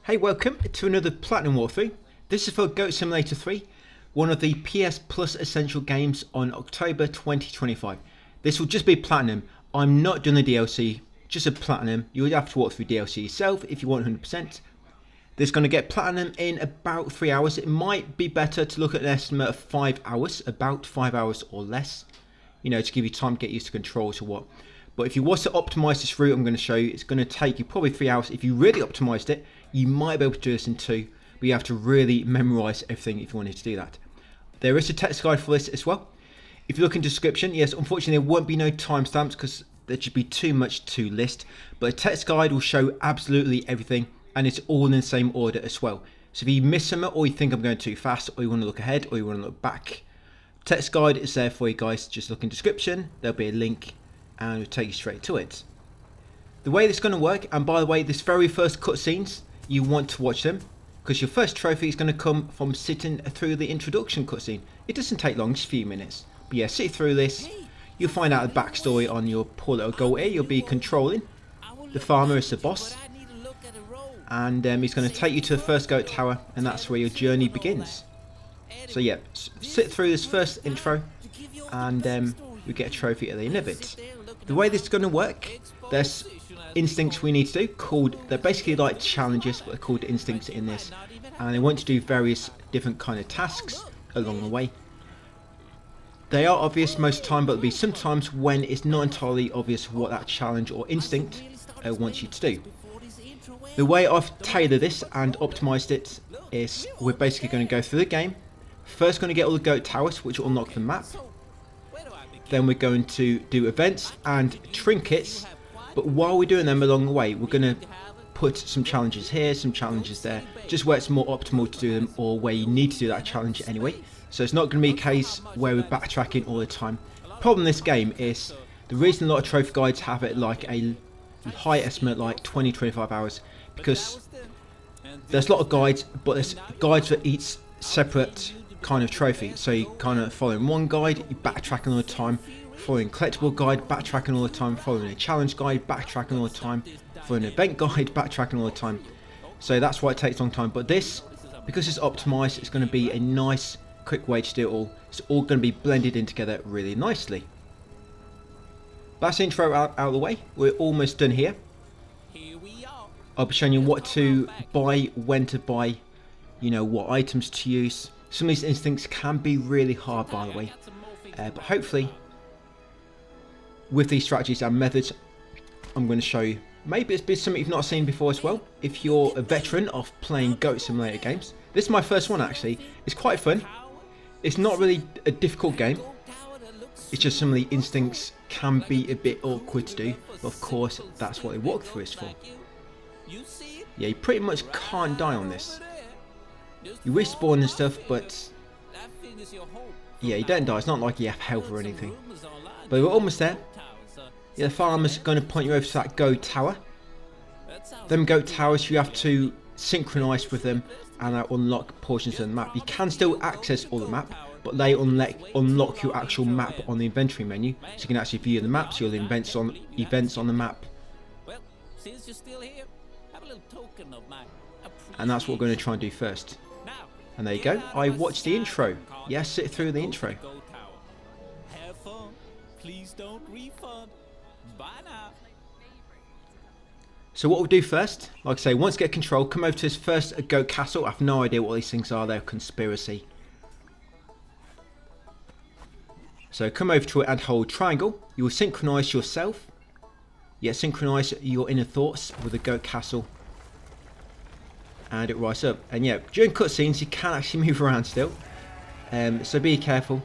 Hey, welcome to another Platinum walkthrough. This is for Goat Simulator 3, one of the PS Plus Essential games on October 2025. This will just be Platinum. I'm not doing the DLC, just a Platinum. You'll have to walk through DLC yourself if you want 100%. This is going to get Platinum in about 3 hours. It might be better to look at an estimate of 5 hours, about 5 hours or less. You know, to give you time to get used to controls or what. But if you want to optimize this route I'm going to show you, it's going to take you probably 3 hours. If you really optimized it, you might be able to do this in 2, but you have to really memorize everything if you wanted to do that. There is a text guide for this as well. If you look in the description, yes, unfortunately there won't be no timestamps because there'd just be too much to list, but a text guide will show absolutely everything, and it's all in the same order as well. So if you miss something, or you think I'm going too fast, or you want to look ahead, or you want to look back, text guide is there for you guys. Just look in the description, there'll be a link, and it'll take you straight to it. The way this is going to work, and by the way, this very first cutscenes, you want to watch them, because your first trophy is going to come from sitting through the introduction cutscene. It doesn't take long, just a few minutes. But yeah, sit through this, you'll find out the backstory on your poor little goat here. You'll be controlling. The farmer is the boss, and he's going to take you to the first goat tower, and that's where your journey begins. So yeah, sit through this first intro, and you get a trophy at the end of it. The way this is going to work, there's instincts we need to do, they're basically like challenges, but they're called instincts in this, and they want to do various different kind of tasks along the way. They are obvious most of the time, but there'll be sometimes when it's not entirely obvious what that challenge or instinct wants you to do. The way I've tailored this and optimized it is we're basically going to go through the game. First going to get all the goat towers, which will unlock the map. Then we're going to do events and trinkets, but while we're doing them along the way, we're going to put some challenges here, some challenges there, just where it's more optimal to do them, or where you need to do that challenge anyway. So it's not going to be a case where we're backtracking all the time. Problem in this game is, the reason a lot of trophy guides have it like a high estimate, like 20-25 hours, because there's a lot of guides, but there's guides for each separate kind of trophy. So you kind of following one guide, you're backtracking all the time, following collectible guide, backtracking all the time, following a challenge guide, backtracking all the time, following an event guide, backtracking all the time. So that's why it takes a long time. But this, because it's optimized, it's going to be a nice quick way to do it all. It's all going to be blended in together really nicely. That's the intro out of the way. We're almost done here. I'll be showing you what to buy, when to buy, you know, what items to use. Some of these instincts can be really hard, by the way, but hopefully with these strategies and methods I'm going to show you, maybe it's something you've not seen before as well. If you're a veteran of playing Goat Simulator games, this is my first one actually. It's quite fun. It's not really a difficult game. It's just some of the instincts can be a bit awkward to do, but of course that's what a walkthrough is for. Yeah, you pretty much can't die on this. You respawn and stuff, but yeah, you don't die. It's not like you have health or anything. But we're almost there. Yeah, the farmer's going to point you over to that goat tower. Them goat towers, you have to synchronize with them and unlock portions of the map. You can still access all the map, but they unlock your actual map on the inventory menu, so you can actually view the maps, your events on the map. And that's what we're going to try and do first. And there you go. I watched the intro. Yes, sit through the intro. So what we'll do first, like I say, once you get control, come over to this first goat castle. I have no idea what these things are. They're a conspiracy. So come over to it and hold triangle. You will synchronize yourself. Yeah, synchronize your inner thoughts with the goat castle. And it rises up. And yeah, during cutscenes you can actually move around still. So be careful.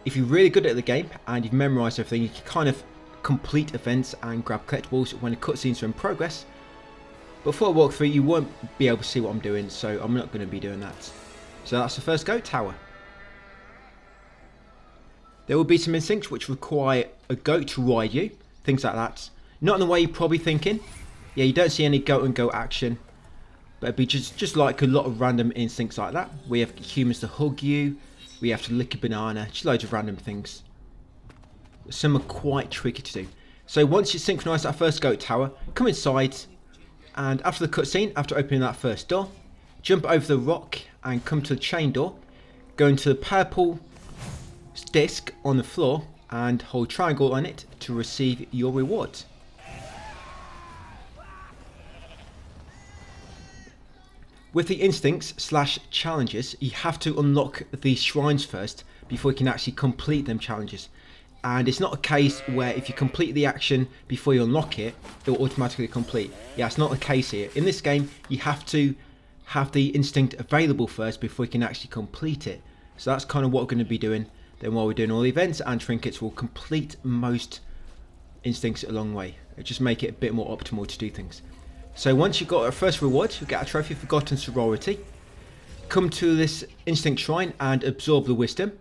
If you're really good at the game and you've memorised everything, you can kind of complete events and grab collectibles when the cutscenes are in progress. But before I walk through, you won't be able to see what I'm doing, so I'm not going to be doing that. So that's the first goat tower. There will be some instincts which require a goat to ride you, things like that. Not in the way you're probably thinking. Yeah, you don't see any goat and goat action. But it'd be just like a lot of random instincts like that. We have humans to hug you. We have to lick a banana. Just loads of random things. Some are quite tricky to do. So once you synchronise that first goat tower, come inside And after the cutscene, after opening that first door, jump over the rock and come to the chain door. Go into the purple disc on the floor and hold triangle on it to receive your reward. With the instincts / challenges, you have to unlock these shrines first before you can actually complete them challenges. And it's not a case where if you complete the action before you unlock it, it will automatically complete. Yeah, it's not the case here. In this game, you have to have the instinct available first before you can actually complete it. So that's kind of what we're going to be doing. Then while we're doing all the events and trinkets, we'll complete most instincts along the way. It'll just make it a bit more optimal to do things. So once you've got our first reward, you'll get a trophy, Forgotten Sorority. Come to this instinct shrine and absorb the wisdom.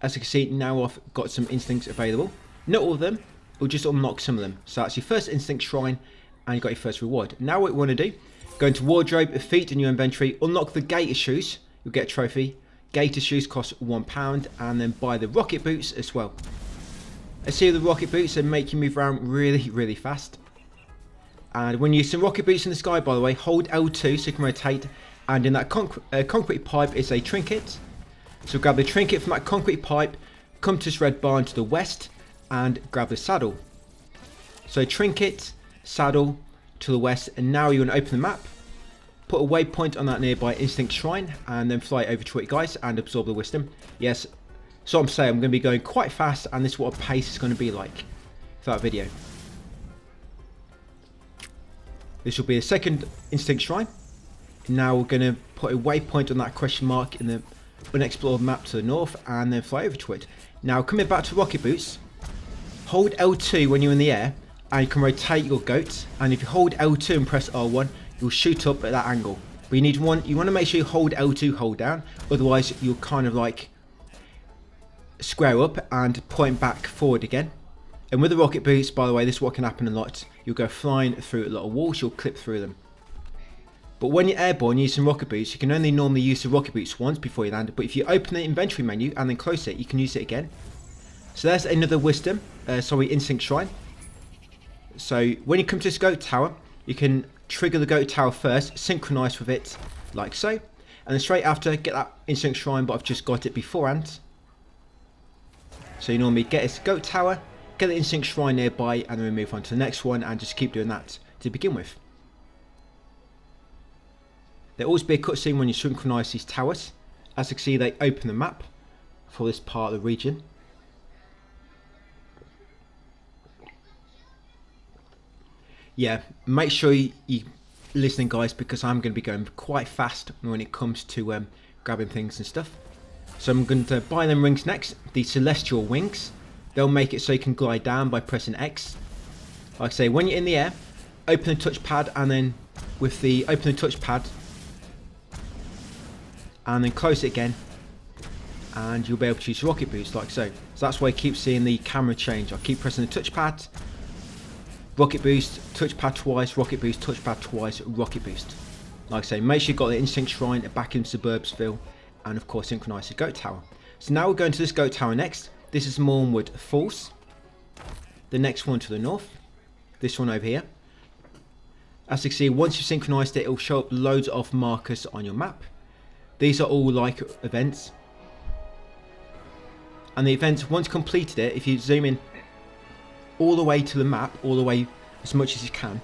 As you can see, now I've got some instincts available. Not all of them, we'll just unlock some of them. So that's your first instinct shrine and you got your first reward. Now what you want to do, go into wardrobe, feet in your inventory, unlock the gator shoes, you'll get a trophy. Gator shoes cost £1 and then buy the rocket boots as well. I see the rocket boots and make you move around really fast. And when you use some rocket boots in the sky, by the way, hold L2 so you can rotate. And in that concrete pipe is a trinket. So grab the trinket from that concrete pipe, come to this red barn to the west, and grab the saddle. So trinket, saddle to the west, and now you want to open the map. Put a waypoint on that nearby instinct shrine, and then fly over to it, guys, and absorb the wisdom. Yes, so I'm saying I'm going to be going quite fast, and this is what a pace is going to be like for that video. This will be the second instinct shrine. Now we're going to put a waypoint on that question mark in the unexplored map to the north and then fly over to it. Now coming back to rocket boots, hold L2 when you're in the air and you can rotate your goat, and if you hold L2 and press R1 you'll shoot up at that angle. But you want to make sure you hold L2 hold down, otherwise you'll kind of like square up and point back forward again. And with the rocket boots, by the way, this is what can happen a lot. You'll go flying through a lot of walls, you'll clip through them. But when you're airborne using rocket boots, you can only normally use the rocket boots once before you land. But if you open the inventory menu and then close it, you can use it again. So there's another wisdom, instinct shrine. So when you come to this goat tower, you can trigger the goat tower first, synchronize with it like so. And then straight after, get that instinct shrine, but I've just got it beforehand. So you normally get this goat tower, get the instinct shrine nearby, and then we move on to the next one and just keep doing that to begin with. There'll always be a cutscene when you synchronize these towers. As you can see, they open the map for this part of the region. Yeah, make sure you're listening, guys, because I'm going to be going quite fast when it comes to grabbing things and stuff. So I'm going to buy them rings next, the celestial wings. They'll make it so you can glide down by pressing X. Like I say, when you're in the air, open the touchpad, and then with the open the touchpad, and then close it again, and you'll be able to use rocket boots like so. So that's why I keep seeing the camera change. I keep pressing the touchpad, rocket boost, touchpad twice, rocket boost, touchpad twice, rocket boost. Like I say, make sure you've got the instinct shrine back in Suburbsville, and of course synchronize the goat tower. So now we're going to this goat tower next. This is Mornwood Falls. The next one to the north. This one over here. As you can see, once you've synchronized it, it will show up loads of markers on your map. These are all like events. And the events, once completed it, if you zoom in all the way to the map, all the way as much as you can,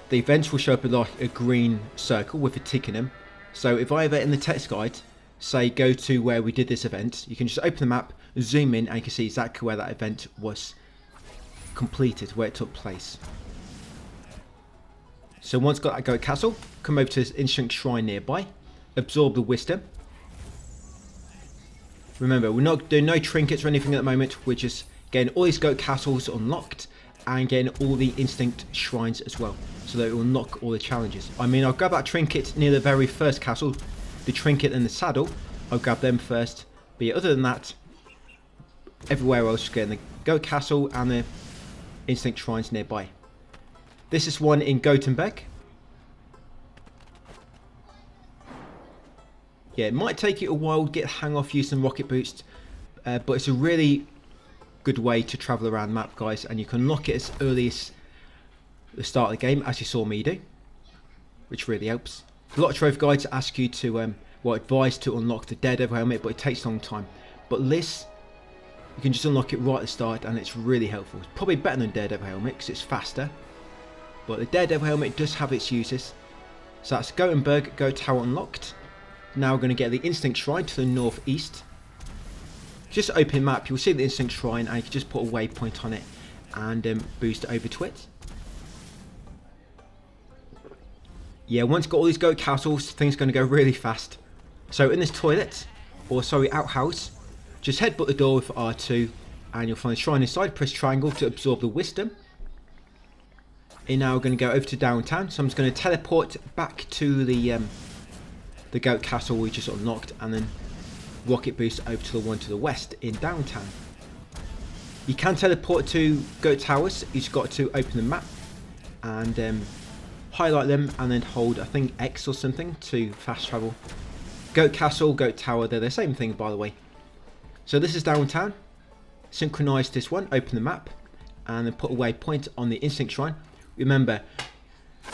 the events will show up like a green circle with a tick in them. So if I ever in the text guide say go to where we did this event, you can just open the map, zoom in, and you can see exactly where that event was completed, where it took place. So once got that goat castle, come over to this instinct shrine nearby, absorb the wisdom. Remember, we're not doing no trinkets or anything at the moment, we're just getting all these goat castles unlocked and getting all the instinct shrines as well, so that it will unlock all the challenges. I mean, I'll grab that trinket near the very first castle, the trinket and the saddle, I'll grab them first, but yeah, other than that, everywhere else, getting the goat castle and the instinct shrines nearby. This is one in Gothenburg. Yeah, it might take you a while to get hang off using rocket boost, but it's a really good way to travel around the map, guys, and you can unlock it as early as the start of the game, as you saw me do. which really helps. A lot of trophy guides ask you to, advise to unlock the Daredevil helmet, but it takes a long time. But this, you can just unlock it right at the start, and it's really helpful. It's probably better than Daredevil helmet because it's faster. But the Daredevil helmet does have its uses. So that's Gothenburg Goat Tower unlocked. Now we're going to get the Instinct Shrine to the northeast. Just open map, you'll see the Instinct Shrine, and you can just put a waypoint on it and boost over to it. Yeah, once you've got all these goat castles, things are going to go really fast. So in this toilet, or sorry, outhouse, just headbutt the door with R2 and you'll find the shrine inside. Press triangle to absorb the wisdom. And now we're going to go over to downtown. So I'm just going to teleport back to the goat castle we just unlocked, and then rocket boost over to the one to the west in downtown. You can teleport to goat towers. You've just got to open the map and highlight them and then hold, I think, X or something to fast travel. Goat castle, goat tower, they're the same thing, by the way. So this is downtown. Synchronize this one, open the map, and then put a waypoint on the Instinct Shrine. Remember,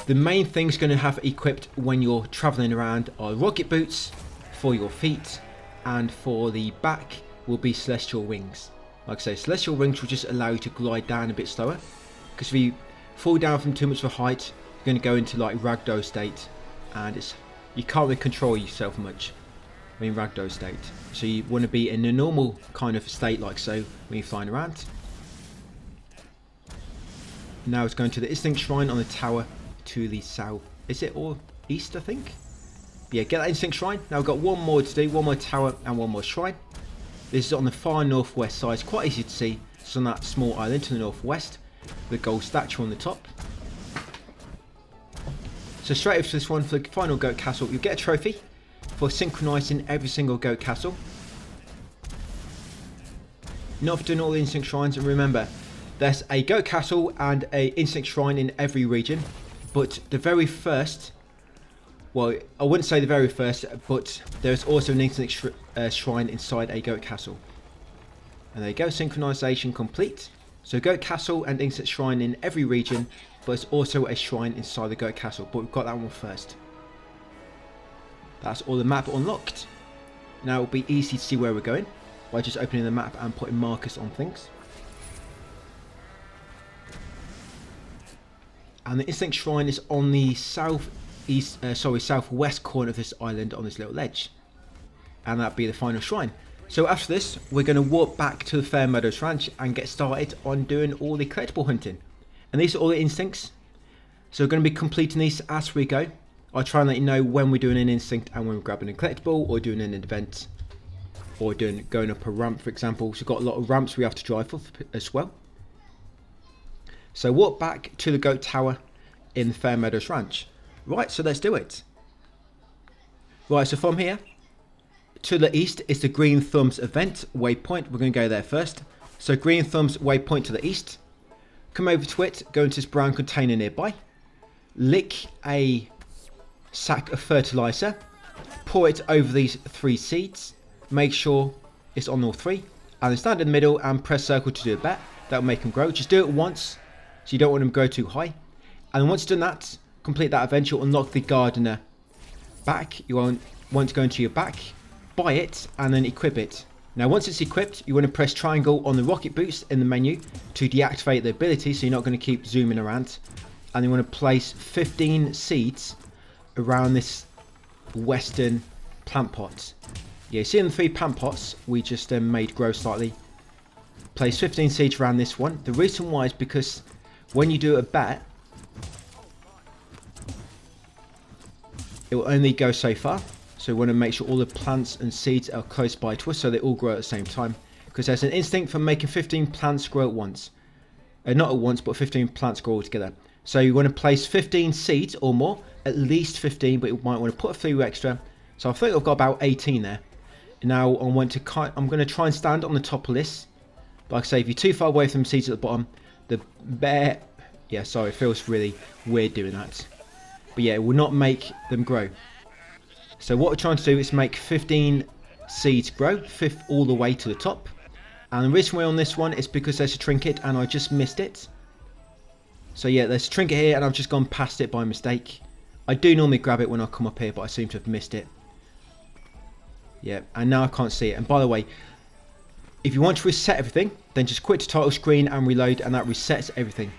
the main things going to have equipped when you're traveling around are rocket boots for your feet, and for the back will be celestial wings. Like I say, celestial wings will just allow you to glide down a bit slower, because if you fall down from too much of a height, you're going to go into like ragdoll state, and you can't really control yourself much in ragdoll state. So you want to be in a normal kind of state, like so, when you're flying around. Now it's going to the Instinct Shrine on the tower to the south. Is it or east, I think? Yeah, get that Instinct Shrine. Now we've got one more to do, one more tower and one more shrine. This is on the far northwest side. It's quite easy to see. It's on that small island to the northwest. The gold statue on the top. So straight over to this one for the final goat castle. You'll get a trophy for synchronizing every single goat castle. Not for doing all the Instinct Shrines, and remember, there's a goat castle and a Instinct Shrine in every region, but the very first, well, I wouldn't say the very first, but there's also an Instinct Shrine inside a goat castle. And there you go, synchronization complete. So goat castle and Instinct Shrine in every region, but it's also a shrine inside the goat castle, but we've got that one first. That's all the map unlocked. Now it'll be easy to see where we're going by just opening the map and putting markers on things. And the Instinct Shrine is on the southwest corner of this island on this little ledge. And that'll be the final shrine. So after this, we're going to walk back to the Fairmeadows Ranch and get started on doing all the collectible hunting. And these are all the instincts. So we're going to be completing these as we go. I'll try and let you know when we're doing an instinct and when we're grabbing a collectible or doing an event. Or going up a ramp, for example. So we've got a lot of ramps we have to drive for as well. So walk back to the goat tower in the Fairmeadows Ranch. Right, so let's do it. Right, so from here to the east is the Green Thumbs event waypoint. We're going to go there first. So Green Thumbs waypoint to the east. Come over to it, go into this brown container nearby. Lick a sack of fertilizer. Pour it over these 3 seeds. Make sure it's on all 3. And then stand in the middle and press circle to do a bet. That'll make them grow. Just do it once, so you don't want them to grow too high. And then once you've done that, complete that event, you'll unlock the gardener back. You want to go into your back, buy it, and then equip it. Now once it's equipped, you want to press triangle on the rocket boost in the menu to deactivate the ability, so you're not going to keep zooming around. And you want to place 15 seeds around this western plant pot. Yeah, see in the 3 plant pots we just made grow slightly. Place 15 seeds around this one. The reason why is because when you do a bet, it will only go so far. So we want to make sure all the plants and seeds are close by to us so they all grow at the same time. Because there's an instinct for making 15 plants grow at once. Not at once, but 15 plants grow all together. So you want to place 15 seeds or more, at least 15, but you might want to put a few extra. So I think I've got about 18 there. Now I'm going to try and stand on the top of this. Like I say, if you're too far away from the seeds at the bottom, the bear... Yeah, sorry, it feels really weird doing that. But yeah, it will not make them grow. So what we're trying to do is make 15 seeds grow, all the way to the top. And the reason we're on this one is because there's a trinket and I just missed it. So yeah, there's a trinket here and I've just gone past it by mistake. I do normally grab it when I come up here, but I seem to have missed it. Yeah, and now I can't see it. And by the way, if you want to reset everything, then just quit the title screen and reload, and that resets everything.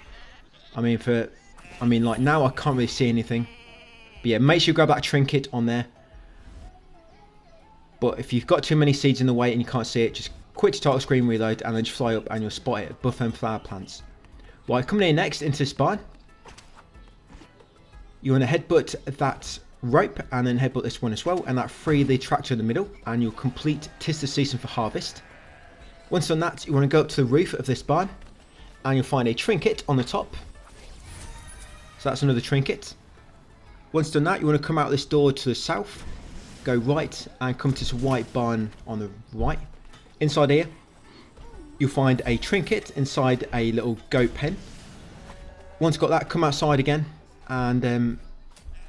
I mean, like now I can't really see anything. But yeah, make sure you grab that trinket on there. But if you've got too many seeds in the way and you can't see it, just quit the title screen, reload, and then just fly up and you'll spot it above them flower plants. Right, coming in next into this barn. You want to headbutt that rope and then headbutt this one as well, and that free the tractor in the middle, and you'll complete 'Tis the Season for Harvest. Once done that, you want to go up to the roof of this barn and you'll find a trinket on the top. So that's another trinket. Once done that, you want to come out this door to the south, go right and come to this white barn on the right. Inside here, you'll find a trinket inside a little goat pen. Once you've got that, come outside again, and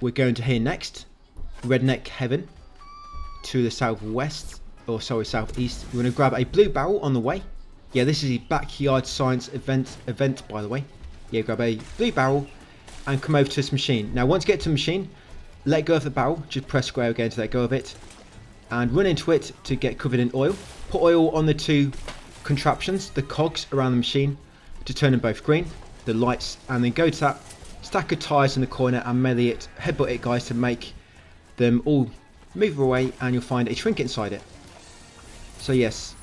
we're going to here next, Redneck Heaven, to the southwest, or sorry, southeast. You want to grab a blue barrel on the way. Yeah, this is a backyard science event by the way. Yeah, grab a blue barrel and come over to this machine. Now once you get to the machine, let go of the barrel, just press square again to let go of it, and run into it to get covered in oil. Put oil on the two contraptions, the cogs around the machine, to turn them both green, the lights, and then go to that stack of tyres in the corner and melee it, headbutt it guys, to make them all move away, and you'll find a trinket inside it. So yes,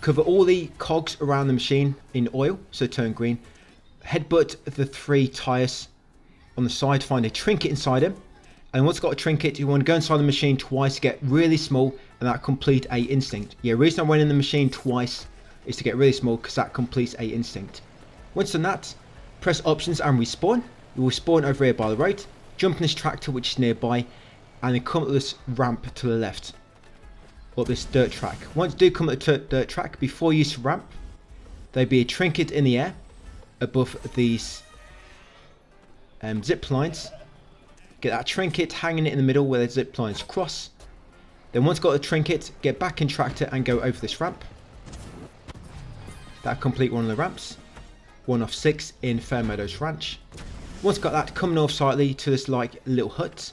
cover all the cogs around the machine in oil, so turn green. Headbutt the 3 tyres on the side, find a trinket inside them. And once you've got a trinket, you want to go inside the machine twice to get really small, and that complete a instinct. Yeah, the reason I went in the machine twice is to get really small, because that completes a instinct. Once done that, press options and respawn. You will spawn over here by the road, jump in this tractor which is nearby, and then come up this ramp to the left, up this dirt track. Once you do come up the dirt track, before you use the ramp, there'll be a trinket in the air above these zip lines. Get that trinket hanging in the middle where the zip lines cross. Then once you've got the trinket, get back in tractor and go over this ramp. That'll complete one of the ramps. 1 of 6 in Fairmeadows Ranch. Once you've got that, come north slightly to this like little hut.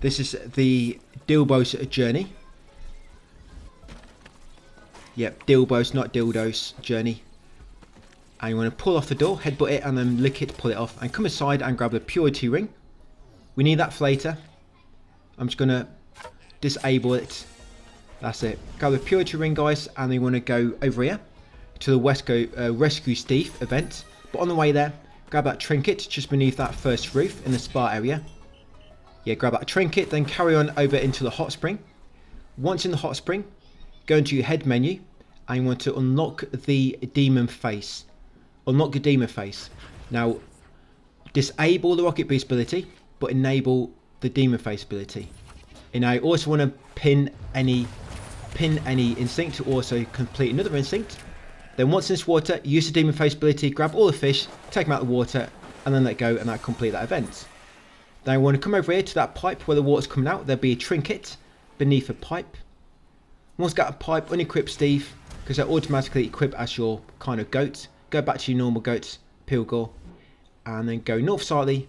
This is the Dilbo's journey. Yep, Dilbo's, not dildos, journey. And you want to pull off the door, headbutt it, and then lick it, pull it off, and come aside and grab the purity ring. We need that for later. I'm just going to disable it. That's it. Grab the purity ring, guys, and then you want to go over here to the Rescue Steve event. But on the way there, grab that trinket just beneath that first roof in the spa area. Yeah, grab that trinket, then carry on over into the hot spring. Once in the hot spring, go into your head menu, and you want to unlock the demon face. Unlock the demon face. Now, disable the rocket boost ability, but enable the demon face ability. And I also want to pin any instinct to also complete another instinct. Then once in this water, use the demon face ability, grab all the fish, take them out of the water, and then let go, and that complete that event. Then I want to come over here to that pipe where the water's coming out. There'll be a trinket beneath a pipe. Once you got a pipe, unequip Steve, because they'll automatically equip as your kind of goat. Go back to your normal goats, Pilgor, and then go north slightly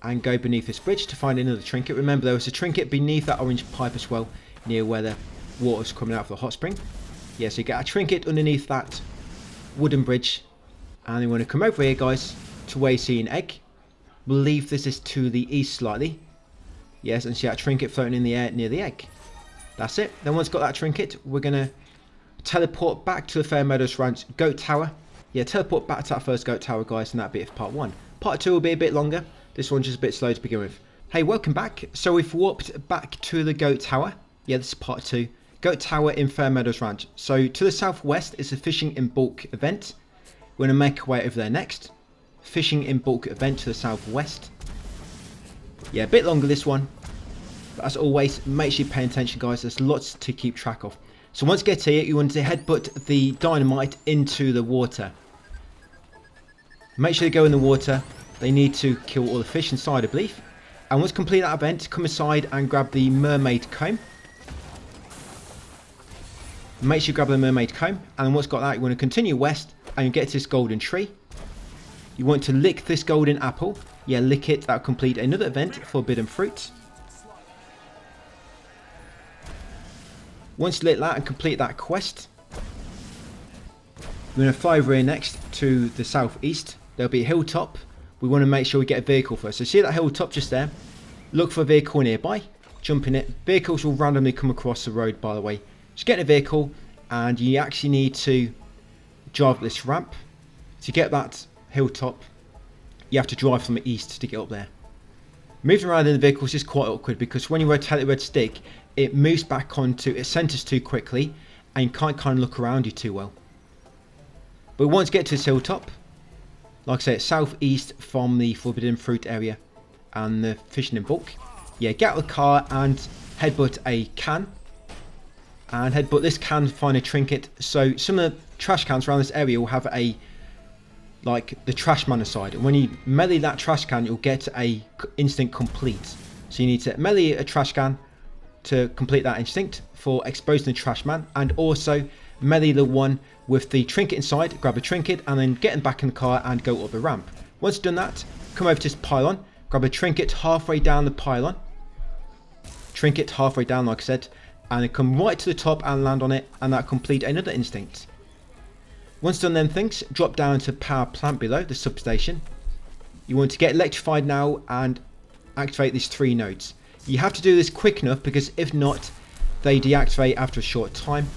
and go beneath this bridge to find another trinket. Remember, there was a trinket beneath that orange pipe as well, near where the water's coming out of the hot spring. Yeah, so you get a trinket underneath that wooden bridge, and you want to come over here, guys, to where you see an egg. Believe this is to the east slightly. Yes, and see that trinket floating in the air near the egg. That's it. Then once you've got that trinket, we're going to teleport back to the Fairmeadows Ranch Goat Tower. Yeah, teleport back to that first Goat Tower, guys, and that'll be it for part 1. Part 2 will be a bit longer. This one's just a bit slow to begin with. Hey, welcome back. So we've warped back to the Goat Tower. Yeah, this is part 2. Goat Tower in Fairmeadows Ranch. So to the southwest is a fishing in bulk event. We're going to make our way over there next. Fishing in bulk event to the southwest. Yeah, a bit longer this one. But as always, make sure you pay attention, guys. There's lots to keep track of. So once you get here, you want to headbutt the dynamite into the water. Make sure they go in the water. They need to kill all the fish inside, I believe. And once you complete that event, come aside and grab the mermaid comb. Make sure you grab the mermaid comb. And once you've got that, you want to continue west and you get to this golden tree. You want to lick this golden apple. Yeah, lick it. That'll complete another event, forbidden fruit. Once you lick that and complete that quest, we're going to fly over here next to the southeast. There'll be a hilltop. We want to make sure we get a vehicle first. So see that hilltop just there? Look for a vehicle nearby. Jump in it. Vehicles will randomly come across the road, by the way. Just get in a vehicle, and you actually need to drive this ramp. To get that hilltop, you have to drive from the east to get up there. Moving around in the vehicles is quite awkward because when you rotate the red stick, it moves back onto, it centers too quickly, and you can't kind of look around you too well. But once you get to this hilltop, like I say, it's southeast from the forbidden fruit area and the fishing in bulk. Yeah, get out of the car and headbutt a can. And headbutt this can to find a trinket. So some of the trash cans around this area will have a, like the trash man aside. And when you melee that trash can, you'll get a instinct complete. So you need to melee a trash can to complete that instinct for exposing the trash man. And also melee the one with the trinket inside, grab a trinket, and then get back in the car and go up the ramp. Once you've done that, come over to this pylon, grab a trinket halfway down the pylon. Trinket halfway down, like I said, and then come right to the top and land on it, and that'll complete another instinct. Once done them things, drop down to power plant below, the substation. You want to get electrified now and activate these 3 nodes. You have to do this quick enough because if not, they deactivate after a short time.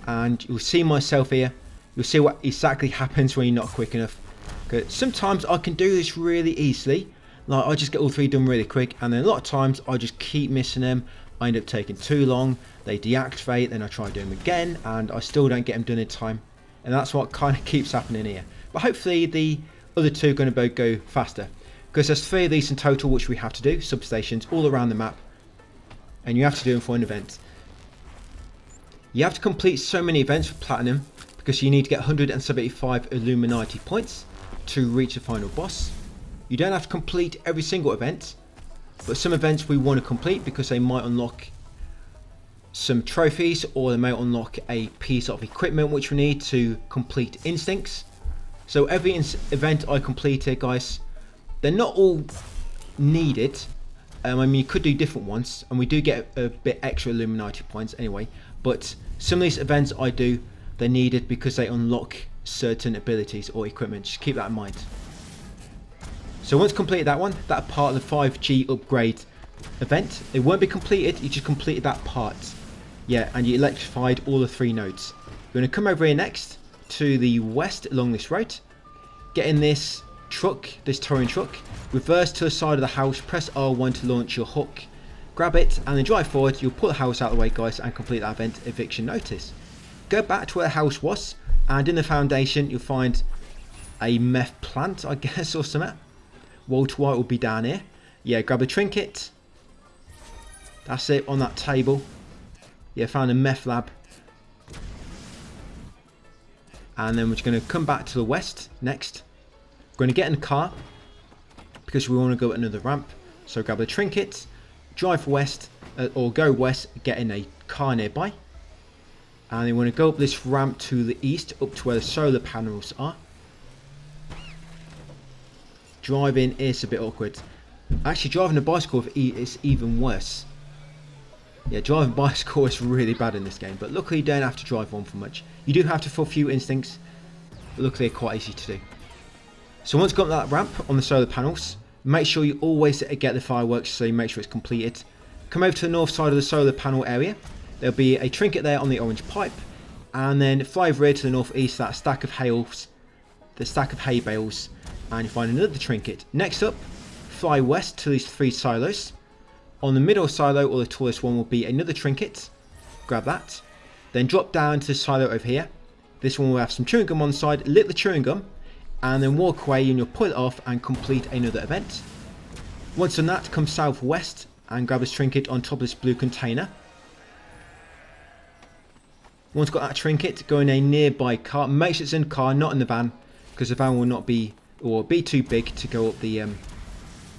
And you'll see myself here. You'll see what exactly happens when you're not quick enough. Because sometimes I can do this really easily. Like I just get all 3 done really quick, and then a lot of times I just keep missing them. I end up taking too long. They deactivate, then I try doing them again, and I still don't get them done in time. And that's what kind of keeps happening here. But hopefully the other 2 are going to both go faster. Because there's 3 of these in total which we have to do. Substations all around the map. And you have to do them for an event. You have to complete so many events for Platinum because you need to get 175 Illuminati points to reach the final boss. You don't have to complete every single event, but some events we want to complete because they might unlock some trophies or they may unlock a piece of equipment which we need to complete instincts. So every event I complete here, guys, they're not all needed. I mean, you could do different ones, and we do get a bit extra Illuminati points anyway, but some of these events I do, they're needed because they unlock certain abilities or equipment. Just keep that in mind. So once completed that one, that part of the 5G upgrade event, it won't be completed, you just completed that part. Yeah, and you electrified all the 3 nodes. You're going to come over here next to the west along this road, get in this truck, this towing truck, reverse to the side of the house, press R1 to launch your hook, grab it and then drive forward. You'll pull the house out of the way, guys, and complete that event, eviction notice. Go back to where the house was, and in the foundation you'll find a meth plant, I guess, or something. Walter White will be down here. Yeah, grab a trinket. That's it, on that table. Yeah, found a meth lab. And then we're just going to come back to the west next. We're going to get in the car because we want to go at another ramp. So grab a trinket, drive west, or go west, get in a car nearby. And then we want to go up this ramp to the east, up to where the solar panels are. Driving is a bit awkward. Actually, driving a bicycle is even worse. Yeah, driving a bicycle is really bad in this game, but luckily you don't have to drive one for much. You do have to for a few instincts, but luckily they're quite easy to do. So once you've got that ramp on the solar panels, make sure you always get the fireworks so you make sure it's completed. Come over to the north side of the solar panel area. There'll be a trinket there on the orange pipe, and then fly over here to the northeast, that stack of hails, the stack of hay bales, and you find another trinket. Next up, fly west to these 3 silos. On the middle silo, or the tallest one, will be another trinket. Grab that. Then drop down to the silo over here. This one will have some chewing gum on the side. Lick the chewing gum, and then walk away, and you'll pull it off and complete another event. Once done that, come southwest and grab this trinket on top of this blue container. Once got that trinket, go in a nearby car. Make sure it's in the car, not in the van, because the van will not be, or be too big to go up the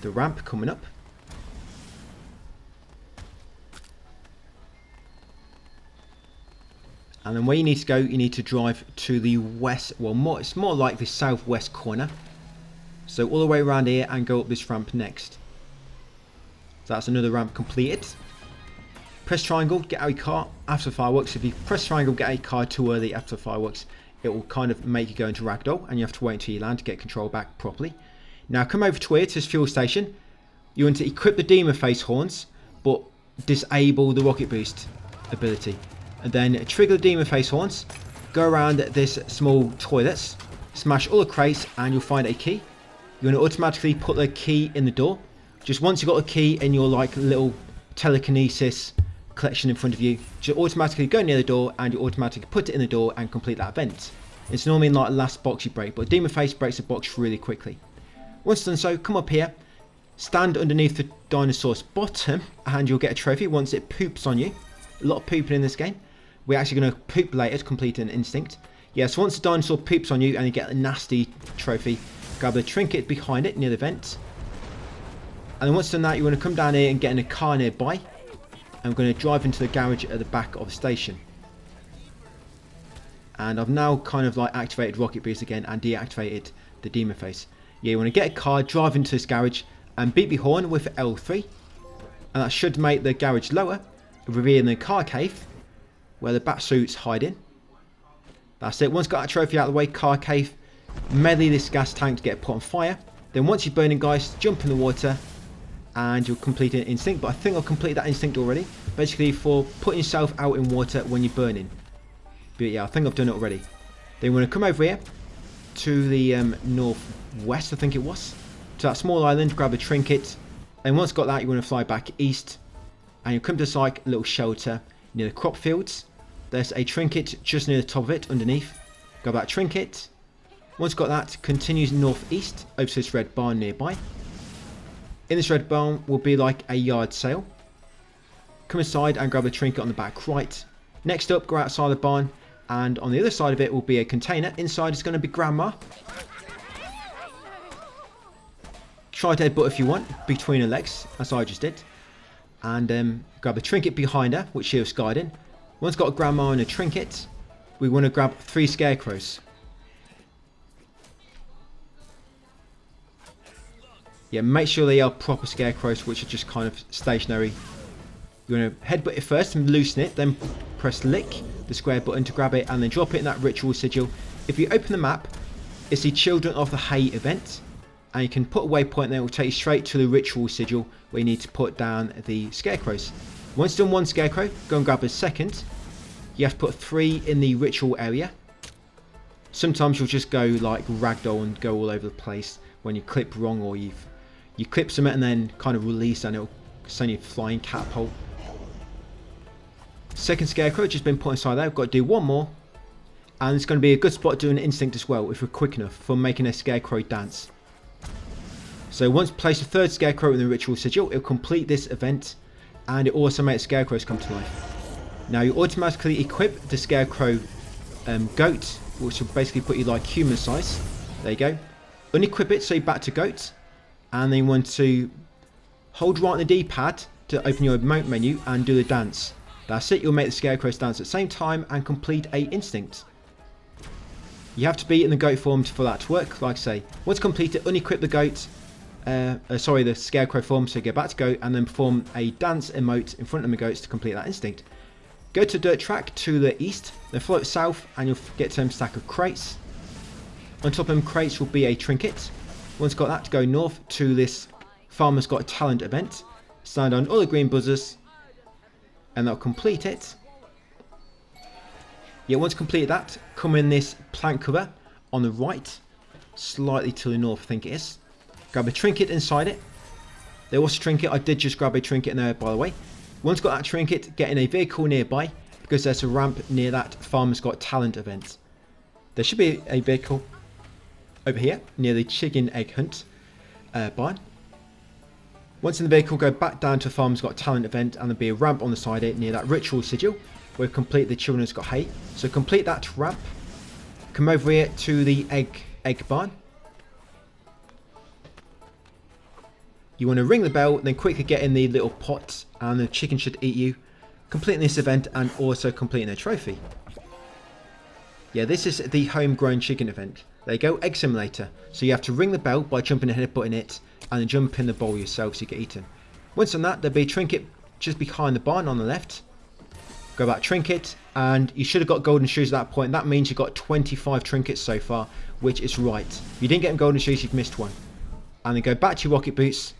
ramp coming up. And then where you need to go, you need to drive to the west, well, it's more like the southwest corner. So all the way around here and go up this ramp next. So that's another ramp completed. Press triangle, get out your car after fireworks. If you press triangle, get out your car too early after fireworks, it will kind of make you go into ragdoll and you have to wait until you land to get control back properly. Now come over to here to this fuel station. You want to equip the demon face horns, but disable the rocket boost ability. And then trigger the demon face horns, go around this small toilets, smash all the crates and you'll find a key. You want to automatically put the key in the door. Just once you've got a key in your like little telekinesis collection in front of you, just automatically go near the door and you automatically put it in the door and complete that event. It's normally like the last box you break, but Demon Face breaks the box really quickly. Once done so, come up here, stand underneath the dinosaur's bottom and you'll get a trophy once it poops on you. A lot of pooping in this game. We're actually going to poop later to complete an instinct. Yeah, so once the dinosaur poops on you and you get a nasty trophy, grab the trinket behind it near the vent. And then once done that, you want to come down here and get in a car nearby. I'm going to drive into the garage at the back of the station. And I've now kind of like activated rocket boost again and deactivated the demon face. Yeah, you want to get a car, drive into this garage and beat the horn with L3. And that should make the garage lower, revealing the car cave where the batsuit's hiding. That's it. Once got that trophy out of the way, car cave, melee this gas tank to get put on fire. Then once you're burning, guys, jump in the water and you'll complete an instinct. But I think I've completed that instinct already. Basically for putting yourself out in water when you're burning. But yeah, I think I've done it already. Then you want to come over here to the northwest, I think it was. To that small island, grab a trinket. And once got that, you want to fly back east. And you come to this like little shelter near the crop fields. There's a trinket just near the top of it, underneath. Grab that trinket. Once got that, continues northeast over to this red barn nearby. In this red barn will be like a yard sale. Come inside and grab a trinket on the back right. Next up, go outside the barn, and on the other side of it will be a container. Inside is going to be Grandma. Try to headbutt if you want, between her legs, as I just did. And grab a trinket behind her, which she was guiding. Once got a Grandma and a trinket, we want to grab 3 scarecrows. Yeah, make sure they are proper scarecrows, which are just kind of stationary. You want to headbutt it first and loosen it, then press lick the square button to grab it and then drop it in that ritual sigil. If you open the map, it's the Children of the Hay event, and you can put a waypoint there, it will take you straight to the ritual sigil where you need to put down the scarecrows. Once done one scarecrow, go and grab a second. You have to put 3 in the ritual area. Sometimes you'll just go like ragdoll and go all over the place when you clip wrong, or you clip something and then kind of release and it'll send you flying catapult. Second scarecrow just been put inside there. We've got to do one more, and it's going to be a good spot to do an instinct as well if we're quick enough for making a scarecrow dance. So once place the 3rd scarecrow in the ritual sigil, it'll complete this event, and it also makes scarecrows come to life. Now you automatically equip the scarecrow goat, which will basically put you like human size. There you go. Unequip it so you're back to goat, and then you want to hold right on the D-pad to open your remote menu and do the dance. That's it, you'll make the scarecrows dance at the same time and complete a instinct. You have to be in the goat form for that to work, like I say. Once completed, unequip the goat, the scarecrow form, so go back to goat and then perform a dance emote in front of the goats to complete that instinct. Go to dirt track to the east, then float south and you'll get to a stack of crates. On top of them crates will be a trinket. Once got that, to go north to this Farmer's Got Talent event. Stand on all the green buzzers and that'll complete it. Yeah, once completed that, come in this plant cover on the right, slightly to the north I think it is. Grab a trinket inside it. There was a trinket, I did just grab a trinket in there by the way. Once got that trinket, get in a vehicle nearby because there's a ramp near that Farmer's Got Talent event. There should be a vehicle over here near the chicken egg hunt barn. Once in the vehicle, go back down to Farmer's Got Talent event and there'll be a ramp on the side here near that ritual sigil where we complete the Children's Got Hay. So complete that ramp. Come over here to the egg barn. You want to ring the bell, then quickly get in the little pot and the chicken should eat you. Completing this event and also completing a trophy. Yeah, this is the homegrown chicken event. There you go, egg simulator. So you have to ring the bell by jumping ahead, button it, and then jump in the bowl yourself so you get eaten. Once on that, there'll be a trinket just behind the barn on the left. Go back trinket, and you should have got golden shoes at that point. That means you've got 25 trinkets so far, which is right. If you didn't get them golden shoes, you've missed one. And then go back to your rocket boots,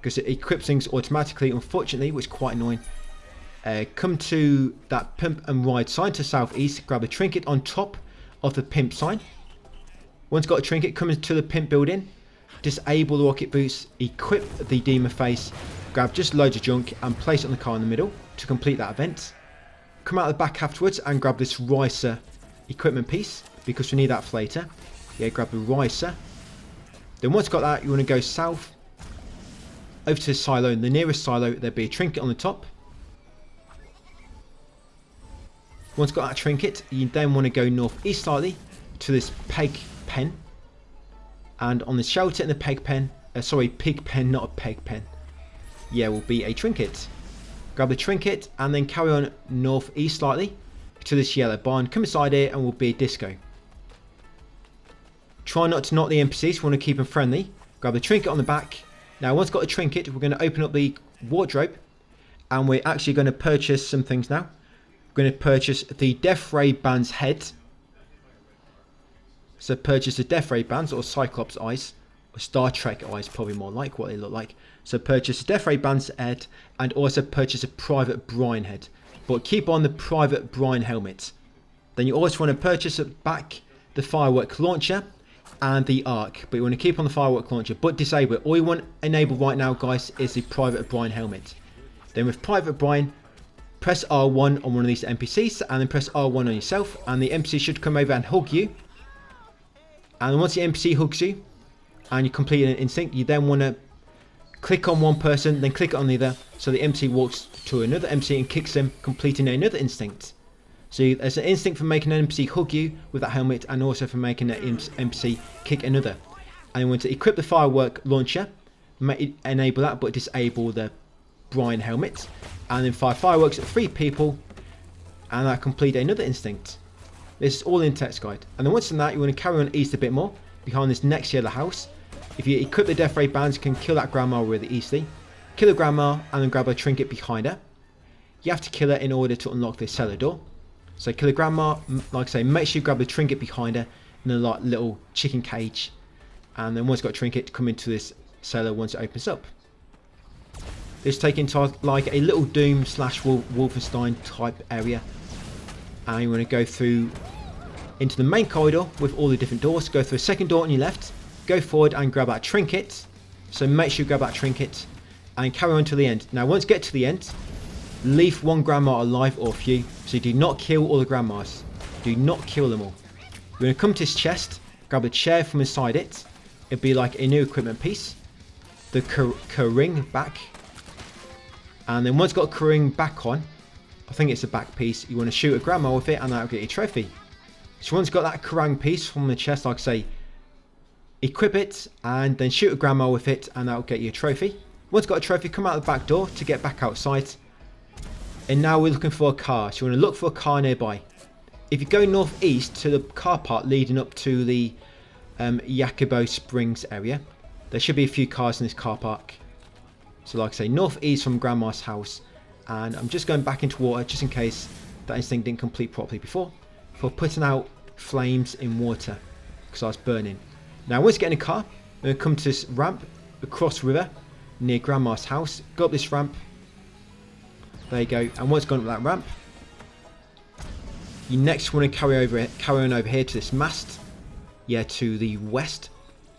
because it equips things automatically, unfortunately, which is quite annoying. Come to that pimp and ride sign to southeast, grab a trinket on top of the pimp sign. Once got a trinket, come into the pimp building, disable the rocket boots, equip the demon face, grab just loads of junk and place it on the car in the middle to complete that event. Come out the back afterwards and grab this ricer equipment piece, because we need that for later. Yeah, grab the ricer. Then once got that, you want to go south over to the silo. In the nearest silo, there'll be a trinket on the top. Once got that trinket, you then want to go northeast slightly to this peg pen. And on the shelter in the pig pen, not a peg pen. Yeah, will be a trinket. Grab the trinket and then carry on northeast slightly to this yellow barn. Come inside here and will be a disco. Try not to knock the NPCs, we want to keep them friendly. Grab the trinket on the back. Now once got a trinket, we're going to open up the wardrobe. And we're actually going to purchase some things now. We're going to purchase the Death Ray Band's head. So purchase the Death Ray Bands, or Cyclops eyes. Or Star Trek eyes, probably more like what they look like. So purchase the Death Ray Band's head. And also purchase a Private Brian head. But keep on the Private Brian helmet. Then you also want to purchase back the firework launcher and the arc. But you want to keep on the firework launcher, but disable it. All you want enabled right now, guys, is the Private Brian helmet. Then with Private Brian, press R1 on one of these NPCs, and then press R1 on yourself, and the NPC should come over and hug you. And once the NPC hugs you, and you complete an instinct, you then want to click on one person, then click on the other, so the NPC walks to another NPC and kicks them, completing another instinct. So there's an instinct for making an NPC hug you with that helmet, and also for making an NPC kick another. And you want to equip the firework launcher, enable that, but disable the Brian helmet, and then fire fireworks at 3 people, and that complete another instinct. This is all in text guide. And then once done that, you want to carry on east a bit more, behind this next yellow house. If you equip the Death Ray Bands, you can kill that grandma really easily. Kill the grandma and then grab a trinket behind her. You have to kill her in order to unlock this cellar door. So kill the grandma, like I say, make sure you grab the trinket behind her in a little chicken cage. And then once you've got a trinket, come into this cellar once it opens up. This is taken to like a little Doom / Wolfenstein type area. And you want to go through into the main corridor with all the different doors. Go through a second door on your left. Go forward and grab that trinket. So make sure you grab that trinket and carry on to the end. Now once you get to the end, leave one grandma alive or few. So do not kill all the grandmas. Do not kill them all. You're going to come to this chest, grab a chair from inside it. It'll be like a new equipment piece. The ring back. And then once you've got a ring back on, I think it's a back piece, you want to shoot a grandma with it and that'll get you a trophy. So once you've got that Kerrang piece from the chest, like I say, equip it and then shoot a grandma with it and that'll get you a trophy. Once you've got a trophy, come out the back door to get back outside. And now we're looking for a car, so you want to look for a car nearby. If you go northeast to the car park leading up to the Yakubo Springs area, there should be a few cars in this car park. So like I say, northeast from grandma's house. And I'm just going back into water just in case that instinct didn't complete properly before. For putting out flames in water because I was burning. Now once you get in a car, we're going to come to this ramp across the river near grandma's house. Go up this ramp. There you go. And once gone up that ramp, you next want to carry on over here to this mast. Yeah, to the west.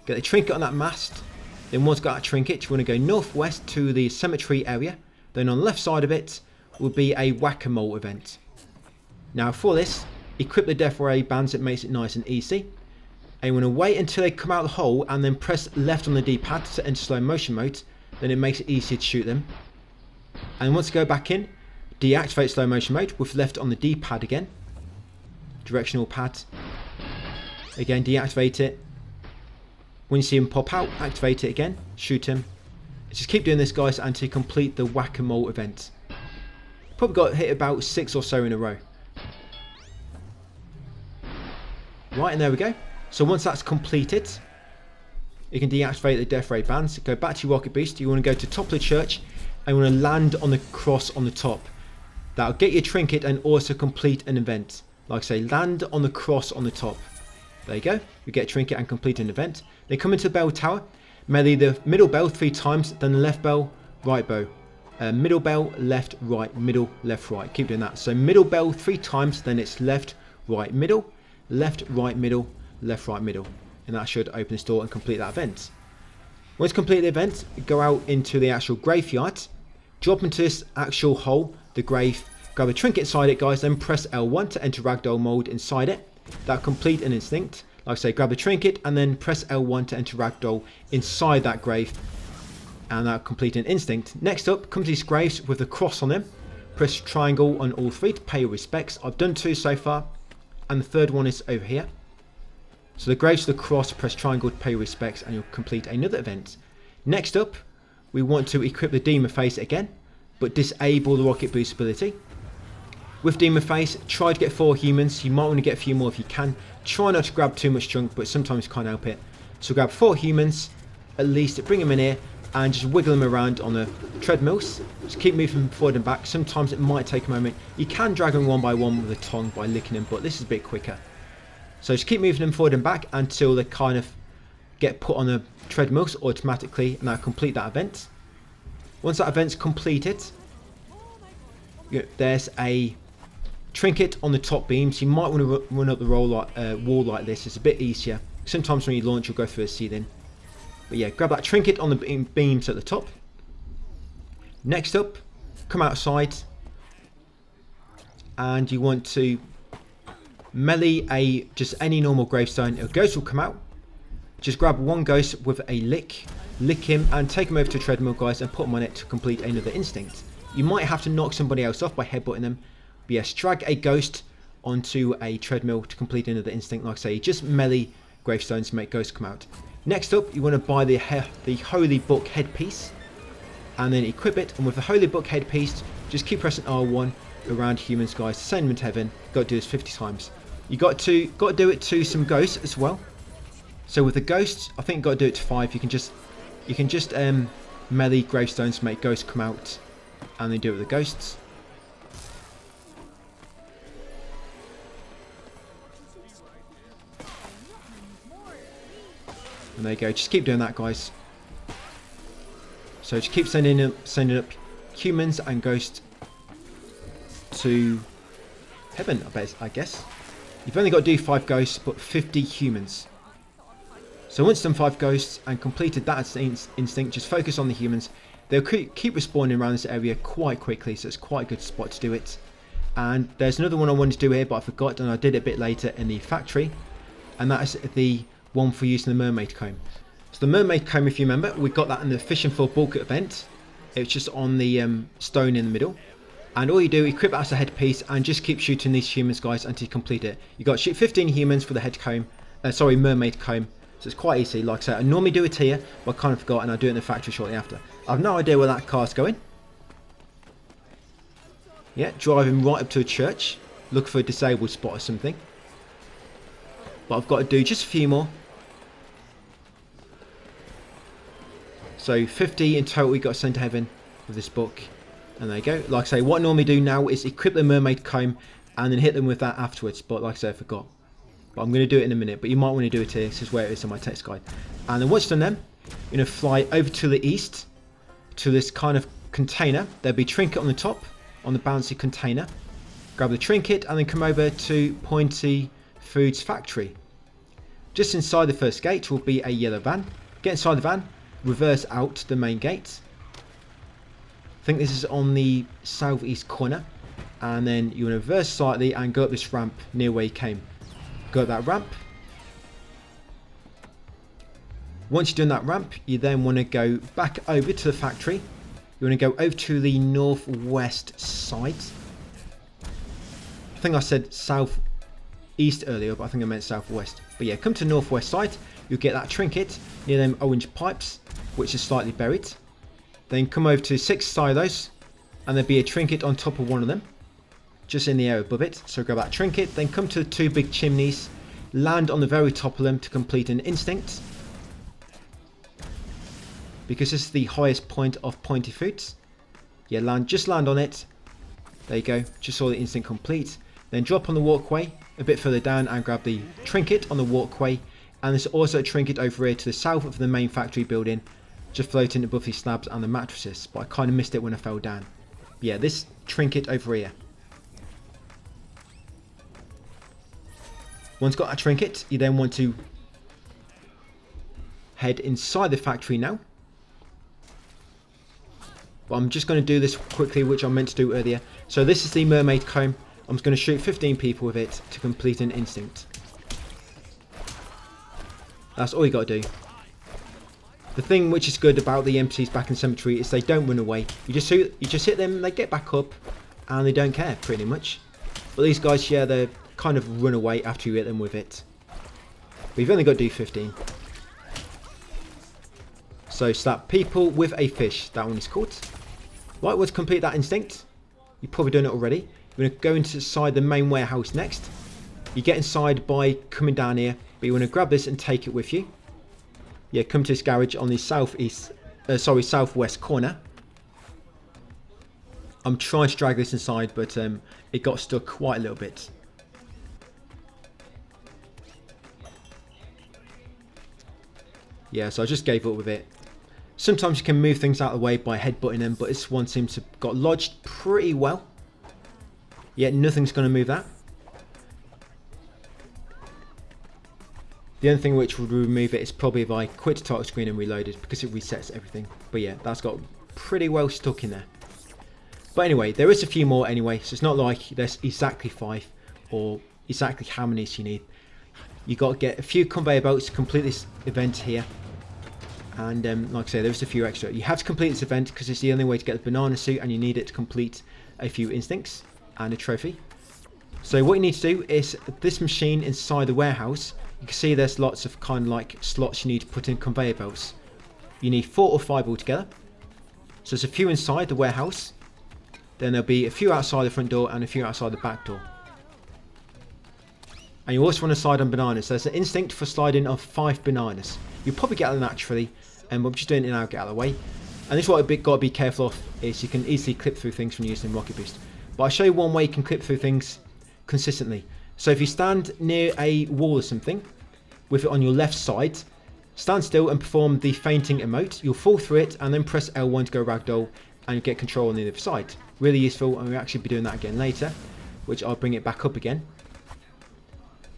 Get the trinket on that mast. Then once got a trinket, you want to go northwest to the cemetery area. Then on the left side of it will be a whack-a-mole event. Now for this, equip the Death Ray Bands, it makes it nice and easy. And you want to wait until they come out of the hole and then press left on the D-pad to enter slow motion mode. Then it makes it easier to shoot them. And once you go back in, deactivate slow motion mode with left on the D-pad again. Directional pad. Again, deactivate it. When you see him pop out, activate it again, shoot him. Just keep doing this, guys, until you complete the whack-a-mole event. Probably got hit about 6 or so in a row. Right, and there we go. So once that's completed, you can deactivate the death ray bands. Go back to your rocket boost. You want to go to top of the church and you want to land on the cross on the top. That'll get your trinket and also complete an event. Like I say, land on the cross on the top. There you go. You get a trinket and complete an event. Then come into the bell tower. Melee the middle bell 3 times, then the left bell, right bow. Middle bell, left, right, middle, left, right. Keep doing that. So middle bell 3 times, then it's left, right, middle, left, right, middle, left, right, middle. And that should open this door and complete that event. Once you complete the event, go out into the actual graveyard. Drop into this actual hole, the grave. Grab a trinket inside it, guys. Then press L1 to enter ragdoll mode inside it. That'll complete an instinct. Like I say, grab a trinket and then press L1 to enter ragdoll inside that grave. And that'll complete an instinct. Next up, come to these graves with a cross on them. Press triangle on all 3 to pay your respects. I've done 2 so far. And the third one is over here. So the graves with the cross, press triangle to pay your respects and you'll complete another event. Next up, we want to equip the demon face again, but disable the rocket boost ability. With demon face, try to get 4 humans. You might want to get a few more if you can. Try not to grab too much junk, but sometimes you can't help it. So grab 4 humans, at least bring them in here, and just wiggle them around on the treadmills. Just keep moving them forward and back. Sometimes it might take a moment. You can drag them one by one with a tongue by licking them, but this is a bit quicker. So just keep moving them forward and back until they kind of get put on the treadmills automatically, and that'll complete that event. Once that event's completed, there's a trinket on the top beams. You might want to run up the wall like this. It's a bit easier. Sometimes when you launch, you'll go through a ceiling. But yeah, grab that trinket on the beams at the top. Next up, come outside, and you want to melee just any normal gravestone. A ghost will come out. Just grab one ghost with a lick him, and take him over to a treadmill, guys, and put him on it to complete another instinct. You might have to knock somebody else off by headbutting them. But yes, drag a ghost onto a treadmill to complete another instinct. Like I say, just melee gravestones to make ghosts come out. Next up, you want to buy the Holy Book headpiece and then equip it. And with the Holy Book headpiece, just keep pressing R1 around humans, guys, to send them to heaven. Got to do this 50 times. You got to do it to some ghosts as well. So with the ghosts, I think you got to do it to 5. You can just melee gravestones to make ghosts come out, and then do it with the ghosts. And there you go. Just keep doing that, guys. So just keep sending up humans and ghosts to heaven, I guess. You've only got to do 5 ghosts, but 50 humans. So once done 5 ghosts and completed that instinct, just focus on the humans. They'll keep respawning around this area quite quickly, so it's quite a good spot to do it. And there's another one I wanted to do here, but I forgot, and I did it a bit later in the factory. And that is the one for using the mermaid comb. So the mermaid comb, if you remember, we got that in the fishing for bulk event. It was just on the stone in the middle. And all you do, equip that as a headpiece and just keep shooting these humans, guys, until you complete it. You got to shoot 15 humans for the head comb, mermaid comb. So it's quite easy. Like I said, I normally do it here, but I kind of forgot, and I'll do it in the factory shortly after. I've no idea where that car's going. Yeah, driving right up to a church. Look for a disabled spot or something. But I've got to do just a few more. So 50 in total we got to send to heaven with this book. And there you go. Like I say, what I normally do now is equip the mermaid comb and then hit them with that afterwards. But like I said, I forgot. But I'm going to do it in a minute. But you might want to do it here. This is where it is on my text guide. And then once done them, you're going to fly over to the east to this kind of container. There'll be a trinket on the top, on the bouncy container. Grab the trinket and then come over to Pointy Foods factory. Just inside the first gate will be a yellow van. Get inside the van, reverse out the main gate. I think this is on the southeast corner. And then you want to reverse slightly and go up this ramp near where you came. Go up that ramp. Once you've done that ramp, you then want to go back over to the factory. You want to go over to the northwest side. I think I said southeast earlier, but I think I meant southwest. But yeah, come to the northwest side. You'll get that trinket near them orange pipes, which is slightly buried. Then come over to 6 silos, and there'll be a trinket on top of one of them, just in the air above it. So grab that trinket, then come to the 2 big chimneys land on the very top of them to complete an instinct. Because this is the highest point of pointy foods. Yeah, just land on it. There you go, just saw the instinct complete. Then drop on the walkway a bit further down and grab the trinket on the walkway. And there's also a trinket over here to the south of the main factory building, just floating above these slabs and the mattresses. But I kind of missed it when I fell down. Yeah, this trinket over here. Once got a trinket, you then want to head inside the factory now. But I'm just going to do this quickly, which I meant to do earlier. So this is the mermaid comb. I'm just going to shoot 15 people with it to complete an instinct. That's all you got to do. The thing which is good about the NPCs back in Cemetery is they don't run away. You just hit them, they get back up, and they don't care pretty much. But these guys, yeah, they kind of run away after you hit them with it. But you've only got to do 15. So slap people with a fish. That one is called. Right, let's complete that instinct. You've probably done it already. You're going to go inside the main warehouse next. You get inside by coming down here. But you want to grab this and take it with you. Yeah, come to this garage on the southwest corner. I'm trying to drag this inside, but it got stuck quite a little bit. Yeah, so I just gave up with it. Sometimes you can move things out of the way by headbutting them, but this one seems to have got lodged pretty well. Yeah, nothing's going to move that. The only thing which would remove it is probably if I quit the title screen and reloaded, because it resets everything. But yeah, that's got pretty well stuck in there. But anyway, there is a few more anyway, so it's not like there's exactly 5 or exactly how many you need. You got to get a few conveyor belts to complete this event here. And like I say, there's a few extra. You have to complete this event because it's the only way to get the banana suit, and you need it to complete a few instincts and a trophy. So what you need to do is this machine inside the warehouse. You can see there's lots of kind of like slots you need to put in conveyor belts. You need 4 or 5 altogether. So there's a few inside the warehouse. Then there'll be a few outside the front door and a few outside the back door. And you also want to slide on bananas. There's an instinct for sliding of 5 bananas. You'll probably get them naturally, and I'm just doing it now, get out of the way. And this is what I've got to be careful of, is you can easily clip through things when using Rocket Boost. But I'll show you one way you can clip through things consistently. So if you stand near a wall or something, with it on your left side, stand still and perform the fainting emote. You'll fall through it and then press L1 to go ragdoll and you get control on the other side. Really useful, and we'll actually be doing that again later, which I'll bring it back up again.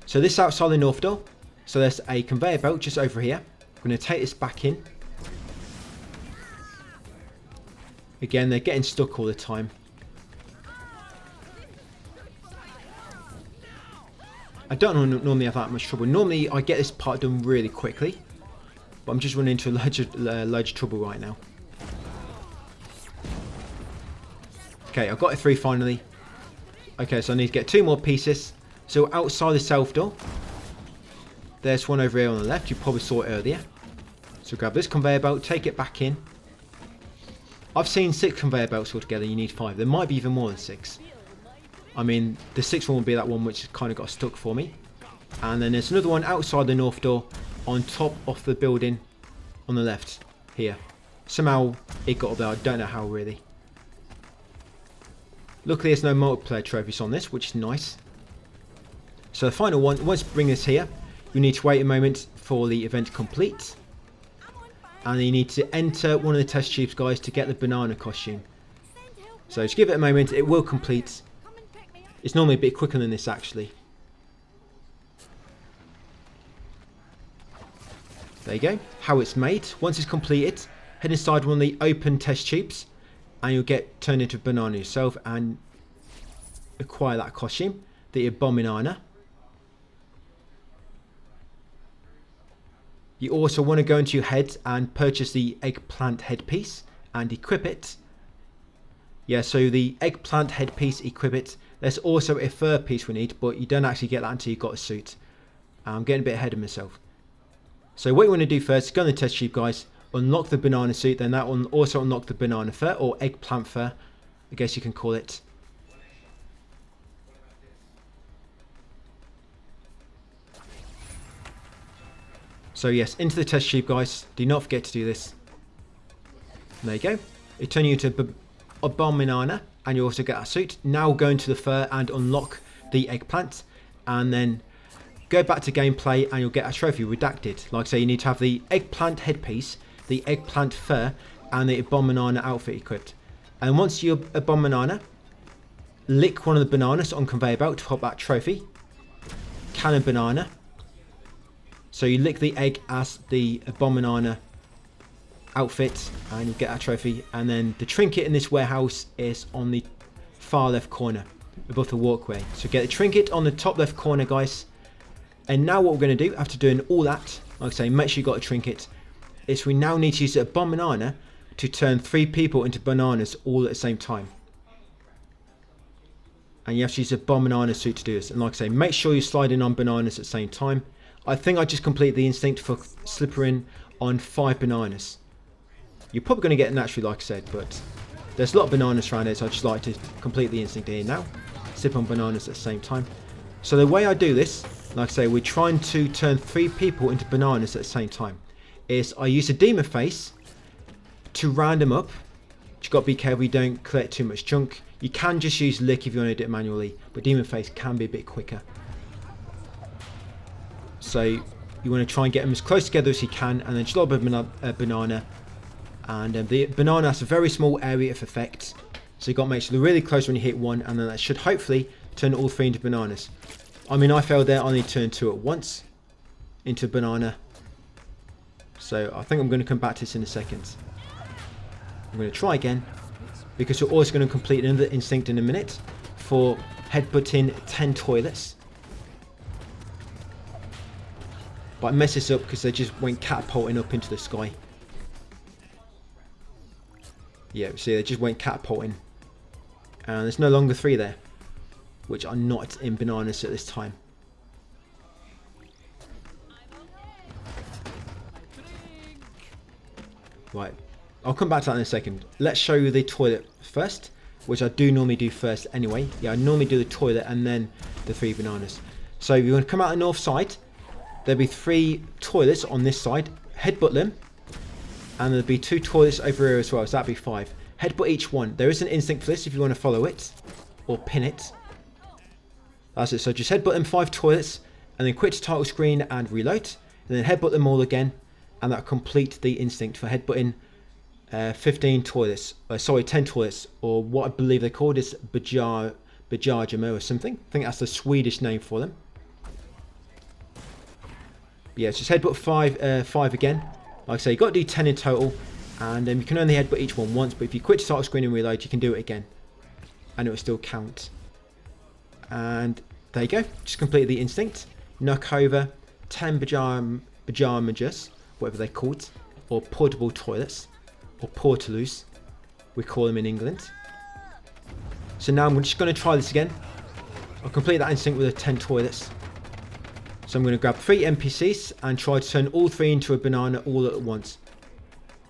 So this is outside the north door. So there's a conveyor belt just over here. I'm going to take this back in. Again, they're getting stuck all the time. I don't normally have that much trouble. Normally I get this part done really quickly, but I'm just running into a load of trouble right now. Okay, I've got it through finally. Okay, so I need to get 2 more pieces. So outside the south door, there's one over here on the left. You probably saw it earlier. So grab this conveyor belt, take it back in. I've seen 6 conveyor belts altogether. You need 5. There might be even more than 6. I mean, the 6th one will be that one which kind of got stuck for me. And then there's another one outside the north door on top of the building on the left here. Somehow it got up there. I don't know how really. Luckily there's no multiplayer trophies on this, which is nice. So the final one, once you bring this here, you need to wait a moment for the event to complete. And you need to enter one of the test tubes, guys, to get the banana costume. So just give it a moment, it will complete. It's normally a bit quicker than this actually. There you go, how it's made. Once it's completed, head inside one of the open test tubes and you'll get turned into a banana yourself and acquire that costume, the Abominana. You also want to go into your head and purchase the Eggplant headpiece and equip it. Yeah, so the Eggplant headpiece, equip it. There's also a fur piece we need, but you don't actually get that until you've got a suit. I'm getting a bit ahead of myself. So what you want to do first, go on the test tube, guys. Unlock the banana suit, then that will also unlock the banana fur, or eggplant fur, I guess you can call it. So yes, into the test tube, guys. Do not forget to do this. There you go. It turns you into a bomb banana, and you also get a suit. Now go into the fur and unlock the eggplant, and then go back to gameplay and you'll get a trophy redacted. Like I say, you need to have the eggplant headpiece, the eggplant fur, and the bomb banana outfit equipped. And once you're a bomb banana, lick one of the bananas on conveyor belt to pop that trophy. Cannon banana. So you lick the egg as the bomb banana outfit and you get a trophy. And then the trinket in this warehouse is on the far left corner above the walkway. So get the trinket on the top left corner, guys. And now what we're going to do after doing all that, like I say, make sure you got a trinket, is we now need to use a bomb banana to turn 3 people into bananas all at the same time. And you have to use a bomb banana suit to do this. And like I say, make sure you're sliding on bananas at the same time. I think I just completed the instinct for slippering on 5 bananas. You're probably going to get it naturally, like I said, but there's a lot of bananas around here, so I just like to complete the instinct here now. Slip on bananas at the same time. So the way I do this, like I say, we're trying to turn 3 people into bananas at the same time, is I use a demon face to round them up. You've got to be careful you don't collect too much junk. You can just use lick if you want to do it manually, but demon face can be a bit quicker. So you want to try and get them as close together as you can, and then just lob a banana. And the banana has a very small area of effect, so you've got to make sure they're really close when you hit one, and then that should hopefully turn all 3 into bananas. I mean, I failed there. I only turned 2 at once into a banana. So I think I'm going to come back to this in a second. I'm going to try again, because we're always going to complete another instinct in a minute for headbutting 10 toilets. But I messed this up because they just went catapulting up into the sky. Yeah, see, they just went catapulting. And there's no longer 3 there, which are not in bananas at this time. Right, I'll come back to that in a second. Let's show you the toilet first, which I do normally do first anyway. Yeah, I normally do the toilet and then the 3 bananas. So if you want to come out the north side, there'll be 3 toilets on this side. Headbutt them, and there'll be 2 toilets over here as well, so that'd be 5. Headbutt each one. There is an instinct for this if you want to follow it or pin it. That's it. So just headbutt them 5 toilets, and then quit the title screen and reload, and then headbutt them all again, and that'll complete the instinct for headbutting 15 toilets. 10 toilets, or what I believe they're called is Bajajamo or something. I think that's the Swedish name for them. But yeah, just headbutt 5 again. Like I say, you've got to do 10 in total, and you can only headbutt each one once, but if you quit the title screen and reload, you can do it again, and it will still count. And there you go, just completed the instinct. Knock over 10 pajamajas, whatever they're called, or portable toilets, or portaloos, we call them in England. So now I'm just going to try this again. I'll complete that instinct with the 10 toilets. So I'm going to grab 3 NPCs and try to turn all 3 into a banana all at once.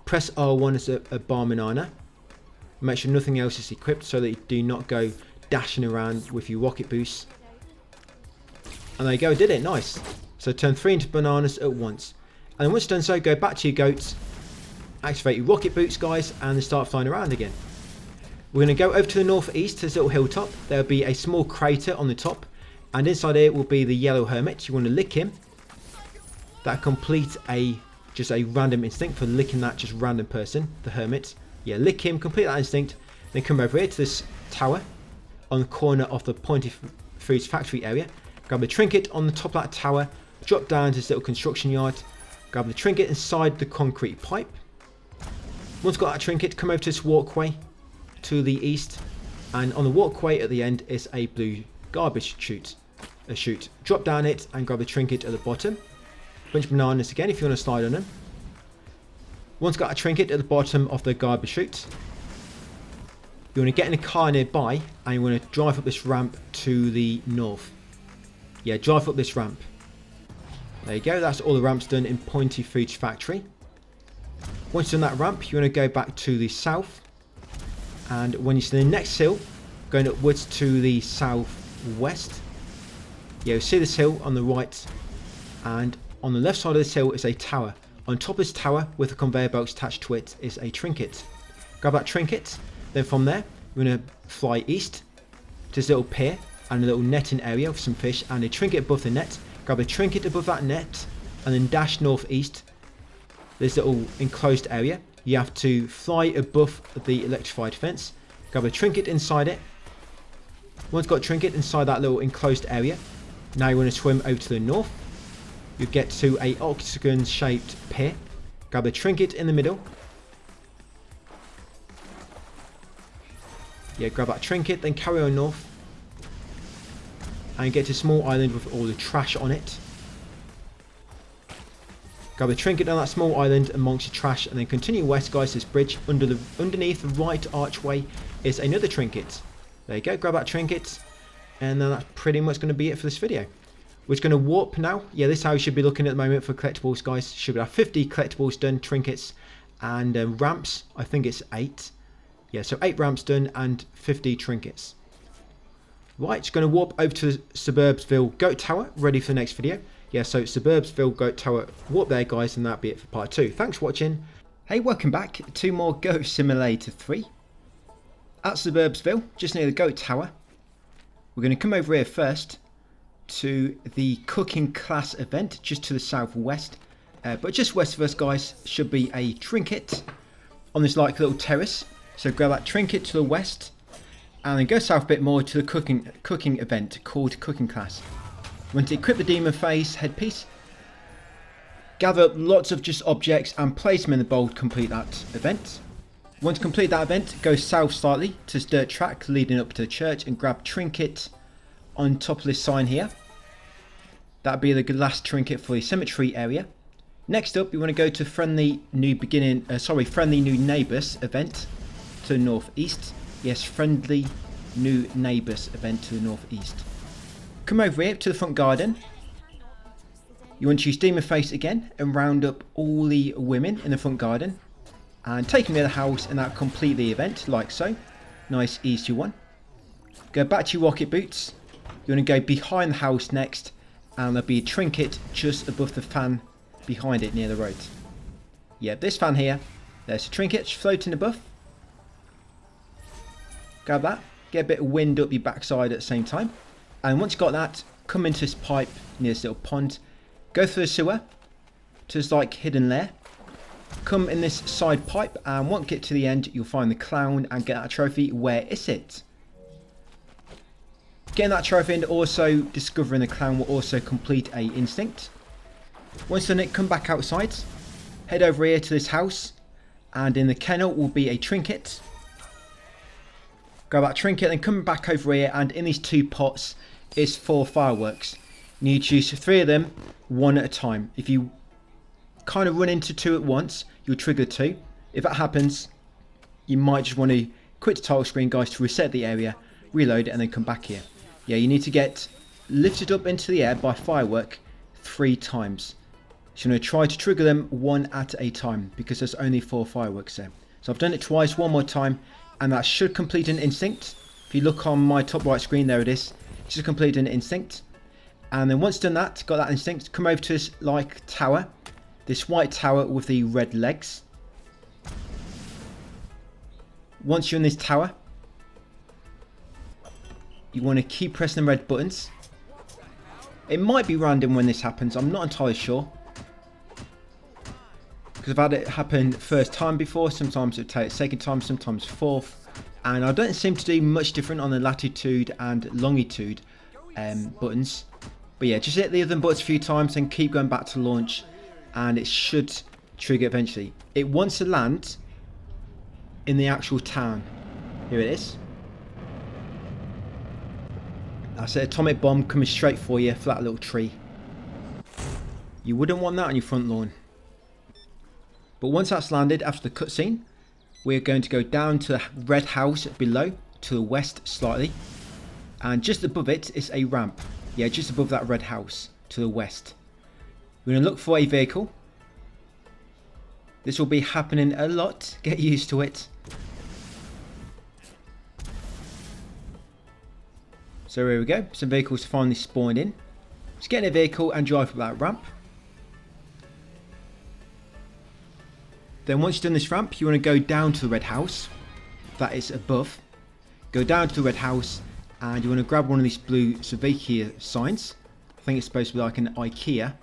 Press R1 as a bar banana. Make sure nothing else is equipped so that you do not go dashing around with your rocket boost. And there you go, I did it, nice. So turn 3 into bananas at once. And then once you've done so, go back to your goats, activate your rocket boots, guys, and then start flying around again. We're going to go over to the northeast to this little hilltop. There'll be a small crater on the top, and inside here will be the yellow hermit. You want to lick him. That completes just a random instinct for licking that just random person, the hermit. Yeah, lick him, complete that instinct, then come over here to this tower on the corner of the Pointy Foods factory area. Grab the trinket on the top of that tower, drop down to this little construction yard, grab the trinket inside the concrete pipe. Once you've got that trinket, come over to this walkway to the east, and on the walkway at the end is a blue garbage chute. Drop down it and grab the trinket at the bottom. Bunch of bananas again if you want to slide on them. Once you've got a trinket at the bottom of the garbage chute, you want to get in a car nearby and you want to drive up this ramp to the north. Yeah, drive up this ramp. There you go, that's all the ramps done in Pointy Foods factory. Once you've done that ramp, you want to go back to the south, and when you see the next hill going upwards to the southwest, yeah, you see this hill on the right, and On the left side of this hill is a tower. On top of this tower, with a conveyor belt attached to it, is a trinket. Grab that trinket, then from there, we're going to fly east to this little pier and a little netting area with some fish and a trinket above the net. Grab a trinket above that net and then dash northeast. This little enclosed area. You have to fly above the electrified fence. Grab a trinket inside it. Once you've got a trinket inside that little enclosed area, now you want to swim over to the north. You get to a octagon shaped pier. Grab a trinket in the middle. Yeah, grab that trinket, then carry on north. And get to a small island with all the trash on it. Grab a trinket on that small island amongst the trash and then continue west, guys. This bridge underneath the right archway is another trinket. There you go, grab that trinket. And then that's pretty much going to be it for this video. We're just going to warp now. Yeah, this is how you should be looking at the moment for collectibles, guys. Should have 50 collectibles done, trinkets and ramps. I think it's 8. Yeah, so 8 ramps done and 50 trinkets. Right, just going to warp over to Suburbsville Goat Tower, ready for the next video. Yeah, so Suburbsville Goat Tower, warp there, guys, and that'll be it for part 2. Thanks for watching. Hey, welcome back to more Goat Simulator 3. At Suburbsville, just near the Goat Tower. We're going to come over here first to the cooking class event, just to the southwest. But just west of us, guys, should be a trinket on this like little terrace. So grab that trinket to the west and then go south a bit more to the cooking event called cooking class. You want to equip the demon face headpiece, gather up lots of just objects and place them in the bowl to complete that event. Once you complete that event, go south slightly to this dirt track leading up to the church and grab trinket on top of this sign here. That'll be the last trinket for the cemetery area. Next up, you want to go to friendly new neighbours event to the northeast. Yes, friendly new neighbours event to the northeast. Come over here to the front garden. You want to use demon face again and round up all the women in the front garden and take them near the house, and that'll complete the event like so. Nice easy one. Go back to your rocket boots. You want to go behind the house next, and there'll be a trinket just above the fan behind it near the road. Yeah, this fan here, there's a trinket floating above. Grab that, get a bit of wind up your backside at the same time. And once you've got that, come into this pipe near this little pond. Go through the sewer to this like hidden lair. Come in this side pipe, and once you get to the end, you'll find the clown and get that trophy. Where is it? Getting that trophy and also discovering the clown will also complete a instinct. Once done it, come back outside. Head over here to this house, and in the kennel will be a trinket. Grab that trinket and come back over here, and in these 2 pots is 4 fireworks. You need to use 3 of them, 1 at a time. If you kind of run into 2 at once, you'll trigger 2. If that happens, you might just want to quit the title screen, guys, to reset the area, reload it, and then come back here. Yeah, you need to get lifted up into the air by firework 3 times. So you're going to try to trigger them 1 at a time, because there's only 4 fireworks there. So I've done it twice, 1 more time, and that should complete an instinct. If you look on my top right screen, there it is. It should complete an instinct. And then once done that, got that instinct, come over to this like tower. This white tower with the red legs. Once you're in this tower, you want to keep pressing the red buttons. It might be random when this happens, I'm not entirely sure. Because I've had it happen first time before, sometimes it'll take second time, sometimes fourth. And I don't seem to do much different on the latitude and longitude buttons. But yeah, just hit the other buttons a few times and keep going back to launch. And it should trigger eventually. It wants to land in the actual town. Here it is. That's an atomic bomb coming straight for you for that little tree. You wouldn't want that on your front lawn. But once that's landed after the cutscene, we're going to go down to the red house below, to the west slightly. And just above it is a ramp. Yeah, just above that red house, to the west. We're going to look for a vehicle. This will be happening a lot. Get used to it. So here we go. Some vehicles finally spawned in. Just get in a vehicle and drive up that ramp. Then once you've done this ramp, you want to go down to the red house. That is above. Go down to the red house and you want to grab one of these blue Slovakia signs. I think it's supposed to be like an IKEA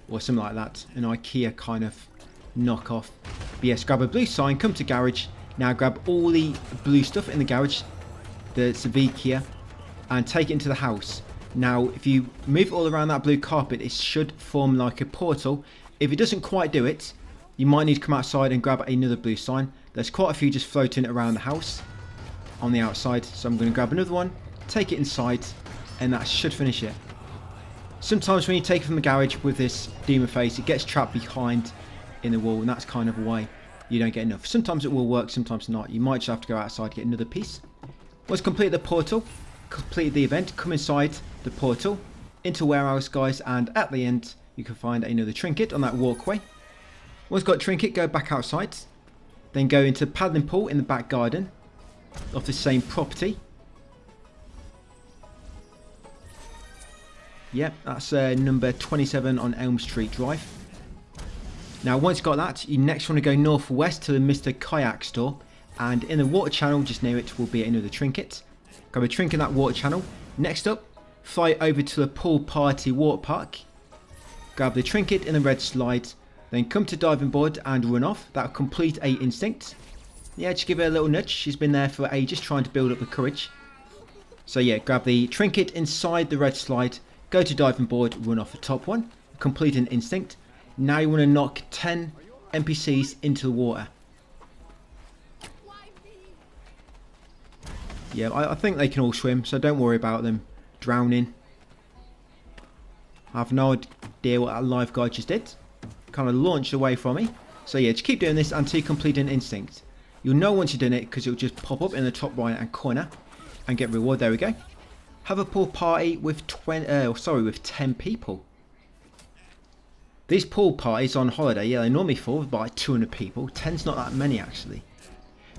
or something like that. An IKEA kind of knockoff. But yes, grab a blue sign, come to garage. Now grab all the blue stuff in the garage, the Slovakia, and take it into the house. Now if you move all around that blue carpet, it should form like a portal. If it doesn't quite do it, you might need to come outside and grab another blue sign. There's quite a few just floating around the house on the outside. So I'm going to grab another one, take it inside, and that should finish it. Sometimes when you take it from the garage with this demon face, it gets trapped behind in the wall, and that's kind of why you don't get enough. Sometimes it will work, sometimes not. You might just have to go outside to get another piece. Once completed the portal, completed the event, come inside the portal, into warehouse guys, and at the end you can find another trinket on that walkway. Once got trinket, go back outside, then go into paddling pool in the back garden of the same property. Yep, that's number 27 on Elm Street Drive. Now once you've got that, you next want to go northwest to the Mr. Kayak store, and in the water channel just near it will be another trinket. Grab a trinket in that water channel. Next up, fly over to the pool party water park. Grab the trinket in the red slide, then come to diving board and run off. That'll complete a instinct. Yeah, just give her a little nudge. She's been there for ages trying to build up the courage. So yeah, grab the trinket inside the red slide, go to diving board, run off the top one, complete an instinct. Now you want to knock 10 NPCs into the water. Yeah, I think they can all swim, so don't worry about them drowning. I have no idea what that lifeguard just did. Kind of launched away from me. So yeah, just keep doing this until you complete an instinct. You'll know once you've done it because it'll just pop up in the top right hand corner and get reward. There we go. Have a pool party with 10 people. These pool parties on holiday, yeah, they normally fall with about 200 people. 10's not that many actually.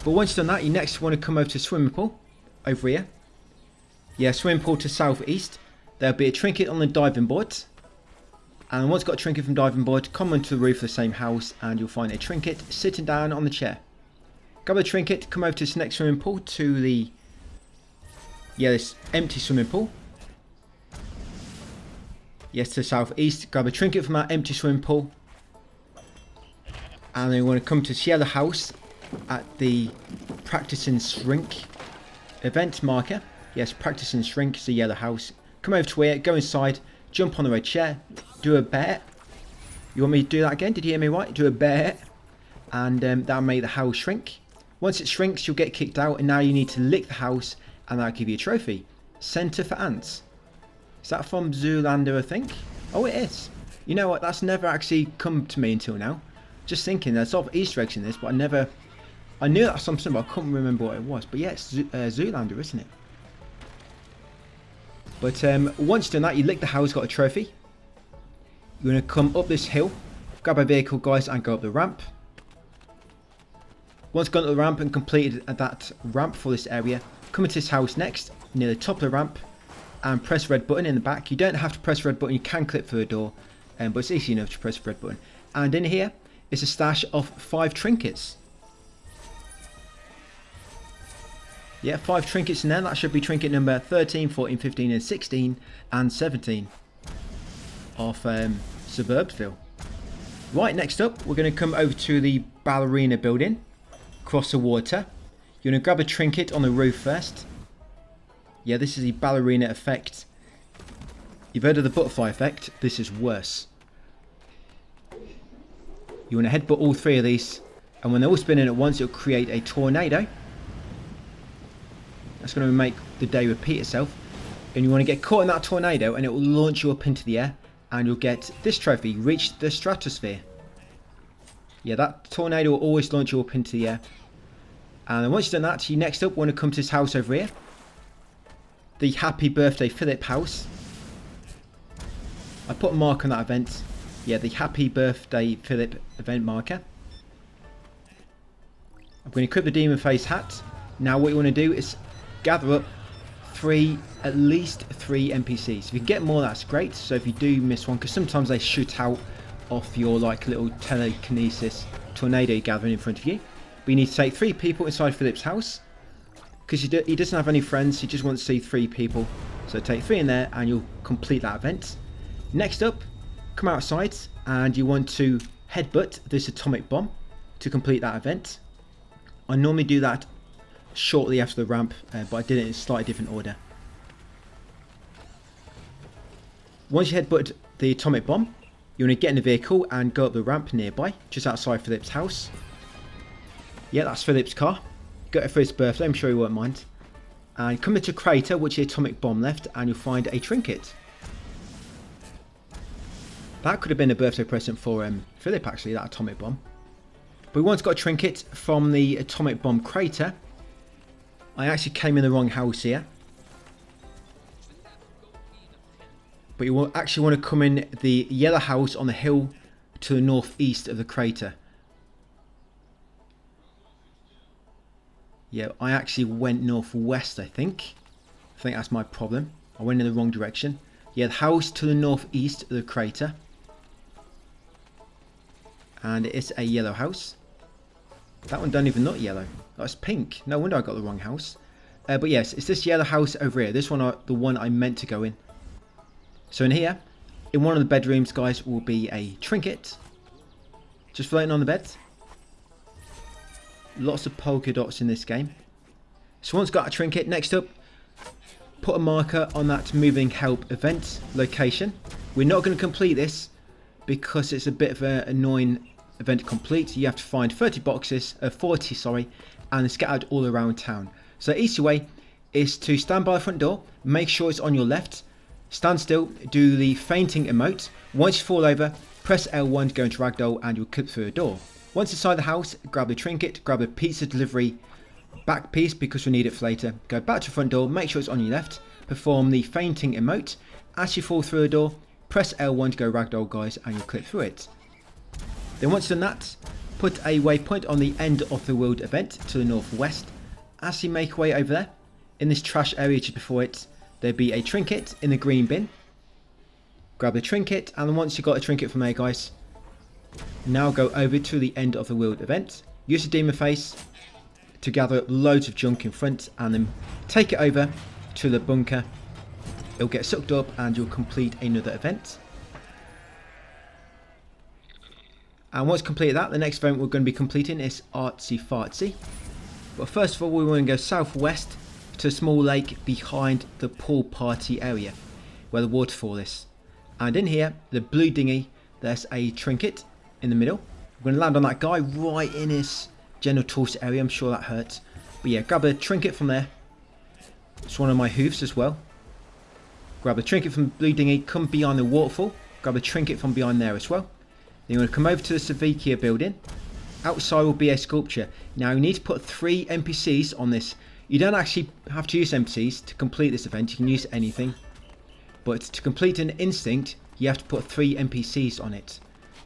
But once you've done that, you next want to come over to swimming pool over here. Yeah, swimming pool to southeast. There'll be a trinket on the diving board. And once you've got a trinket from diving board, come onto the roof of the same house and you'll find a trinket sitting down on the chair. Grab a trinket, come over to this next swimming pool to the, this empty swimming pool. Yes, to the southeast. Grab a trinket from that empty swimming pool. And then you want to come to this yellow house at the practice and shrink event marker. Yes, practice and shrink is the yellow house. Come over to here, go inside, jump on the red chair, do a bear. You want me to do that again? Did you hear me right? Do a bear. And that'll make the house shrink. Once it shrinks, you'll get kicked out, and now you need to lick the house, and that'll give you a trophy. Center for ants. Is that from Zoolander, I think? Oh, it is. You know what? That's never actually come to me until now. Just thinking, there's sort of Easter eggs in this, but I knew that was something, but I couldn't remember what it was. But yeah, it's Zoolander, isn't it? But once you've done that, you lick the house, got a trophy. You're going to come up this hill, grab a vehicle, guys, and go up the ramp. Once gone up the ramp and completed that ramp for this area, come into this house next, near the top of the ramp, and press the red button in the back. You don't have to press the red button, you can click through the door, but it's easy enough to press the red button. And in here is a stash of 5 trinkets. Yeah, 5 trinkets in there. That should be trinket number 13, 14, 15 and 16 and 17 of Suburbsville. Right, next up we're going to come over to the ballerina building, cross the water. You're going to grab a trinket on the roof first. Yeah, this is the ballerina effect. You've heard of the butterfly effect. This is worse. You want to headbutt all 3 of these, and when they're all spinning at once, it'll create a tornado. That's going to make the day repeat itself. And you want to get caught in that tornado, and it will launch you up into the air, and you'll get this trophy, reach the stratosphere. Yeah, that tornado will always launch you up into the air. And then once you've done that, you next up want to come to this house over here. The Happy Birthday Philip house. I put a mark on that event. Yeah, the Happy Birthday Philip event marker. I'm going to equip the demon face hat. Now what you want to do is gather up at least 3 NPCs. If you get more, that's great. So if you do miss one, because sometimes they shoot out off your like little telekinesis tornado gathering in front of you. But you need to take 3 people inside Philip's house. Because he doesn't have any friends, he just wants to see 3 people. So take 3 in there and you'll complete that event. Next up, come outside and you want to headbutt this atomic bomb to complete that event. I normally do that shortly after the ramp, but I did it in a slightly different order. Once you headbutt the atomic bomb, you want to get in the vehicle and go up the ramp nearby, just outside Philip's house. Yeah, that's Philip's car. Got it for his birthday, I'm sure he won't mind. And come into a crater, which the atomic bomb left, and you'll find a trinket. That could have been a birthday present for Philip, actually, that atomic bomb. But we once got a trinket from the atomic bomb crater. I actually came in the wrong house here. But you will actually want to come in the yellow house on the hill to the northeast of the crater. Yeah, I actually went northwest, I think. I think that's my problem. I went in the wrong direction. Yeah, the house to the northeast of the crater. And it's a yellow house. That one don't even look yellow. That's pink. No wonder I got the wrong house. But yes, it's this yellow house over here. This one, the one I meant to go in. So in here, in one of the bedrooms, guys, will be a trinket. Just floating on the bed. Lots of polka dots in this game. So once got a trinket, next up, put a marker on that moving help event location. We're not going to complete this because it's a bit of an annoying event to complete. You have to find 40 boxes, and scattered all around town. So the easy way is to stand by the front door, make sure it's on your left, stand still, do the fainting emote. Once you fall over, press L1 to go into ragdoll and you'll clip through the door. Once inside the house, grab the trinket, grab a pizza delivery back piece because we need it for later. Go back to the front door, make sure it's on your left, perform the fainting emote. As you fall through the door, press L1 to go ragdoll, guys, and you'll clip through it. Then once done that, put a waypoint on the end of the world event to the northwest. As you make your way over there, in this trash area just before it, there'll be a trinket in the green bin. Grab the trinket, and once you've got a trinket from there, guys, now go over to the end of the world event. Use the demon face to gather up loads of junk in front and then take it over to the bunker. It'll get sucked up and you'll complete another event. And once completed that, the next event we're going to be completing is Artsy Fartsy. But first of all, we want to go southwest to a small lake behind the pool party area where the waterfall is. And in here, the blue dinghy, there's a trinket in the middle. We're going to land on that guy right in his genitals area. I'm sure that hurts. But yeah, grab a trinket from there. It's one of my hoofs as well. Grab a trinket from the blue dinghy, come behind the waterfall. Grab a trinket from behind there as well. Then you want to come over to the IKEA building. Outside will be a sculpture. Now you need to put 3 NPCs on this. You don't actually have to use NPCs to complete this event. You can use anything. But to complete an instinct, you have to put 3 NPCs on it.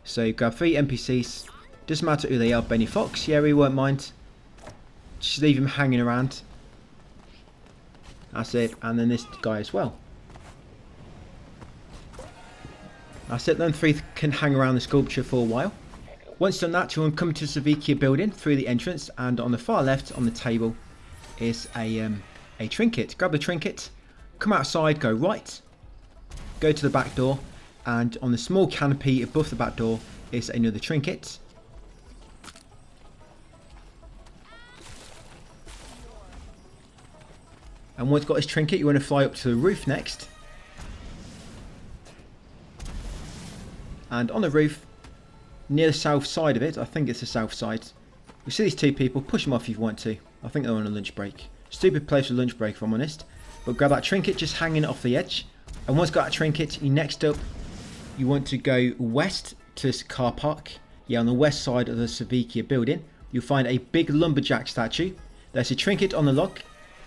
So you grab 3 NPCs. Doesn't matter who they are. Benny Fox, yeah, we won't mind. Just leave him hanging around. That's it. And then this guy as well. That's it. Then 3 can hang around the sculpture for a while. Once done that, you want to come to the IKEA building through the entrance, and on the far left on the table is a trinket. Grab the trinket, come outside, go right, go to the back door, and on the small canopy above the back door is another trinket. And once you've got this trinket, you want to fly up to the roof next. And on the roof, near the south side of it, I think it's the south side, you see these 2 people. Push them off if you want to. I think they're on a lunch break. Stupid place for lunch break, if I'm honest. But grab that trinket just hanging off the edge. And once you've got that trinket, next up, you want to go west to this car park. Yeah, on the west side of the IKEA building, you'll find a big lumberjack statue. There's a trinket on the log.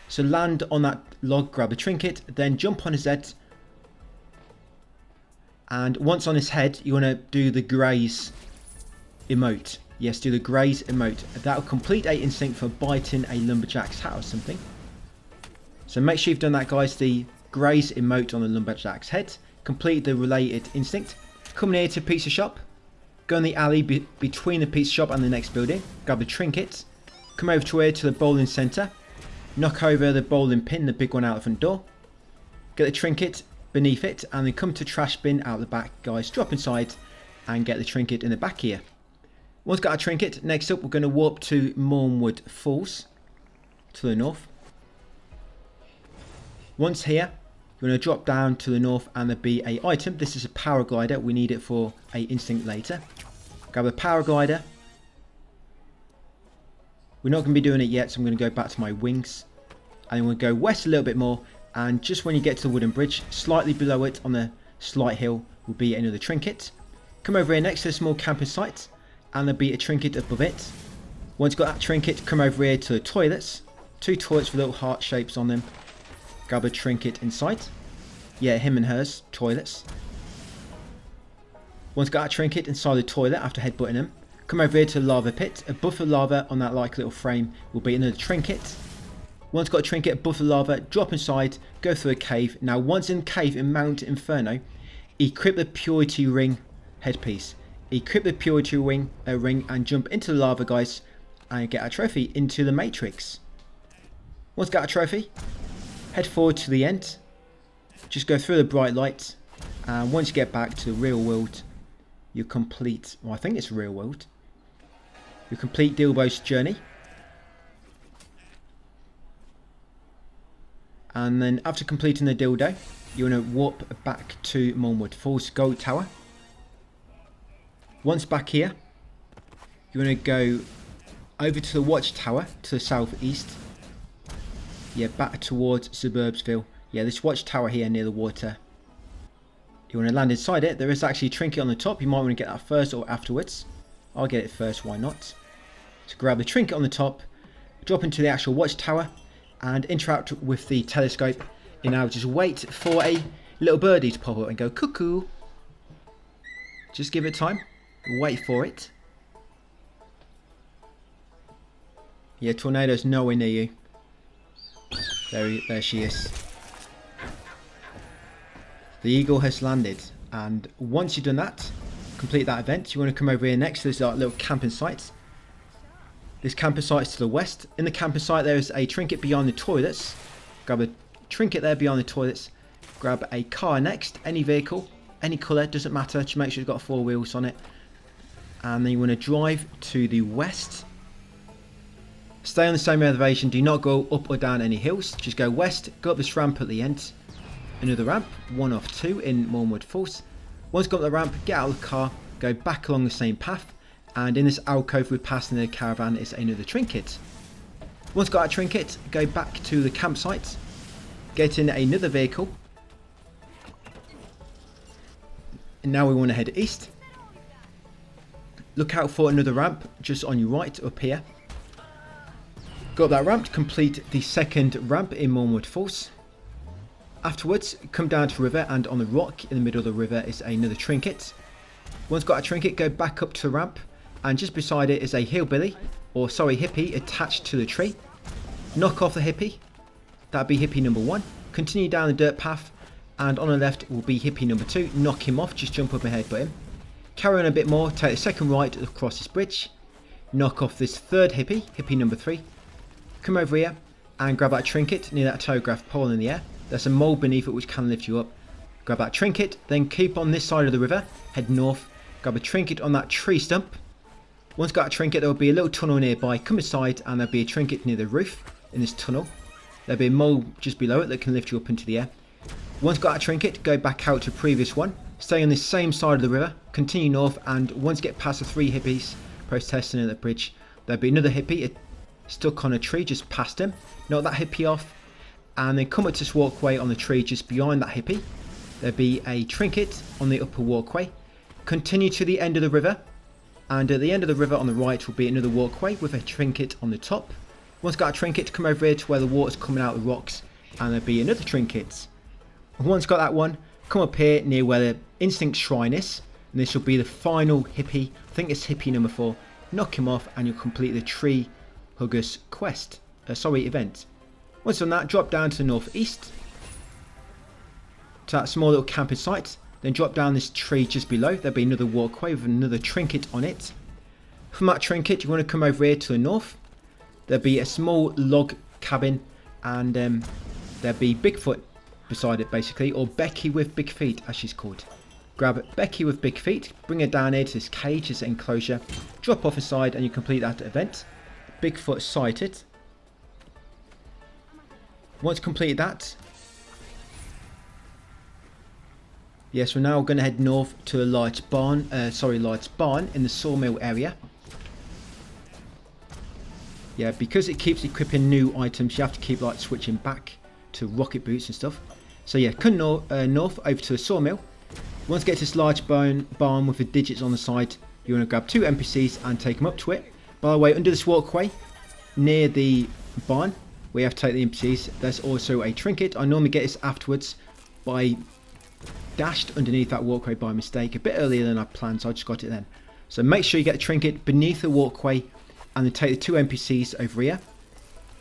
So land on that log, grab the trinket, then jump on his head. And once on his head, you want to do the graze emote. Yes, do the graze emote. That will complete a instinct for biting a lumberjack's hat or something. So make sure you've done that, guys. The graze emote on the lumberjack's head. Complete the related instinct. Come near to pizza shop. Go in the alley between the pizza shop and the next building. Grab the trinket. Come over to here to the bowling centre. Knock over the bowling pin, the big one out the front door. Get the trinket beneath it and then come to trash bin out the back, guys. Drop inside and get the trinket in the back here. Once got our trinket, next up we're going to warp to Mornwood Falls to the north. Once here, you're going to drop down to the north and there'll be a item. This is a power glider. We need it for a instinct later. Grab a power glider. We're not going to be doing it yet, so I'm going to go back to my wings. And we'll go west a little bit more. And just when you get to the wooden bridge, slightly below it on the slight hill will be another trinket. Come over here next to the small camping site. And there'll be a trinket above it. Once you've got that trinket, come over here to the toilets. 2 toilets with little heart shapes on them. Grab a trinket inside. Yeah, him and hers, toilets. Once got a trinket inside the toilet after headbutting them, come over here to the lava pit. Above the lava on that like little frame will be another trinket. Once got a trinket above the lava, drop inside, go through a cave. Now once in the cave in Mount Inferno, equip the purity ring headpiece. Equip the purity ring and jump into the lava, guys, and get a trophy into the matrix. Once got a trophy, head forward to the end. Just go through the bright lights, and once you get back to the real world, you complete, well, I think it's real world. You complete Dilbo's journey. And then after completing the dildo, you're going to warp back to Mornwood Falls Gold Tower. Once back here, you're going to go over to the watchtower to the southeast. Yeah, back towards Suburbsville. Yeah, this watchtower here near the water. You want to land inside it. There is actually a trinket on the top. You might want to get that first or afterwards. I'll get it first, why not? So grab the trinket on the top, drop into the actual watchtower, and interact with the telescope. And now just wait for a little birdie to pop up and go cuckoo. Just give it time. Wait for it. Yeah, tornado's nowhere near you. There she is. The eagle has landed, and once you've done that, complete that event, you want to come over here next to this little camping site. This camping site is to the west. In the camping site there is a trinket beyond the toilets. Grab a trinket there beyond the toilets. Grab a car next, any vehicle, any colour, doesn't matter, just make sure it's got 4 wheels on it. And then you want to drive to the west. Stay on the same elevation, do not go up or down any hills, just go west, go up this ramp at the end. Another ramp, 1 of 2 in Mornwood Falls. Once you got up the ramp, get out of the car, go back along the same path, and in this alcove we pass in the caravan is another trinket. Once got a trinket, go back to the campsite, get in another vehicle, and now we want to head east. Look out for another ramp just on your right up here. Go up that ramp to complete the second ramp in Mornwood Falls. Afterwards, come down to the river, and on the rock in the middle of the river is another trinket. Once got a trinket, go back up to the ramp, and just beside it is a hillbilly, or sorry, hippie attached to the tree. Knock off the hippie, that'd be hippie number 1. Continue down the dirt path, and on the left will be hippie number 2. Knock him off, just jump up ahead, but him. Carry on a bit more, take the second right across this bridge. Knock off this third hippie, hippie number 3. Come over here and grab that trinket near that telegraph pole in the air. There's a mole beneath it which can lift you up. Grab that trinket, then keep on this side of the river, head north, grab a trinket on that tree stump. Once got a trinket, there will be a little tunnel nearby. Come inside and there'll be a trinket near the roof in this tunnel. There'll be a mole just below it that can lift you up into the air. Once got a trinket, go back out to the previous one. Stay on this same side of the river, continue north, and once you get past the 3 hippies protesting at the bridge, there'll be another hippie stuck on a tree just past him. Knock that hippie off, and then come up to this walkway on the tree just behind that hippie. There'll be a trinket on the upper walkway. Continue to the end of the river, and at the end of the river on the right will be another walkway with a trinket on the top. Once got a trinket, come over here to where the water's coming out of the rocks, and there'll be another trinket. Once got that one, come up here near where the instinct shrine is, and this will be the final hippie. I think it's hippie number 4. Knock him off and you'll complete the tree huggers quest, event. Once done that, drop down to the northeast to that small little camping site. then drop down this tree just below. There'll be another walkway with another trinket on it. From that trinket, you want to come over here to the north. There'll be a small log cabin, and there'll be Bigfoot beside it basically, or Becky with big feet as she's called. Grab Becky with big feet, bring her down here to this cage, this enclosure, drop off inside, and you complete that event. Bigfoot sighted. Once completed that, yes, we're now going to head north to a large barn, large barn in the Sawmill area. Yeah, because it keeps equipping new items, you have to keep like switching back to rocket boots and stuff. So yeah, come north over to the Sawmill. Once you get to this large barn with the digits on the side, you want to grab 2 NPCs and take them up to it. By the way, under this walkway, near the barn, we have to take the NPCs. There's also a trinket. I normally get this afterwards, but I dashed underneath that walkway by mistake a bit earlier than I planned, so I just got it then. So make sure you get the trinket beneath the walkway, and then take the 2 NPCs over here.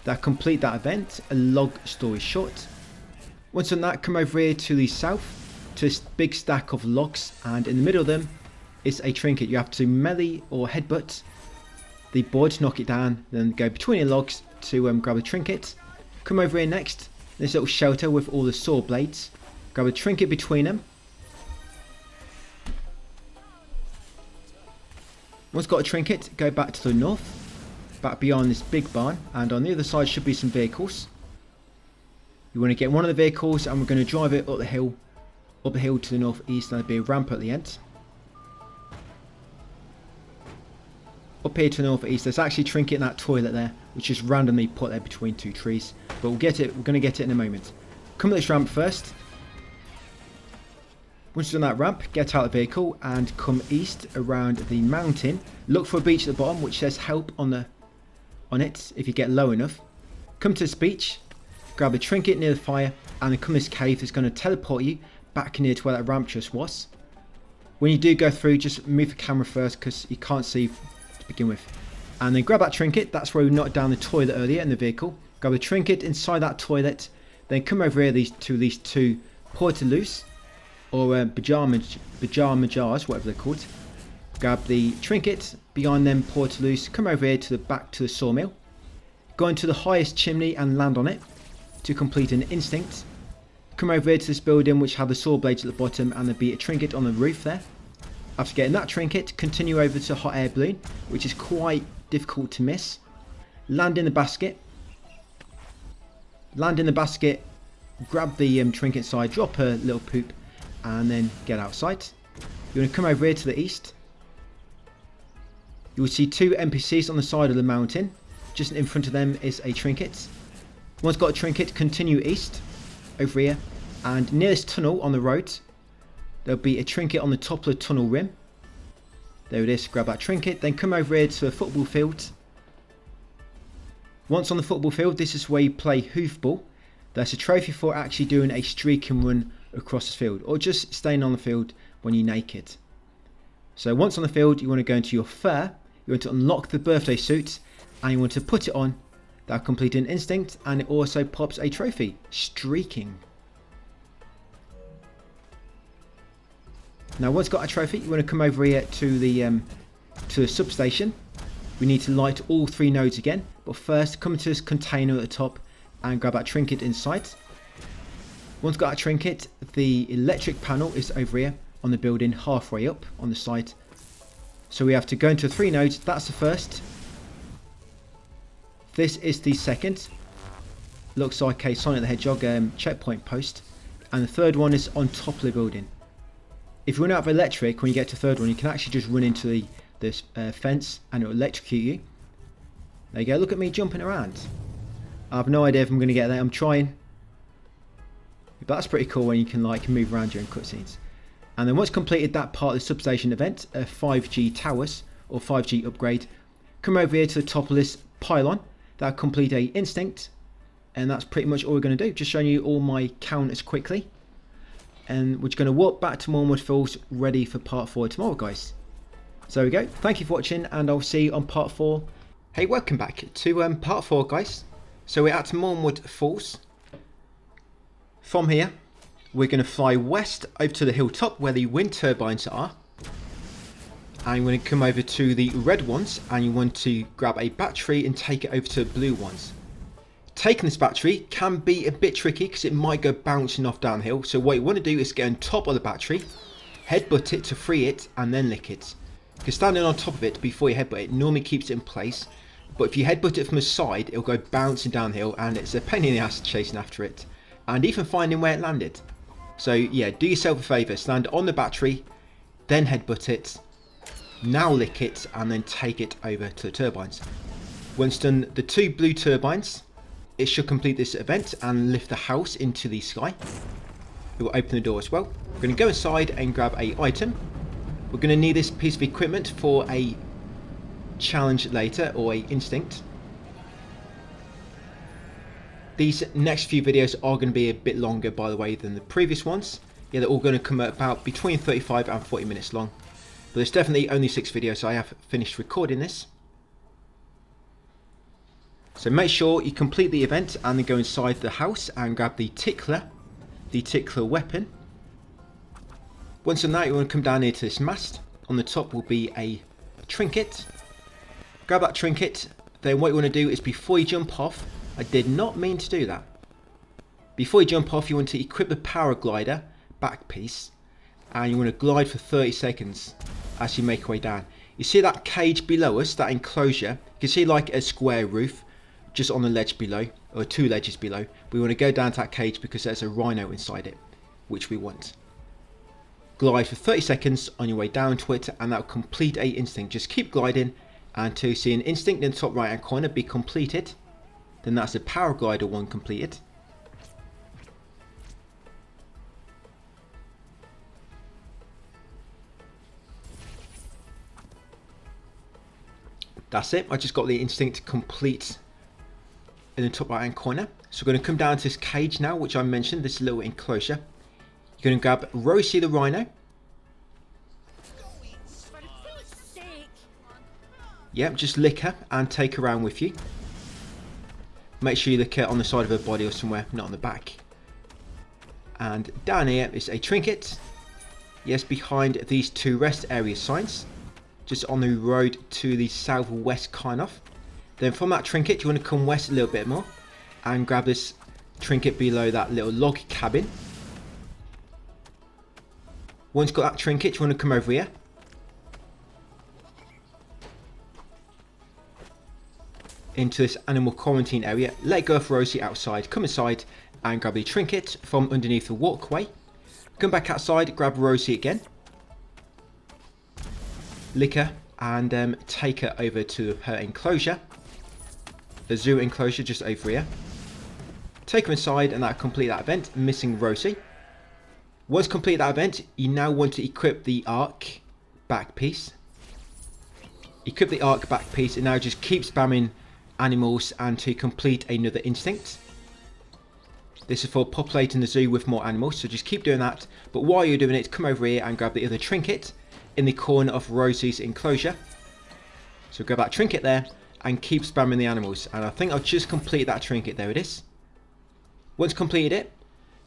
That complete that event. A long story short. Once done that, come over here to the south, to this big stack of logs, and in the middle of them is a trinket. You have to melee or headbutt the board to knock it down, then go between the logs to grab a trinket. Come over here next, this little shelter with all the saw blades. Grab a trinket between them. Once got a trinket, go back to the north, back beyond this big barn, and on the other side should be some vehicles. You want to get one of the vehicles, and we're going to drive it up the hill to the northeast, and there'll be a ramp at the end. Up here to the northeast, there's actually a trinket in that toilet there, which is randomly put there between 2 trees. But we'll get it. We're going to get it in a moment. Come to this ramp first. Once you've done that ramp, get out of the vehicle and come east around the mountain. Look for a beach at the bottom, which says help on it if you get low enough. Come to this beach, grab a trinket near the fire, and then come to this cave. It's going to teleport you back near to where that ramp just was. When you do go through, just move the camera first because you can't see to begin with. And then grab that trinket. That's where we knocked down the toilet earlier in the vehicle. Grab a trinket inside that toilet. Then come over here to these 2 portaloos, or pajama jars, whatever they're called. Grab the trinket behind them portaloos. Come over here to the back to the Sawmill. Go into the highest chimney and land on it to complete an instinct. Come over here to this building which have the saw blades at the bottom, and there'll be a trinket on the roof there. After getting that trinket, continue over to hot air balloon, which is quite difficult to miss. Land in the basket. Land in the basket, grab the trinket side, drop a little poop, and then get outside. You're going to come over here to the east. You will see 2 NPCs on the side of the mountain. Just in front of them is a trinket. Once got a trinket, continue east over here, and near this tunnel on the road there'll be a trinket on the top of the tunnel rim. There it is. Grab that trinket, then come over here to a football field. Once on the football field, this is where you play hoofball. There's a trophy for actually doing a streak and run across the field, or just staying on the field when you're naked. So once on the field, you want to go into your fur, you want to unlock the birthday suit, and you want to put it on. That'll complete an instinct, and it also pops a trophy, streaking. Now once got a trophy, you want to come over here to the substation. We need to light all 3 nodes again, but first come to this container at the top and grab that trinket inside. Once got a trinket, the electric panel is over here on the building, halfway up on the side. So we have to go into 3 nodes. That's the first. This is the second. Looks like a Sonic the Hedgehog checkpoint post. And the third one is on top of the building. If you run out of electric when you get to the third one, you can actually just run into this fence and it will electrocute you. There you go. Look at me jumping around. I have no idea if I'm going to get there. I'm trying. But that's pretty cool when you can like move around during cutscenes. And then once completed that part of the substation event, 5G towers or 5G upgrade, come over here to the top of this pylon. That'll complete a instinct, and that's pretty much all we're going to do. Just showing you all my counters quickly, and we're just going to walk back to Mornwood Falls, ready for part 4 tomorrow, guys. So there we go. Thank you for watching, and I'll see you on part 4. Hey, welcome back to part 4, guys. So we're at Mornwood Falls. From here, we're going to fly west over to the hilltop where the wind turbines are. And you want to come over to the red ones, and you want to grab a battery and take it over to the blue ones. Taking this battery can be a bit tricky because it might go bouncing off downhill. So what you want to do is get on top of the battery, headbutt it to free it, and then lick it. Because standing on top of it before you headbutt it normally keeps it in place. But if you headbutt it from the side, it'll go bouncing downhill, and it's a pain in the ass chasing after it. And even finding where it landed. So yeah, do yourself a favour, stand on the battery, then headbutt it, now lick it, and then take it over to the turbines. Once done the 2 blue turbines, it should complete this event and lift the house into the sky. It will open the door as well. We're going to go inside and grab a item. We're going to need this piece of equipment for a challenge later, or a instinct. These next few videos are going to be a bit longer, by the way, than the previous ones. Yeah, they're all going to come at about between 35 and 40 minutes long. But there's definitely only 6 videos, so I have finished recording this. So make sure you complete the event and then go inside the house and grab the Tickler weapon. Once done that, you want to come down here to this mast. On the top will be a trinket. Grab that trinket. Then what you want to do is, before you jump off, I did not mean to do that. Before you jump off, you want to equip the power glider back piece, and you want to glide for 30 seconds as you make your way down. You see that cage below us, that enclosure? You can see like a square roof just on the ledge below, or 2 ledges below. We want to go down to that cage because there's a rhino inside it, which we want. Glide for 30 seconds on your way down to it, and that will complete a instinct. Just keep gliding until you see an instinct in the top right hand corner be completed. Then that's the power glider one completed. That's it. I just got the instinct complete in the top right hand corner. So we're going to come down to this cage now, which I mentioned, this little enclosure. You're going to grab Rosie the Rhino. Yep, just lick her and take her around with you. Make sure you lick her on the side of her body or somewhere, not on the back. And down here is a trinket. Yes, behind these 2 rest area signs. Just on the road to the southwest, kind of. Then from that trinket, you want to come west a little bit more. And grab this trinket below that little log cabin. Once you've got that trinket, you want to come over here. Into this animal quarantine area. Let go of Rosie outside. Come inside and grab the trinket from underneath the walkway. Come back outside, grab Rosie again. Lick her and take her over to her enclosure. The zoo enclosure just over here. Take her inside and that'll complete that event, missing Rosie. Once complete that event, you now want to equip the arc back piece. Equip the arc back piece and now just keep spamming animals and to complete another instinct. This is for populating the zoo with more animals, so just keep doing that. But while you're doing it, come over here and grab the other trinket in the corner of Rosie's enclosure. So grab that trinket there and keep spamming the animals. And I think I'll just complete that trinket. There it is. Once completed it,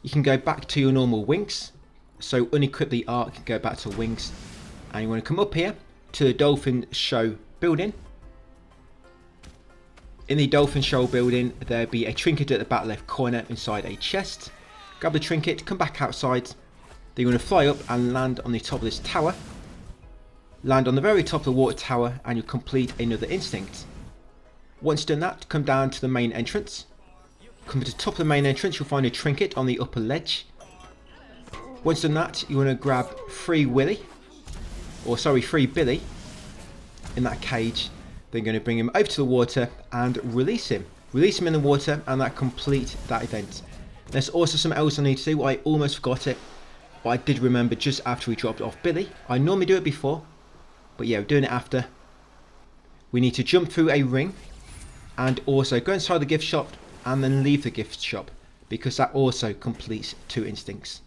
you can go back to your normal wings. So unequip the arc, go back to wings, and you want to come up here to the Dolphin Show building. In the Dolphin Show building, there'll be a trinket at the back left corner inside a chest. Grab the trinket, come back outside. Then you want to fly up and land on the top of this tower. Land on the very top of the water tower and you'll complete another instinct. Once done that, come down to the main entrance. Come to the top of the main entrance, you'll find a trinket on the upper ledge. Once done that, you want to grab Free Billy in that cage. Then you're going to bring him over to the water and release him. Release him in the water and that complete that event. There's also something else I need to do. I almost forgot it, but I did remember just after we dropped off Billy. I normally do it before, but yeah, we're doing it after. We need to jump through a ring and also go inside the gift shop and then leave the gift shop, because that also completes 2 instincts.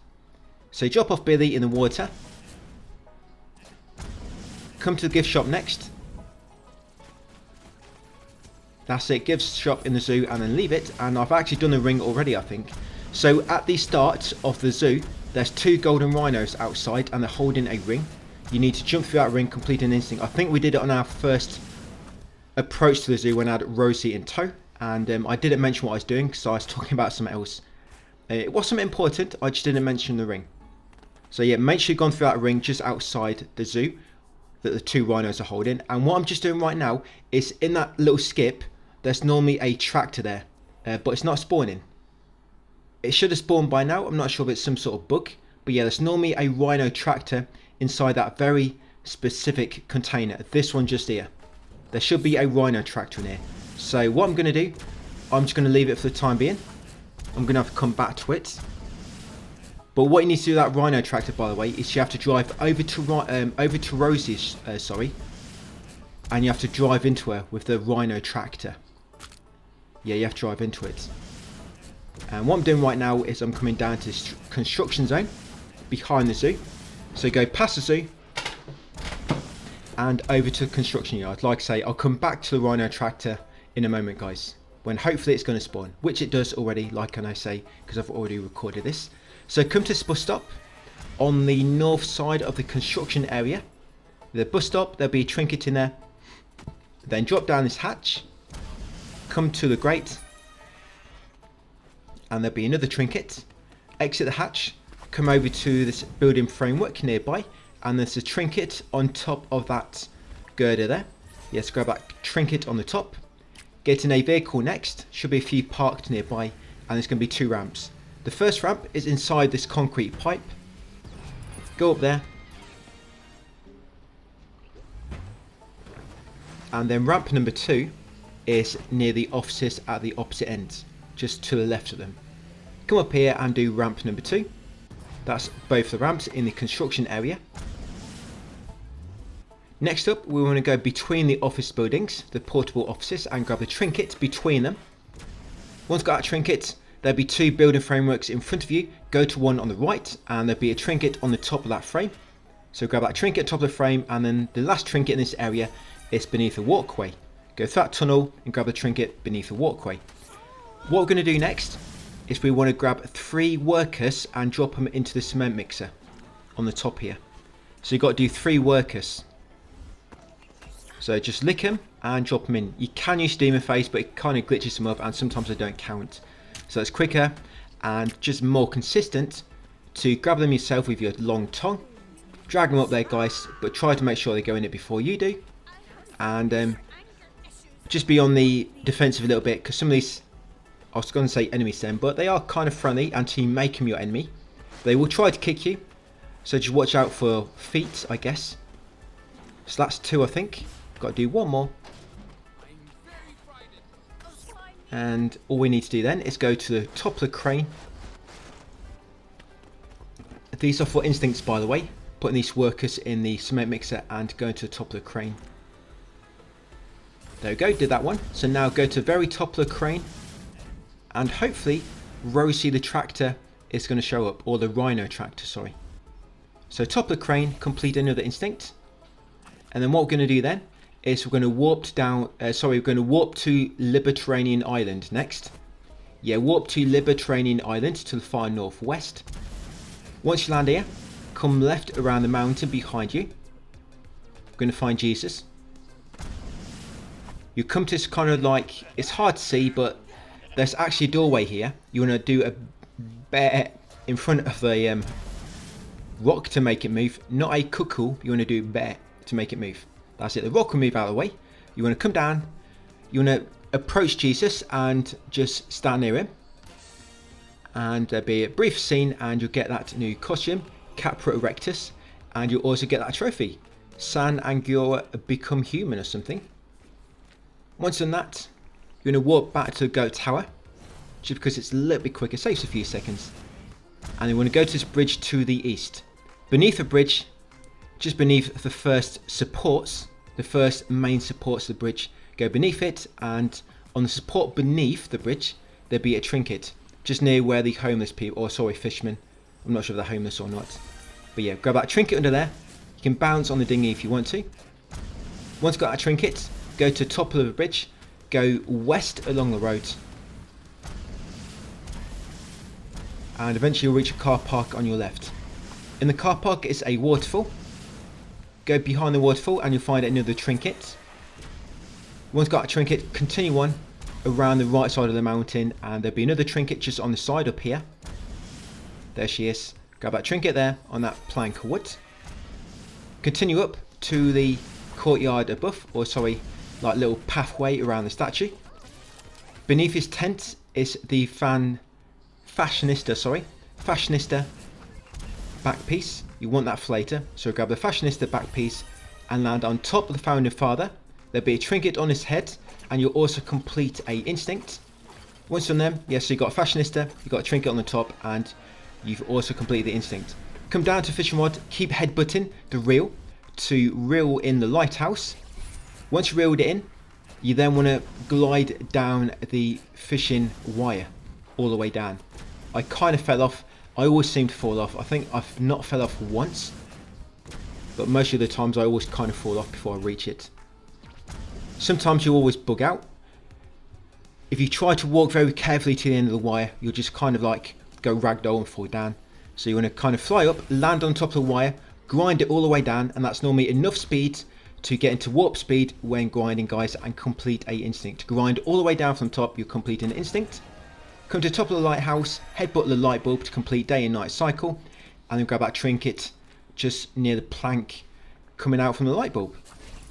So drop off Billy in the water. Come to the gift shop next. That's it, gift shop in the zoo, and then leave it. And I've actually done the ring already, I think. So at the start of the zoo, there's 2 golden rhinos outside and they're holding a ring. You need to jump through that ring, complete an instinct. I think we did it on our first approach to the zoo when I had Rosie in tow. And I didn't mention what I was doing because I was talking about something else. It wasn't important, I just didn't mention the ring. So yeah, make sure you've gone through that ring just outside the zoo that the 2 rhinos are holding. And what I'm just doing right now is in that little skip, there's normally a tractor there, but it's not spawning. It should have spawned by now. I'm not sure if it's some sort of bug, but yeah, there's normally a rhino tractor inside that very specific container. This one just here. There should be a rhino tractor in here. So what I'm going to do, I'm just going to leave it for the time being. I'm going to have to come back to it. But what you need to do with that rhino tractor, by the way, is you have to drive over to Rosie's, and you have to drive into her with the rhino tractor. Yeah, you have to drive into it. And what I'm doing right now is I'm coming down to this construction zone behind the zoo. So go past the zoo and over to the construction yard. Like I say, I'll come back to the rhino tractor in a moment, guys, when hopefully it's going to spawn, which it does already, like I say, because I've already recorded this. So come to this bus stop on the north side of the construction area. The bus stop, there'll be a trinket in there. Then drop down this hatch, come to the grate, and there'll be another trinket. Exit the hatch, come over to this building framework nearby, and there's a trinket on top of that girder there. Yes, grab that trinket on the top. Get in a vehicle next, should be a few parked nearby, and there's going to be 2 ramps. The first ramp is inside this concrete pipe. Go up there. And then ramp number 2 is near the offices at the opposite end, just to the left of them. Come up here and do ramp number 2. That's both the ramps in the construction area. Next up, we want to go between the office buildings, the portable offices, and grab the trinket between them. Once got that trinket, there'll be 2 building frameworks in front of you. Go to one on the right, and there'll be a trinket on the top of that frame. So grab that trinket top of the frame, and then the last trinket in this area is beneath the walkway. Go through that tunnel and grab the trinket beneath the walkway. What we're going to do next is we want to grab 3 workers and drop them into the cement mixer on the top here. So you've got to do 3 workers. So just lick them and drop them in. You can use steamer face, but it kind of glitches them up and sometimes they don't count. So it's quicker and just more consistent to grab them yourself with your long tongue. Drag them up there, guys, but try to make sure they go in it before you do. And just be on the defensive a little bit, because some of these, I was going to say enemies then, but they are kind of friendly until you make them your enemy. They will try to kick you, so just watch out for feet, I guess. So that's 2, I think. Got to do 1 more. And all we need to do then is go to the top of the crane. These are for instincts, by the way. Putting these workers in the cement mixer and going to the top of the crane. There we go, did that one. So now go to the very top of the crane. And hopefully Rosie the tractor is going to show up. Or the Rhino tractor, sorry. So top of the crane, complete another instinct. And then what we're going to do then is we're going to warp down, we're going to warp to Libertarian Island next. Yeah, warp to Libertarian Island to the far northwest. Once you land here, come left around the mountain behind you. We're going to find Jesus. You come to this kind of like, it's hard to see, but there's actually a doorway here. You want to do a bear in front of the rock to make it move. Not a cuckoo, you want to do bear to make it move. That's it, the rock will move out of the way. You want to come down, you want to approach Jesus and just stand near him. And there'll be a brief scene and you'll get that new costume, Capra Erectus, and you'll also get that trophy, San Angora Become Human or something. Once done that, you're going to walk back to the Goat Tower, just because it's a little bit quicker, saves a few seconds. And you want to go to this bridge to the east. Beneath the bridge, just beneath the first supports, the first main supports of the bridge, go beneath it, and on the support beneath the bridge, there'll be a trinket, just near where the homeless people, or sorry, fishermen, I'm not sure if they're homeless or not. But yeah, grab that trinket under there, you can bounce on the dinghy if you want to. Once you've got that trinket, go to the top of the bridge, go west along the road. and eventually you'll reach a car park on your left. In the car park is a waterfall. Go behind the waterfall and you'll find another trinket. Once got a trinket, continue on around the right side of the mountain and there'll be another trinket just on the side up here. There she is. Grab that trinket there on that plank of wood. Continue up to the courtyard above, or sorry, like little pathway around the statue. Beneath his tent is the fashionista back piece. You want that for later, so grab the fashionista back piece and land on top of the founding father. There'll be a trinket on his head and you'll also complete a instinct. Once done them, yes, so you got a fashionista, you got a trinket on the top, and you've also completed the instinct. Come down to fishing rod, keep headbutting the reel to reel in the lighthouse. Once you reeled it in, you then want to glide down the fishing wire all the way down. I kind of fell off. I always seem to fall off. I think I've not fell off once, but most of the times I always kind of fall off before I reach it. Sometimes you always bug out. If you try to walk very carefully to the end of the wire, you'll just kind of like go ragdoll and fall down. So you want to kind of fly up, land on top of the wire, grind it all the way down, and that's normally enough speed to get into warp speed when grinding, guys, and complete a instinct. Grind all the way down from top, you'll complete an instinct. Come to the top of the lighthouse, headbutt the light bulb to complete day and night cycle, and then grab that trinket just near the plank coming out from the light bulb.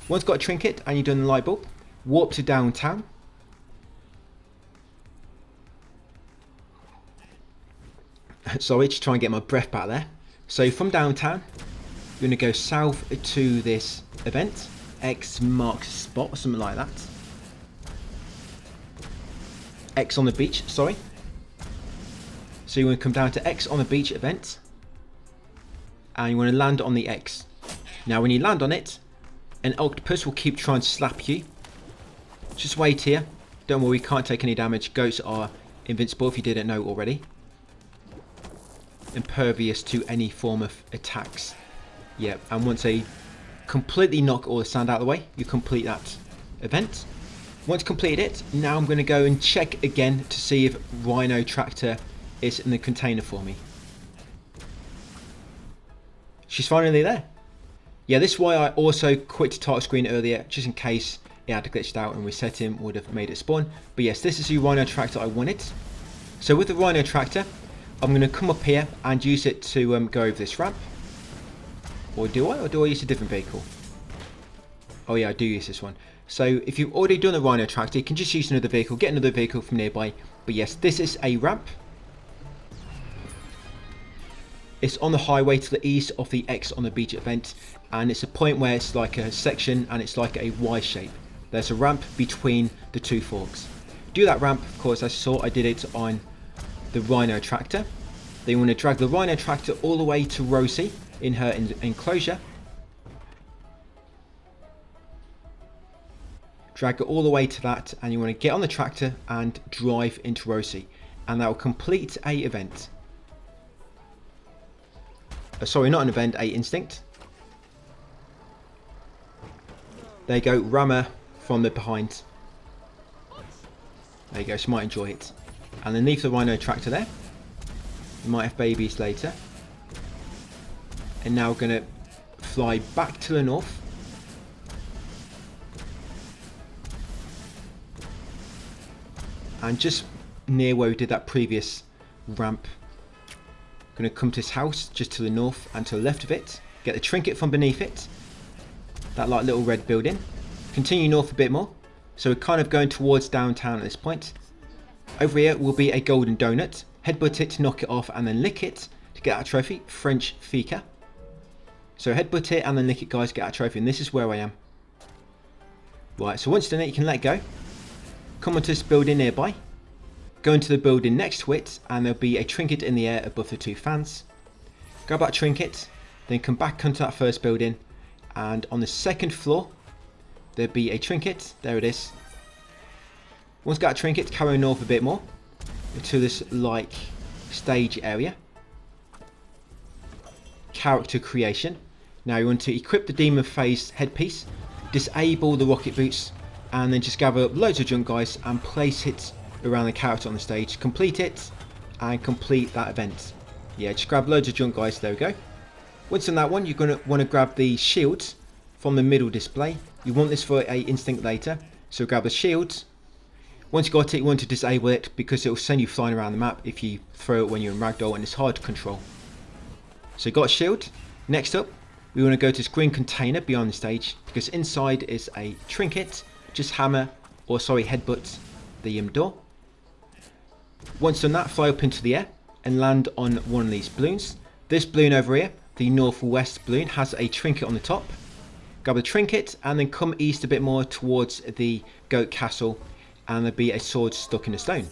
Once you've got a trinket and you've done the light bulb, warp to downtown. Sorry, just try and get my breath back there. So from downtown, you're going to go south to this event, X marks spot or something like that. X on the beach, sorry. So you want to come down to X on the beach event, and you want to land on the X. Now when you land on it, an octopus will keep trying to slap you. Just wait here. Don't worry, you can't take any damage. Goats are invincible if you didn't know already. Impervious to any form of attacks. Yeah, and once they completely knock all the sand out of the way, you complete that event. Once completed it, now I'm going to go and check again to see if Rhino tractor is in the container for me. She's finally there. Yeah, this is why I also quit the title screen earlier, just in case it had glitched out and resetting would have made it spawn. But yes, this is the Rhino tractor I wanted. So with the Rhino tractor, I'm going to come up here and use it to go over this ramp. Or do I use a different vehicle? Oh yeah, I do use this one. So if you've already done a Rhino tractor, you can just use another vehicle, get another vehicle from nearby. But yes, this is a ramp. It's on the highway to the east of the X on the beach event, and it's a point where it's like a section and it's like a Y shape. There's a ramp between the two forks. Do that ramp, of course, as you saw, I did it on the Rhino tractor. Then you want to drag the Rhino tractor all the way to Rosie in her enclosure. Drag it all the way to that, and you want to get on the tractor and drive into Rosie, and that will complete a event. Sorry, not an event, a instinct. There you go, ram her from the behind. There you go, she might enjoy it. And then leave the Rhino tractor there. You might have babies later. And now we're going to fly back to the north. And just near where we did that previous ramp, going to come to this house just to the north and to the left of it. Get the trinket from beneath it. That like little red building. Continue north a bit more. So we're kind of going towards downtown at this point. Over here will be a golden donut. Headbutt it, knock it off, and then lick it to get that trophy. French Fika. So headbutt it and then lick it, guys, get that trophy. And this is where I am. Right, so once done it, you can let go. Come onto this building nearby. Go into the building next to it, and there'll be a trinket in the air above the two fans. Grab that trinket, then come back onto that first building, and on the second floor, there'll be a trinket. There it is. Once you got a trinket, carry north a bit more to this like stage area. Character creation. Now you want to equip the demon phase headpiece, disable the rocket boots, and then just gather up loads of junk, guys, and place it around the character on the stage. Complete it, and complete that event. Yeah, just grab loads of junk, guys. There we go. Once done that one, you're going to want to grab the shields from the middle display. You want this for a instinct later, so grab the shields. Once you got it, you want to disable it because it will send you flying around the map if you throw it when you're in ragdoll, and it's hard to control. So you got a shield. Next up, we want to go to this green container beyond the stage because inside is a trinket. Just headbutt the door. Once done that, fly up into the air and land on one of these balloons. This balloon over here, the northwest balloon, has a trinket on the top. Grab the trinket and then come east a bit more towards the goat castle, and there'll be a sword stuck in a stone.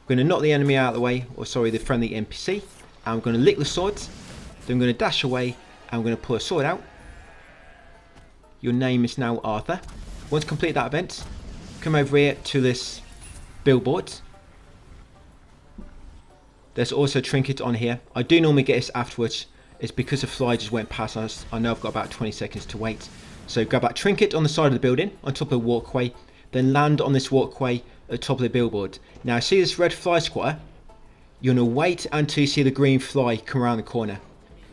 We're going to knock the enemy out of the way, the friendly NPC, and I'm going to lick the sword. Then I'm going to dash away and I'm going to pull a sword out. Your name is now Arthur. Once complete that event, come over here to this billboard. There's also a trinket on here. I do normally get this afterwards. It's because the fly just went past us. I know I've got about 20 seconds to wait. So grab that trinket on the side of the building, on top of the walkway. Then land on this walkway at the top of the billboard. Now see this red fly squatter? You're going to wait until you see the green fly come around the corner.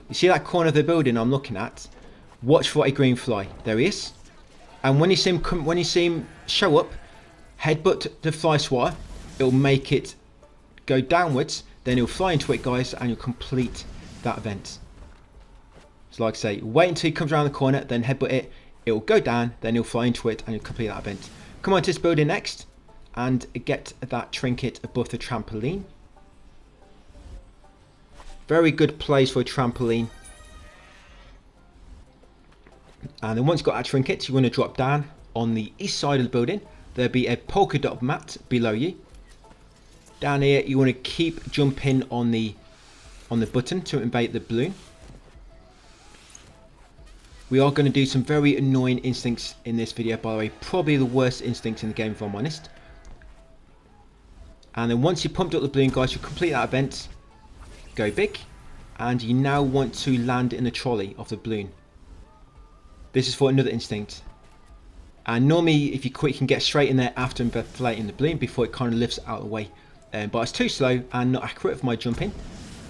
You see that corner of the building I'm looking at? Watch for a green fly. There he is. And when you see him show up, headbutt the fly swatter. It'll make it go downwards. Then he'll fly into it, guys, and you'll complete that event. So like I say, wait until he comes around the corner, then headbutt it. It will go down, then he'll fly into it, and you'll complete that event. Come on to this building next, and get that trinket above the trampoline. Very good place for a trampoline. And then once you've got that trinket, you want to drop down on the east side of the building. There'll be a polka dot mat below you. Down here, you want to keep jumping on the button to invade the balloon. We are going to do some very annoying instincts in this video, by the way. Probably the worst instincts in the game, if I'm honest. And then once you pumped up the balloon, guys, you complete that event. Go big. And you now want to land in the trolley of the balloon. This is for another instinct. And normally, if you quit, you can get straight in there after inflating the balloon before it kind of lifts out of the way. But it's too slow and not accurate for my jumping.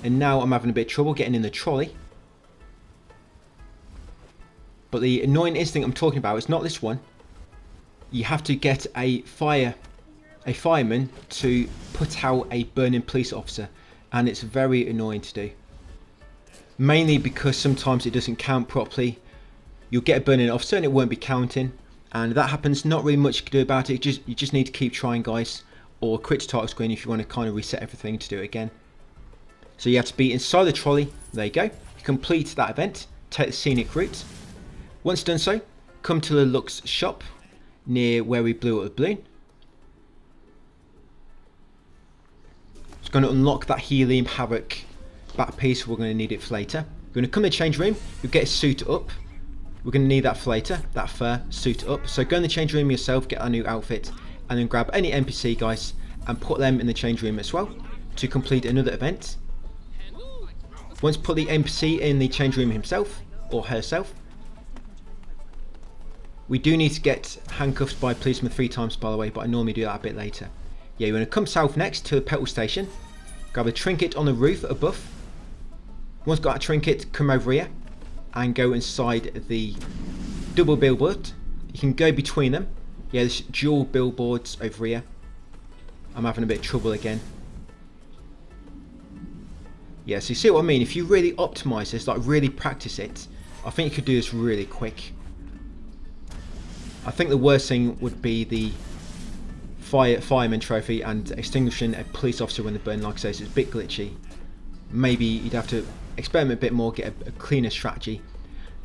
And now I'm having a bit of trouble getting in the trolley. But the annoying instinct I'm talking about is not this one. You have to get a fireman to put out a burning police officer. And it's very annoying to do. Mainly because sometimes it doesn't count properly. You'll get a burning officer and it won't be counting. And that happens, not really much you can do about it. You just need to keep trying, guys. Or quit to title screen if you want to kind of reset everything to do it again. So you have to be inside the trolley. There you go. You complete that event. Take the scenic route. Once done so, come to the Lux shop near where we blew up the balloon. It's going to unlock that helium havoc back piece. We're going to need it for later. We're going to come in the change room. You'll get a suit up. We're going to need that for later. That fur suit up. So go in the change room yourself, get a new outfit, and then grab any NPC, guys, and put them in the change room as well to complete another event. Once put the NPC in the change room himself or herself. We do need to get handcuffed by a policeman 3 times, by the way, but I normally do that a bit later. Yeah, you're going to come south next to the petrol station. Grab a trinket on the roof above. Once got a trinket, come over here and go inside the double billboard. You can go between them. Yeah, there's dual billboards over here. I'm having a bit of trouble again. Yeah, so you see what I mean? If you really optimize this, like really practice it, I think you could do this really quick. I think the worst thing would be the fireman trophy and extinguishing a police officer when they burn. Like I say, it's a bit glitchy. Maybe you'd have to experiment a bit more, get a cleaner strategy.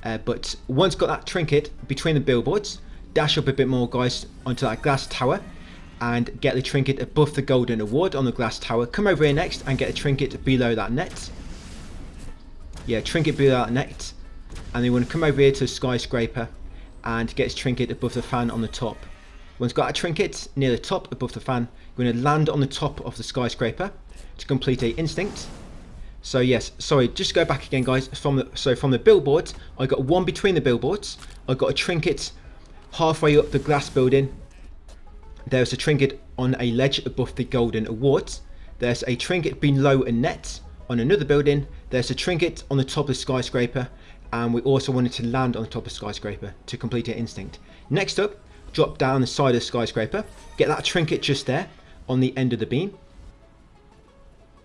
But once got that trinket between the billboards, dash up a bit more, guys, onto that glass tower and get the trinket above the golden award on the glass tower. Come over here next and get a trinket below that net. Yeah, trinket below that net. And then you want to come over here to the skyscraper and get his trinket above the fan on the top. Once got a trinket near the top above the fan, you're going to land on the top of the skyscraper to complete a instinct. So yes, sorry, just go back again, guys. From the billboards, I got one between the billboards. I got a trinket halfway up the glass building. There's a trinket on a ledge above the golden awards. There's a trinket below a net on another building. There's a trinket on the top of the skyscraper, and we also wanted to land on the top of the skyscraper to complete our instinct. Next up, drop down the side of the skyscraper, get that trinket just there on the end of the beam.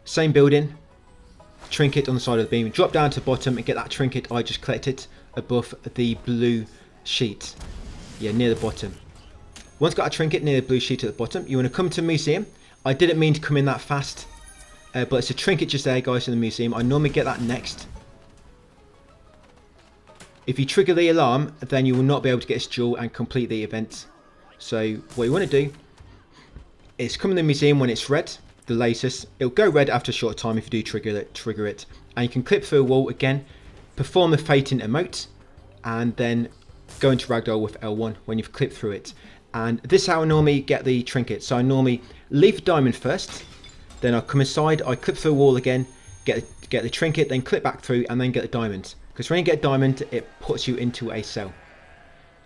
Same building, trinket on the side of the beam, drop down to the bottom and get that trinket I just collected above the blue sheet. Yeah, near the bottom. Once got a trinket near the blue sheet at the bottom, you want to come to the museum. I didn't mean to come in that fast, but it's a trinket just there, guys, in the museum. I normally get that next. If you trigger the alarm, then you will not be able to get this jewel and complete the event. So what you want to do is come in the museum when it's red, the latest. It'll go red after a short time if you do trigger it. And you can clip through a wall again, perform the fainting emote, and then go into ragdoll with L1 when you've clipped through it. And this is how I normally get the trinket. So I normally leave the diamond first, then I'll come inside, I clip through a wall again, get the trinket, then clip back through and then get the diamond. Because when you get a diamond, it puts you into a cell.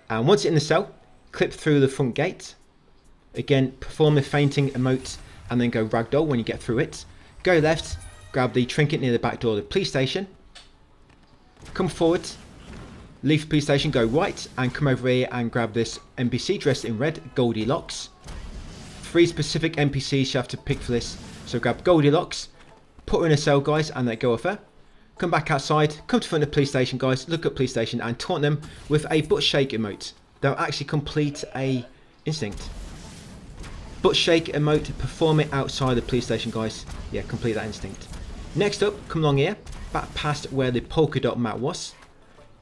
And once you're in the cell, clip through the front gate. Again, perform the fainting emote and then go ragdoll when you get through it. Go left, grab the trinket near the back door of the police station. Come forward, leave the police station, go right and come over here and grab this NPC dressed in red, Goldilocks. 3 specific NPCs you have to pick for this. So grab Goldilocks, put her in a cell, guys, and let go of her. Come back outside, come to front of the police station, guys, look at police station and taunt them with a butt shake emote. They'll actually complete a instinct. Butt shake emote, perform it outside the police station, guys. Yeah, complete that instinct. Next up, come along here, back past where the polka dot map was.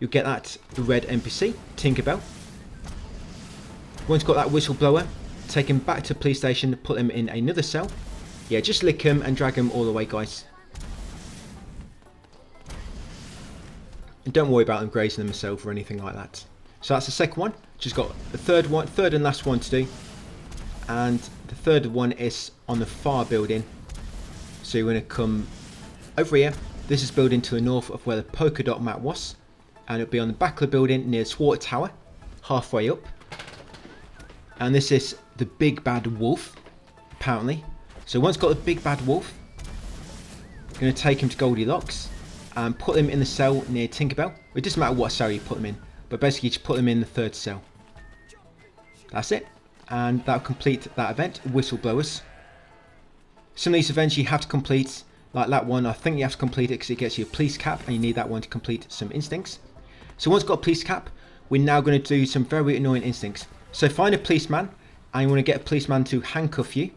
You'll get that red NPC, Tinkerbell. Once got that whistleblower, take him back to the police station, put him in another cell. Yeah, just lick him and drag him all the way, guys. And don't worry about them grazing themselves or anything like that. So that's the second one. Just got the third and last one to do. And the third one is on the far building. So you're going to come over here. This is building to the north of where the polka dot map was. And it'll be on the back of the building near the water tower, halfway up. And this is the big bad wolf, apparently. So once got the big bad wolf, you're going to take him to Goldilocks and put him in the cell near Tinkerbell. It doesn't matter what cell you put him in, but basically just put him in the third cell. That's it. And that'll complete that event, Whistleblowers. Some of these events you have to complete, like that one, I think you have to complete it because it gets you a police cap and you need that one to complete some instincts. So once got a police cap, we're now going to do some very annoying instincts. So find a policeman and you want to get a policeman to handcuff you.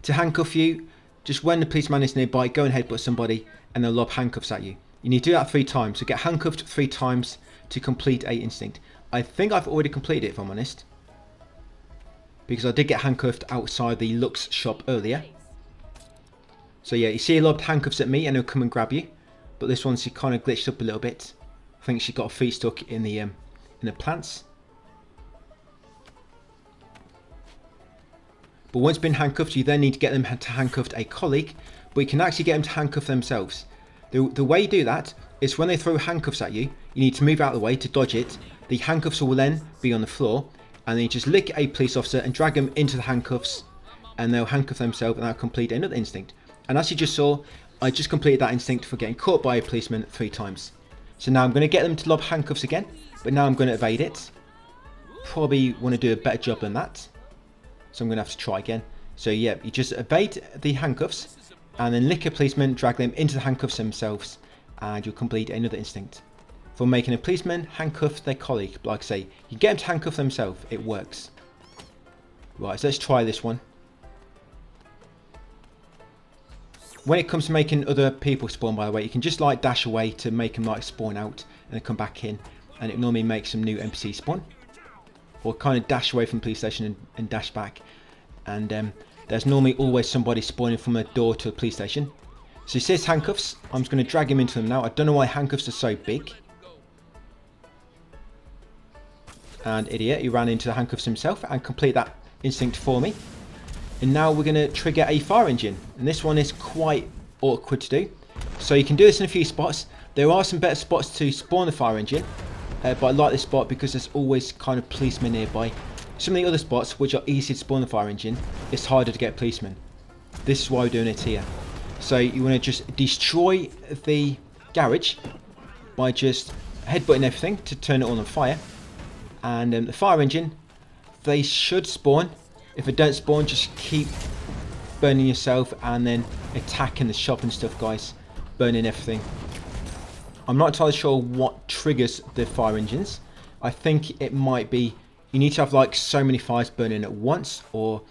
To handcuff you, just when the policeman is nearby, go and headbutt somebody and they'll lob handcuffs at you. You need to do that 3 times. So get handcuffed 3 times to complete a instinct. I think I've already completed it, if I'm honest. Because I did get handcuffed outside the Lux shop earlier. So yeah, you see he lobbed handcuffs at me and he'll come and grab you. But this one she kind of glitched up a little bit. I think she got her feet stuck in the plants. But once been handcuffed, you then need to get them to handcuff a colleague. But you can actually get them to handcuff themselves. The way you do that is when they throw handcuffs at you, you need to move out of the way to dodge it. The handcuffs will then be on the floor. And then you just lick a police officer and drag them into the handcuffs. And they'll handcuff themselves and that'll complete another instinct. And as you just saw, I just completed that instinct for getting caught by a policeman 3 times. So now I'm going to get them to lob handcuffs again. But now I'm going to evade it. Probably want to do a better job than that. So I'm going to have to try again. So yeah, you just evade the handcuffs. And then lick a policeman, drag them into the handcuffs themselves. And you'll complete another instinct. For making a policeman handcuff their colleague. But like I say, you get them to handcuff themselves. It works. Right, so let's try this one. When it comes to making other people spawn, by the way, you can just like dash away to make them like spawn out and then come back in, and it normally makes some new NPC spawn. Or kind of dash away from the police station and dash back, and there's normally always somebody spawning from a door to a police station. So you see his handcuffs. I'm just going to drag him into them now. I don't know why handcuffs are so big. And idiot, he ran into the handcuffs himself and complete that instinct for me. And now we're going to trigger a fire engine. And this one is quite awkward to do. So you can do this in a few spots. There are some better spots to spawn the fire engine. But I like this spot because there's always kind of policemen nearby. Some of the other spots, which are easy to spawn the fire engine, it's harder to get policemen. This is why we're doing it here. So you want to just destroy the garage by just headbutting everything to turn it all on fire. And the fire engine, they should spawn. If they don't spawn, just keep burning yourself and then attacking the shop and stuff, guys. Burning everything. I'm not entirely sure what triggers the fire engines. I think it might be you need to have like so many fires burning at once, or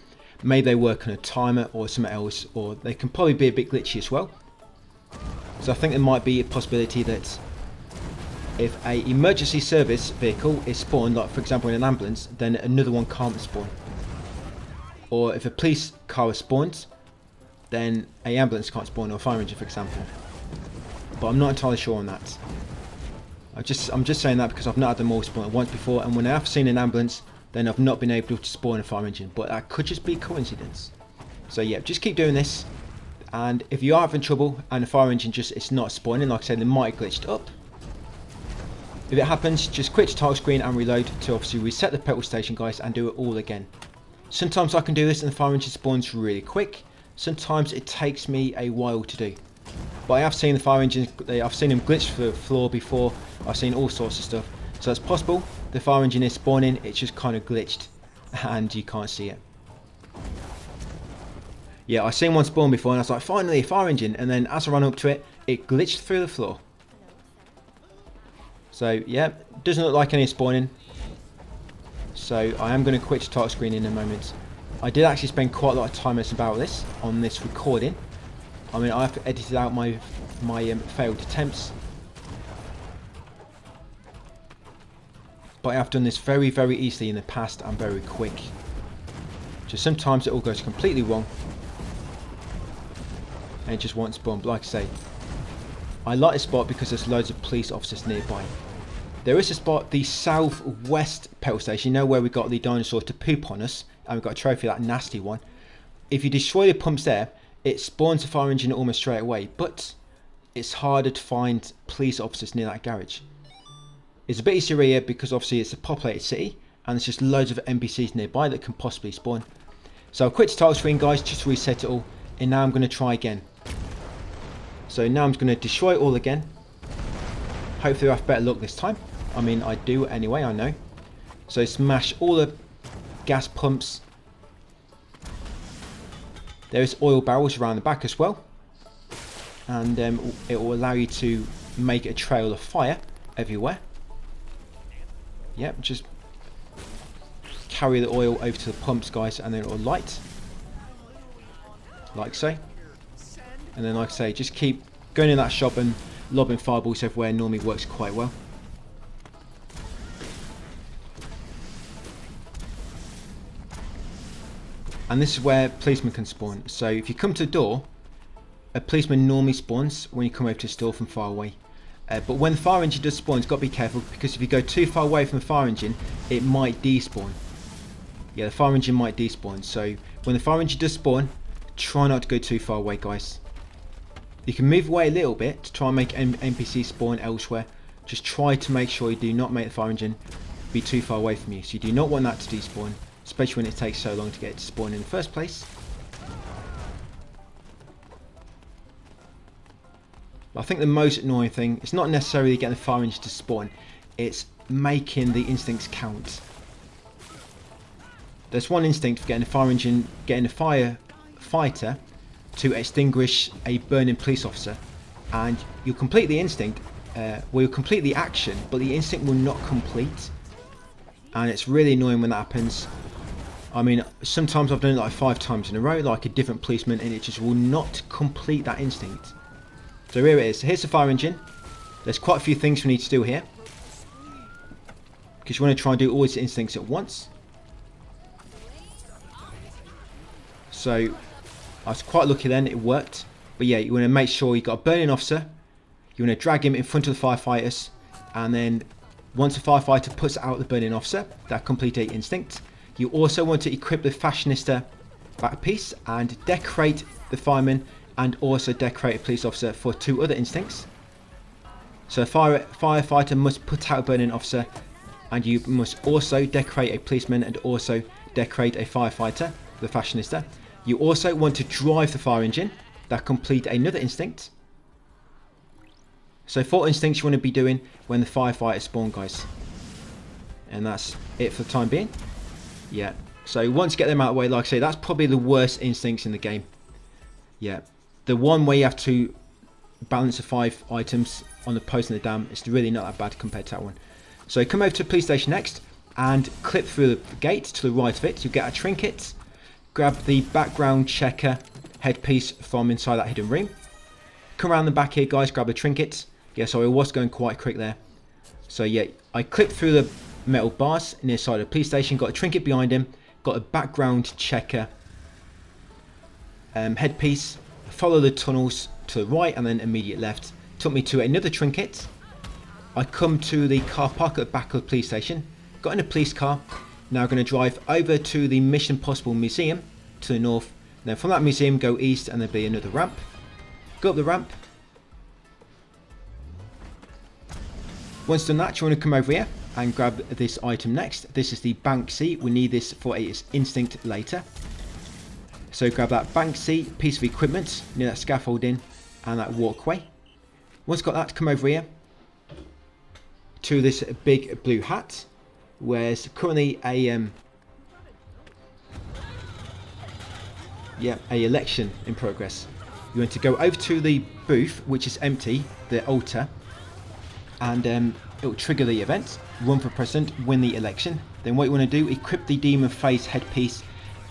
maybe they work on a timer or something else, or they can probably be a bit glitchy as well. So I think there might be a possibility that if a emergency service vehicle is spawned, like for example in an ambulance, then another one can't spawn. Or if a police car is spawned, then an ambulance can't spawn, or a fire engine for example. But I'm not entirely sure on that. I'm just saying that because I've not had them all spawn at once before, and when I have seen an ambulance, then I've not been able to spawn a fire engine. But that could just be coincidence. So yeah, just keep doing this. And if you are having trouble and the fire engine it's not spawning, like I said, they might have glitched up. If it happens, just quit your title screen and reload to obviously reset the petrol station, guys, and do it all again. Sometimes I can do this and the fire engine spawns really quick. Sometimes it takes me a while to do. But I have seen the fire engines, I've seen them glitch through the floor before. I've seen all sorts of stuff. So it's possible the fire engine is spawning, it's just kind of glitched and you can't see it. Yeah, I've seen one spawn before and I was like, finally a fire engine. And then as I ran up to it, it glitched through the floor. So yeah, doesn't look like any spawning. So I am going to quit the title screen in a moment. I did actually spend quite a lot of time about this on this recording. I mean, I have to edit out my failed attempts. But I have done this very, very easily in the past and very quick. Just sometimes it all goes completely wrong. And it just won't spawn. But like I say, I like this spot because there's loads of police officers nearby. There is a spot, the southwest petrol station, you know, where we got the dinosaur to poop on us. And we've got a trophy, that nasty one. If you destroy the pumps there, it spawns a fire engine almost straight away. But it's harder to find police officers near that garage. It's a bit easier here because obviously it's a populated city. And there's just loads of NPCs nearby that can possibly spawn. So I'll quit the title screen, guys, just to reset it all. And now I'm going to try again. So now I'm going to destroy it all again. Hopefully I have better luck this time. I mean, I do anyway, I know. So smash all the gas pumps. There's oil barrels around the back as well. And it will allow you to make a trail of fire everywhere. Yep, just carry the oil over to the pumps, guys, and then it will light. Like so. And then like I say, just keep going in that shop and lobbing fireballs everywhere. Normally works quite well. And this is where policemen can spawn. So if you come to the door, a policeman normally spawns when you come over to the store from far away. But when the fire engine does spawn, you've got to be careful, because if you go too far away from the fire engine, it might despawn. Yeah, the fire engine might despawn. So when the fire engine does spawn, try not to go too far away, guys. You can move away a little bit to try and make NPCs spawn elsewhere. Just try to make sure you do not make the fire engine be too far away from you. So you do not want that to despawn, especially when it takes so long to get it to spawn in the first place. But I think the most annoying thing is not necessarily getting the fire engine to spawn, it's making the instincts count. There's one instinct for getting a fire engine, getting a firefighter to extinguish a burning police officer, and you'll complete the instinct, you'll complete the action, but the instinct will not complete, and it's really annoying when that happens. I mean, sometimes I've done it like 5 times in a row, like a different policeman, and it just will not complete that instinct. So here it is. So here's the fire engine. There's quite a few things we need to do here, because you want to try and do all these instincts at once. So I was quite lucky then, it worked. But yeah, you want to make sure you've got a burning officer. You want to drag him in front of the firefighters, and then once the firefighter puts out the burning officer, that complete a instinct. You also want to equip the fashionista back piece and decorate the fireman, and also decorate a police officer for 2 other instincts. So a firefighter must put out a burning officer, and you must also decorate a policeman and also decorate a firefighter, the fashionista. You also want to drive the fire engine. That complete another instinct. So 4 instincts you want to be doing when the firefighter spawn, guys. And that's it for the time being. Yeah. So once you get them out of the way, like I say, that's probably the worst instincts in the game. Yeah. The one where you have to balance the 5 items on the post in the dam, it's really not that bad compared to that one. So come over to the police station next and clip through the gate to the right of it. You get a trinket. Grab the background checker headpiece from inside that hidden room. Come around the back here, guys, grab a trinket. Yeah, so I was going quite quick there. So yeah, I clipped through the metal bars near the side of the police station, got a trinket behind him, got a background checker headpiece, follow the tunnels to the right and then immediate left. Took me to another trinket. I come to the car park at the back of the police station, got in a police car. Now going to drive over to the Mission Possible Museum to the north. Then from that museum go east and there'll be another ramp. Go up the ramp. Once done that, you want to come over here and grab this item next. This is the bank seat. We need this for a instinct later. So grab that bank seat, piece of equipment near that scaffolding and that walkway. Once got that, come over here to this big blue hat, where there's currently a election in progress. You want to go over to the booth, which is empty, the altar, and it will trigger the event. Run for president, win the election. Then what you want to do, equip the demon face headpiece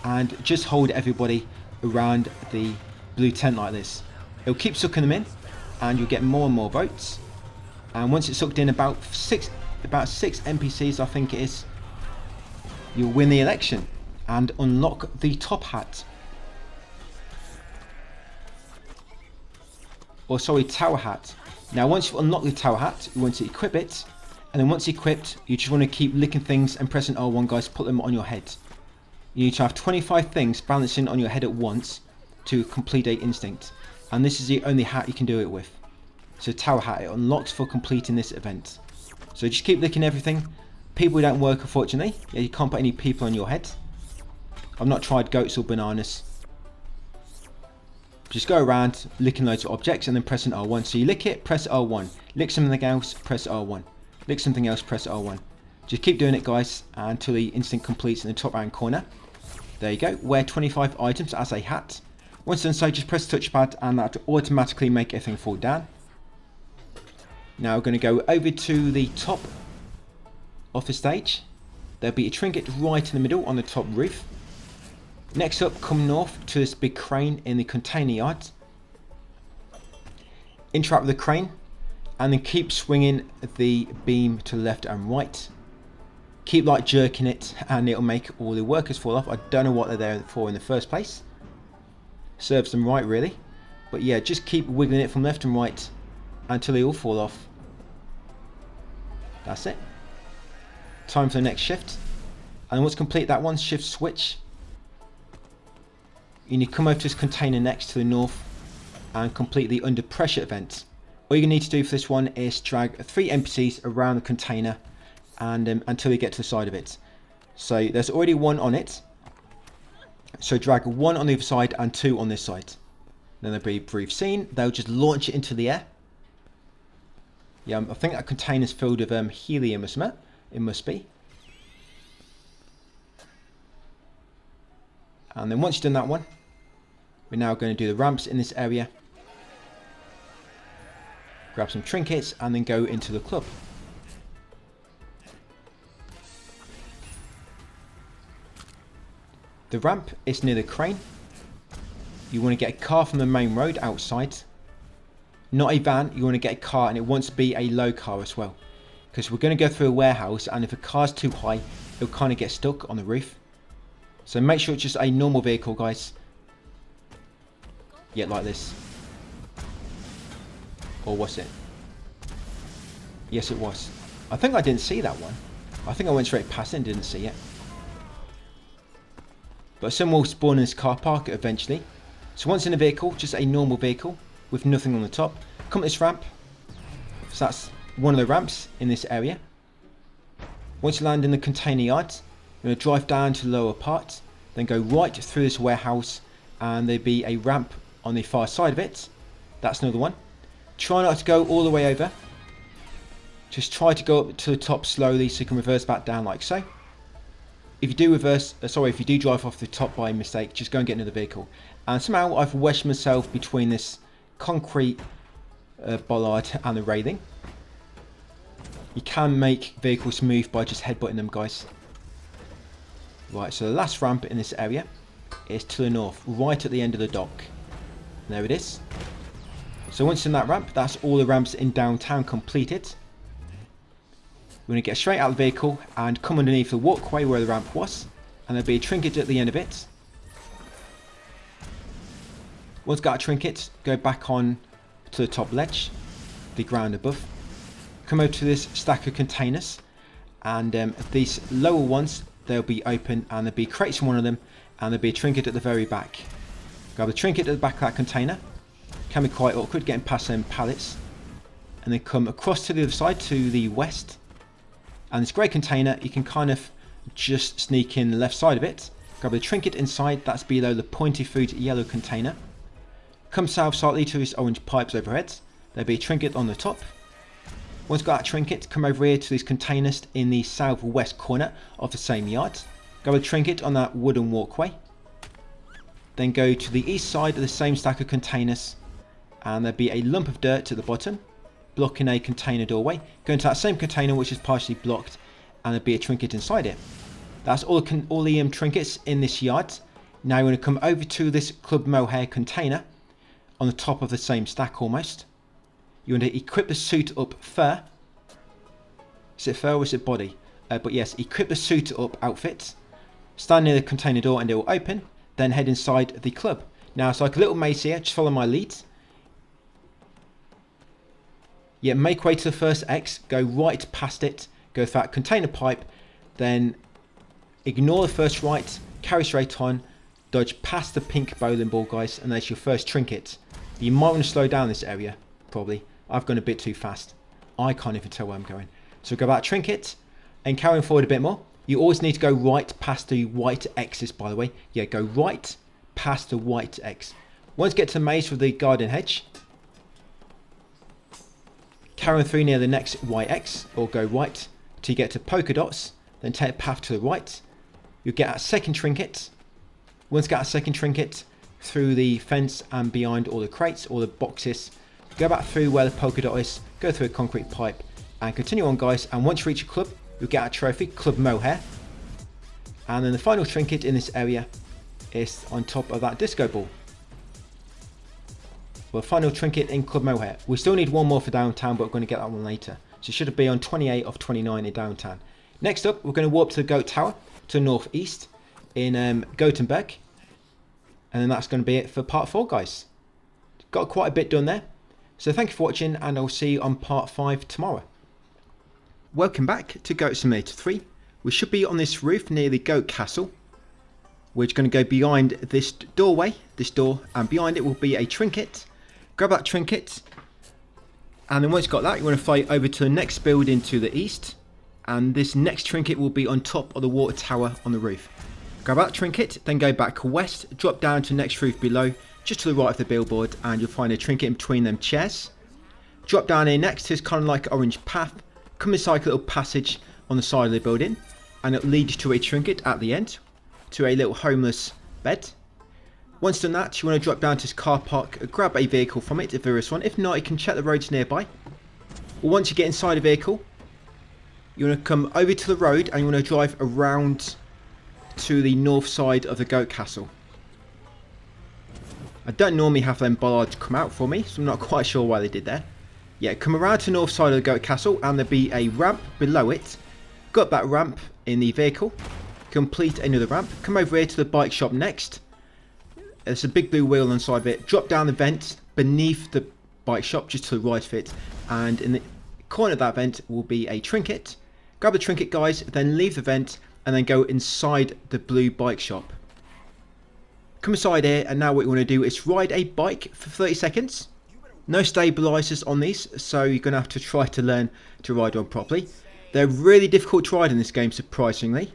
and just hold everybody around the blue tent like this. It'll keep sucking them in and you'll get more and more votes. And once it's sucked in about six NPCs, I think it is, you'll win the election and unlock the top hat. Or sorry, tower hat. Now once you've unlocked the tower hat, you want to equip it, and then once equipped, you just want to keep licking things and pressing R1, guys, put them on your head. You need to have 25 things balancing on your head at once to complete a instinct, and this is the only hat you can do it with. So tower hat, it unlocks for completing this event. So just keep licking everything. People don't work, unfortunately. Yeah, you can't put any people on your head. I've not tried goats or bananas. Just go around licking loads of objects and then pressing R1. So you lick it, press R1. Lick something else, press R1. Lick something else, press R1. Just keep doing it, guys, until the instinct completes in the top right corner. There you go. Wear 25 items as a hat. Once done so, just press the touchpad and that will automatically make everything fall down. Now we're going to go over to the top of the stage. There'll be a trinket right in the middle on the top roof. Next up, come north to this big crane in the container yard. Interact with the crane and then keep swinging the beam to the left and right. Keep like jerking it and it'll make all the workers fall off. I don't know what they're there for in the first place. Serves them right, really. But yeah, just keep wiggling it from left and right until they all fall off. That's it. Time for the next shift. And once complete that one, shift switch. You need to come over to this container next to the north and complete the under pressure event. All you need to do for this one is drag 3 NPCs around the container and until you get to the side of it. So there's already 1 on it. So drag 1 on the other side and 2 on this side. Then there'll be a brief scene. They'll just launch it into the air. Yeah, I think that container's filled with helium or something. It must be. And then once you've done that one, we're now going to do the ramps in this area. Grab some trinkets and then go into the club. The ramp is near the crane. You want to get a car from the main road outside. Not a van, you want to get a car, and it wants to be a low car as well. Because we're going to go through a warehouse, and if a car's too high, it'll kind of get stuck on the roof. So make sure it's just a normal vehicle, guys. Yeah, like this. Or was it? Yes, it was. I think I didn't see that one. I think I went straight past it and didn't see it. But some will spawn in this car park eventually. So once in a vehicle, just a normal vehicle with nothing on the top. Come up this ramp. So that's one of the ramps in this area. Once you land in the container yard, you're going to drive down to the lower part, then go right through this warehouse and there'd be a ramp on the far side of it. That's another one. Try not to go all the way over. Just try to go up to the top slowly so you can reverse back down like so. If you do if you do drive off the top by mistake, just go and get another vehicle. And somehow I've wedged myself between this concrete bollard and the railing. You can make vehicles move by just headbutting them, guys. Right, so the last ramp in this area is to the north, right at the end of the dock. There it is. So once in that ramp, that's all the ramps in downtown completed. We're going to get straight out of the vehicle and come underneath the walkway where the ramp was, and there'll be a trinket at the end of it. Once got a trinket, go back on to the top ledge, the ground above. Come over to this stack of containers, and these lower ones, they'll be open and there'll be crates in one of them, and there'll be a trinket at the very back. Grab the trinket at the back of that container. Can be quite awkward getting past them pallets. And then come across to the other side to the west. And this grey container, you can kind of just sneak in the left side of it. Grab the trinket inside, that's below the pointy food yellow container. Come south slightly to these orange pipes overhead. There'll be a trinket on the top. Once you've got that trinket, come over here to these containers in the southwest corner of the same yard. Grab a trinket on that wooden walkway. Then go to the east side of the same stack of containers, and there'll be a lump of dirt at the bottom, blocking a container doorway. Go into that same container which is partially blocked, and there'll be a trinket inside it. That's all the trinkets in this yard. Now we're going to come over to this Club Mohare container on the top of the same stack almost. You want to equip the suit up fur. Is it fur or is it body? But yes, equip the suit up outfit. Stand near the container door and it will open. Then head inside the club. Now it's like a little maze here. Just follow my lead. Yeah, make way to the first X. Go right past it. Go through that container pipe. Then ignore the first right. Carry straight on. Dodge past the pink bowling ball, guys. And there's your first trinket. You might want to slow down this area. Probably. I've gone a bit too fast. I can't even tell where I'm going. So go back trinket and carrying forward a bit more. You always need to go right past the white X's, by the way. Yeah, go right past the white X. Once you get to the maze with the garden hedge, carrying through near the next white X, or go right till you get to polka dots, then take a path to the right. You'll get a second trinket. Once you get a second trinket, through the fence and behind all the crates, all the boxes, go back through where the polka dot is, go through a concrete pipe, and continue on, guys. And once you reach a club, you'll get a trophy, Club Mohare. And then the final trinket in this area is on top of that disco ball. Well, final trinket in Club Mohare. We still need one more for downtown, but we're going to get that one later. So it should be on 28 of 29 in downtown. Next up, we're going to warp to the Goat Tower to the northeast in Gothenburg. And then that's going to be it for part 4, guys. Got quite a bit done there. So thank you for watching, and I'll see you on part 5 tomorrow. Welcome back to Goat Simulator 3. We should be on this roof near the Goat Castle. We're going to go behind this doorway, this door, and behind it will be a trinket. Grab that trinket, and then once you've got that, you want to fly over to the next building to the east, and this next trinket will be on top of the water tower on the roof. Grab that trinket, then go back west, drop down to the next roof below, just to the right of the billboard, and you'll find a trinket in between them chairs. Drop down here next, it's kind of like an orange path. Come inside a little passage on the side of the building, and it'll lead you to a trinket at the end, to a little homeless bed. Once done that, you want to drop down to this car park, grab a vehicle from it if there is one. If not, you can check the roads nearby. Well, once you get inside a vehicle, you want to come over to the road and you want to drive around to the north side of the Goat Castle. I don't normally have them bollards come out for me, so I'm not quite sure why they did that. Yeah, come around to the north side of the Goat Castle and there'll be a ramp below it. Go up that ramp in the vehicle, complete another ramp, come over here to the bike shop next. There's a big blue wheel on the side of it. Drop down the vent beneath the bike shop just to the right of it, and in the corner of that vent will be a trinket. Grab the trinket, guys, then leave the vent and then go inside the blue bike shop. Come inside here, and now what you want to do is ride a bike for 30 seconds. No stabilizers on these, so you're going to have to try to learn to ride one properly. They're really difficult to ride in this game, surprisingly.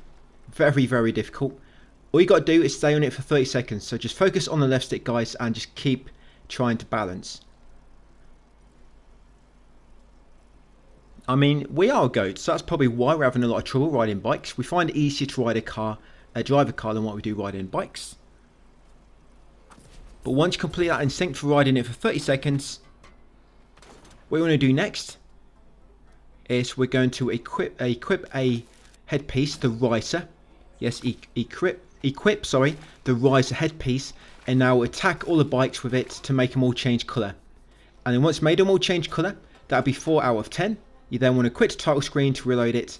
Very, very difficult. All you got to do is stay on it for 30 seconds. So just focus on the left stick, guys, and just keep trying to balance. I mean, we are goats, so that's probably why we're having a lot of trouble riding bikes. We find it easier to ride drive a car than what we do riding bikes. But once you complete that instinct for riding it for 30 seconds, what we want to do next is we're going to equip a headpiece, the riser. Yes, equip the riser headpiece, and now attack all the bikes with it to make them all change colour. And then once made them all change colour, that'll be 4 out of 10. You then want to quit the title screen to reload it,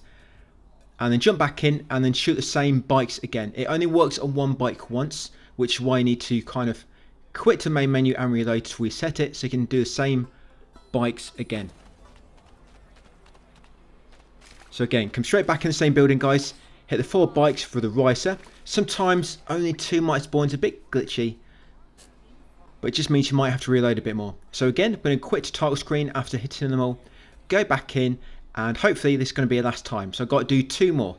and then jump back in and then shoot the same bikes again. It only works on one bike once, which is why you need to kind of quit the main menu and reload to reset it so you can do the same bikes again. So again, come straight back in the same building, guys. Hit the 4 bikes for the riser. Sometimes only 2 might spawn. It's a bit glitchy, but it just means you might have to reload a bit more. So again, I'm going to quit the title screen after hitting them all. Go back in, and hopefully this is going to be a last time. So I've got to do 2 more,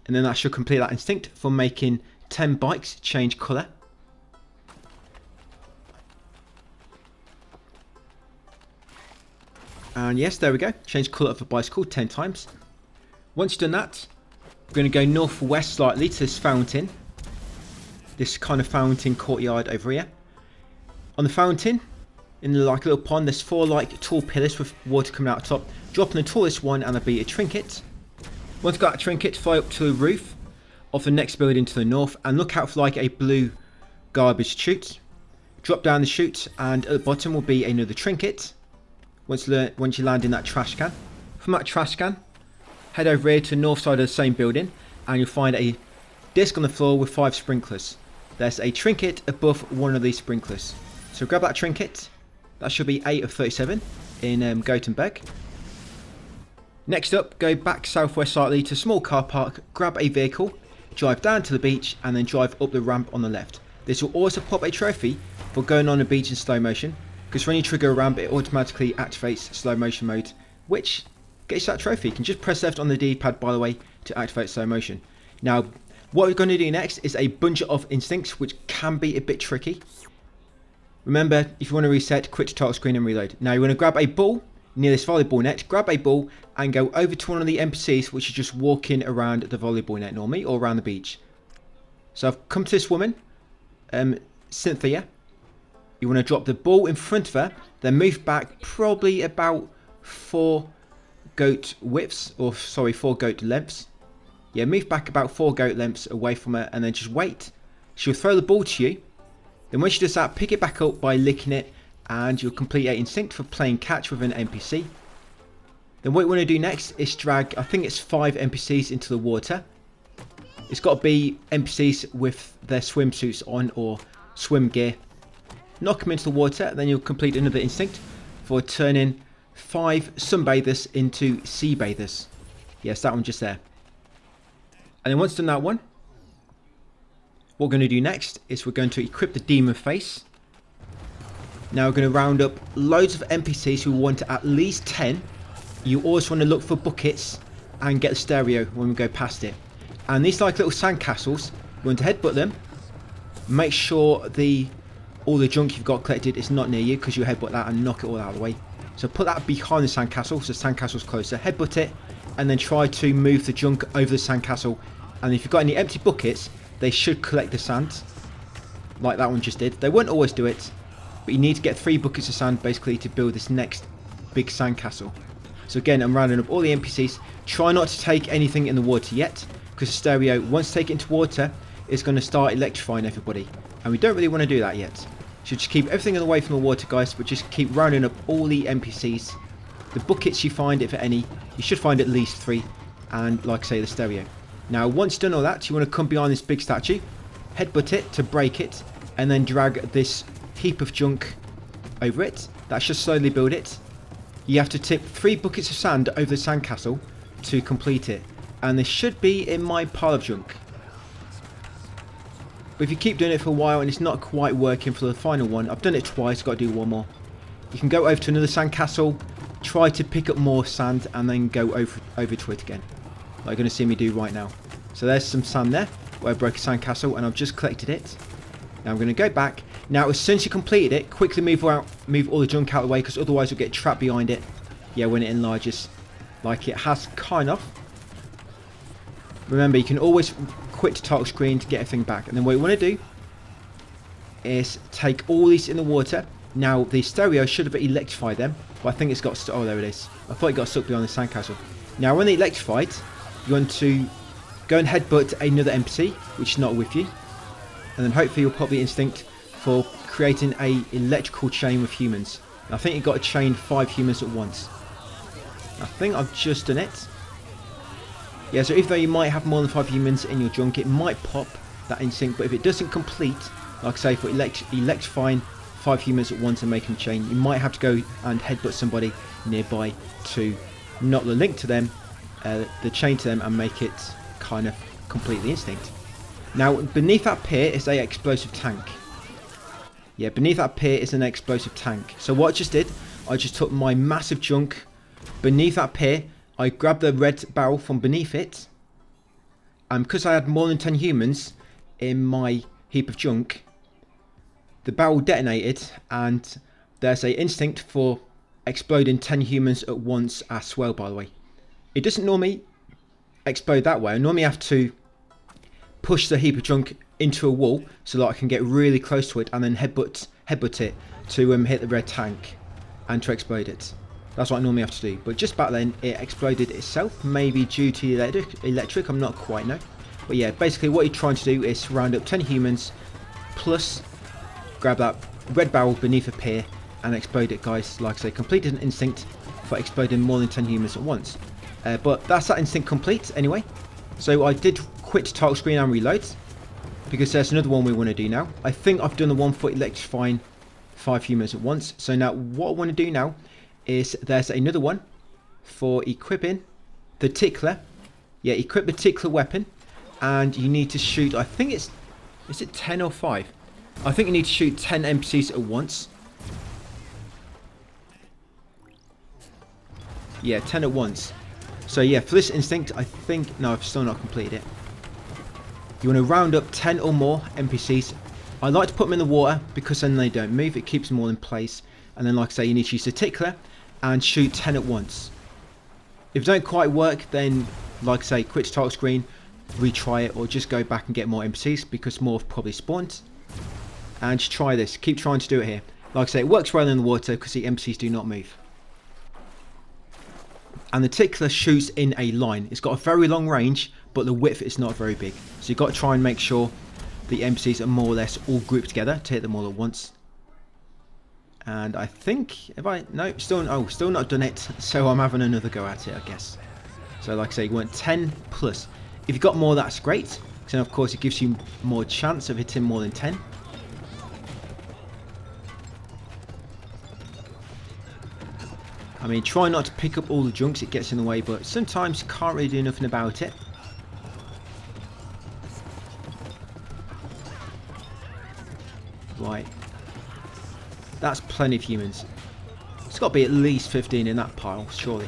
and then that should complete that instinct for making 10 bikes change colour. And yes, there we go. Change colour of a bicycle 10 times. Once you've done that, we're going to go northwest slightly to this fountain. This kind of fountain courtyard over here. On the fountain, in the, like a little pond, there's 4 like tall pillars with water coming out the top. Drop in the tallest one and there'll be a trinket. Once you've got a trinket, fly up to the roof of the next building to the north and look out for like a blue garbage chute. Drop down the chute and at the bottom will be another trinket. Once you land in that trash can. From that trash can, head over here to the north side of the same building and you'll find a disc on the floor with 5 sprinklers. There's a trinket above one of these sprinklers. So grab that trinket. That should be 8 of 37 in Gothenburg. Next up, go back southwest slightly to a small car park, grab a vehicle, drive down to the beach and then drive up the ramp on the left. This will also pop a trophy for going on the beach in slow motion, because when you trigger a ramp it automatically activates slow motion mode, which gets that trophy. You can just press left on the D-pad, by the way, to activate slow motion. Now, what we're going to do next is a bunch of instincts, which can be a bit tricky. Remember, if you want to reset, quit the title screen and reload. Now you want to grab a ball near this volleyball net, grab a ball and go over to one of the NPCs which is just walking around the volleyball net normally, or around the beach. So I've come to this woman, Cynthia. You want to drop the ball in front of her, then move back probably about 4 goat widths, or sorry, 4 goat lengths. Yeah, move back about 4 goat lengths away from her and then just wait. She'll throw the ball to you. Then when she does that, pick it back up by licking it and you'll complete an instinct for playing catch with an NPC. Then what you want to do next is drag, I think it's 5 NPCs into the water. It's got to be NPCs with their swimsuits on or swim gear. Knock them into the water, then you'll complete another instinct for turning 5 sunbathers into sea bathers. Yes, that one just there. And then once done that one, what we're going to do next is we're going to equip the demon face. Now we're going to round up loads of NPCs who want at least 10. You also want to look for buckets and get the stereo when we go past it. And these like little sandcastles, you want to headbutt them. Make sure all the junk you've got collected is not near you, because you headbutt that and knock it all out of the way. So put that behind the sandcastle, so the sandcastle's closer. Headbutt it and then try to move the junk over the sandcastle. And if you've got any empty buckets, they should collect the sand, like that one just did. They won't always do it, but you need to get 3 buckets of sand basically to build this next big sand castle. So again, I'm rounding up all the NPCs. Try not to take anything in the water yet, because the stereo, once take it into water, is going to start electrifying everybody. And we don't really want to do that yet. So just keep everything away from the water, guys, but just keep rounding up all the NPCs. The buckets you find, if any, you should find at least 3. And like I say, the stereo. Now, once you've done all that, you want to come behind this big statue, headbutt it to break it, and then drag this heap of junk over it. That should slowly build it. You have to tip 3 buckets of sand over the sandcastle to complete it. And this should be in my pile of junk. But if you keep doing it for a while and it's not quite working for the final one, I've done it twice, got to do one more. You can go over to another sandcastle, try to pick up more sand, and then go over to it again. Like you're going to see me do right now. So there's some sand there. where I broke a sandcastle, and I've just collected it. Now I'm going to go back. Now as soon as you completed it, quickly move all the junk out of the way, because otherwise you'll get trapped behind it. Yeah, when it enlarges, like it has kind of. Remember, you can always quit the title screen to get everything back. And then what you want to do is take all these in the water. Now the stereo should have electrified them, but I think it's got oh, there it is. I thought it got stuck behind the sandcastle. Now when they electrified, you want to go and headbutt another NPC, which is not with you, and then hopefully you'll pop the instinct for creating a electrical chain with humans. I think you got to chain 5 humans at once. I think I've just done it. Yeah, so even though you might have more than 5 humans in your junk, it might pop that instinct, but if it doesn't complete, like I say, for electrifying 5 humans at once and making a chain, you might have to go and headbutt somebody nearby to knock the link to them, the chain to them, and make it kind of complete the instinct. Now beneath that pier is a explosive tank. Yeah, beneath that pier is an explosive tank. So what I just did, I just took my massive junk beneath that pier, I grabbed the red barrel from beneath it, and because I had more than 10 humans in my heap of junk, the barrel detonated, and there's an instinct for exploding 10 humans at once as well, by the way. It doesn't normally explode that way. I normally have to push the heap of junk into a wall so that I can get really close to it and then headbutt it to hit the red tank and to explode it. That's what I normally have to do. But just back then, it exploded itself, maybe due to electric, I'm not quite know. But yeah, basically what you're trying to do is round up 10 humans, plus grab that red barrel beneath a pier and explode it, guys. Like I say, completed an instinct for exploding more than 10 humans at once. But that's that instinct complete anyway. So I did quit title screen and reload, because there's another one we want to do now. I think I've done the one for electrifying 5 humans at once. So now what I want to do now is there's another one for equipping the Tickler. Yeah, equip the Tickler weapon, and you need to shoot, I think is it 10 or 5? I think you need to shoot 10 NPCs at once. Yeah, 10 at once. So yeah, for this instinct, I think, no, I've still not completed it. You want to round up 10 or more NPCs. I like to put them in the water because then they don't move, it keeps them all in place. And then like I say, you need to use the Tickler and shoot 10 at once. If it don't quite work, then like I say, quit the title screen, retry it, or just go back and get more NPCs, because more have probably spawned. And just try this, keep trying to do it here. Like I say, it works well in the water because the NPCs do not move. And the Tickler shoots in a line. It's got a very long range, but the width is not very big. So you've got to try and make sure the NPCs are more or less all grouped together to hit them all at once. And I think, still not done it, so I'm having another go at it, I guess. So like I say, you want 10 plus. If you've got more, that's great, then of course it gives you more chance of hitting more than 10. I mean, try not to pick up all the junks, it gets in the way, but sometimes you can't really do nothing about it. Right. That's plenty of humans. It's got to be at least 15 in that pile, surely.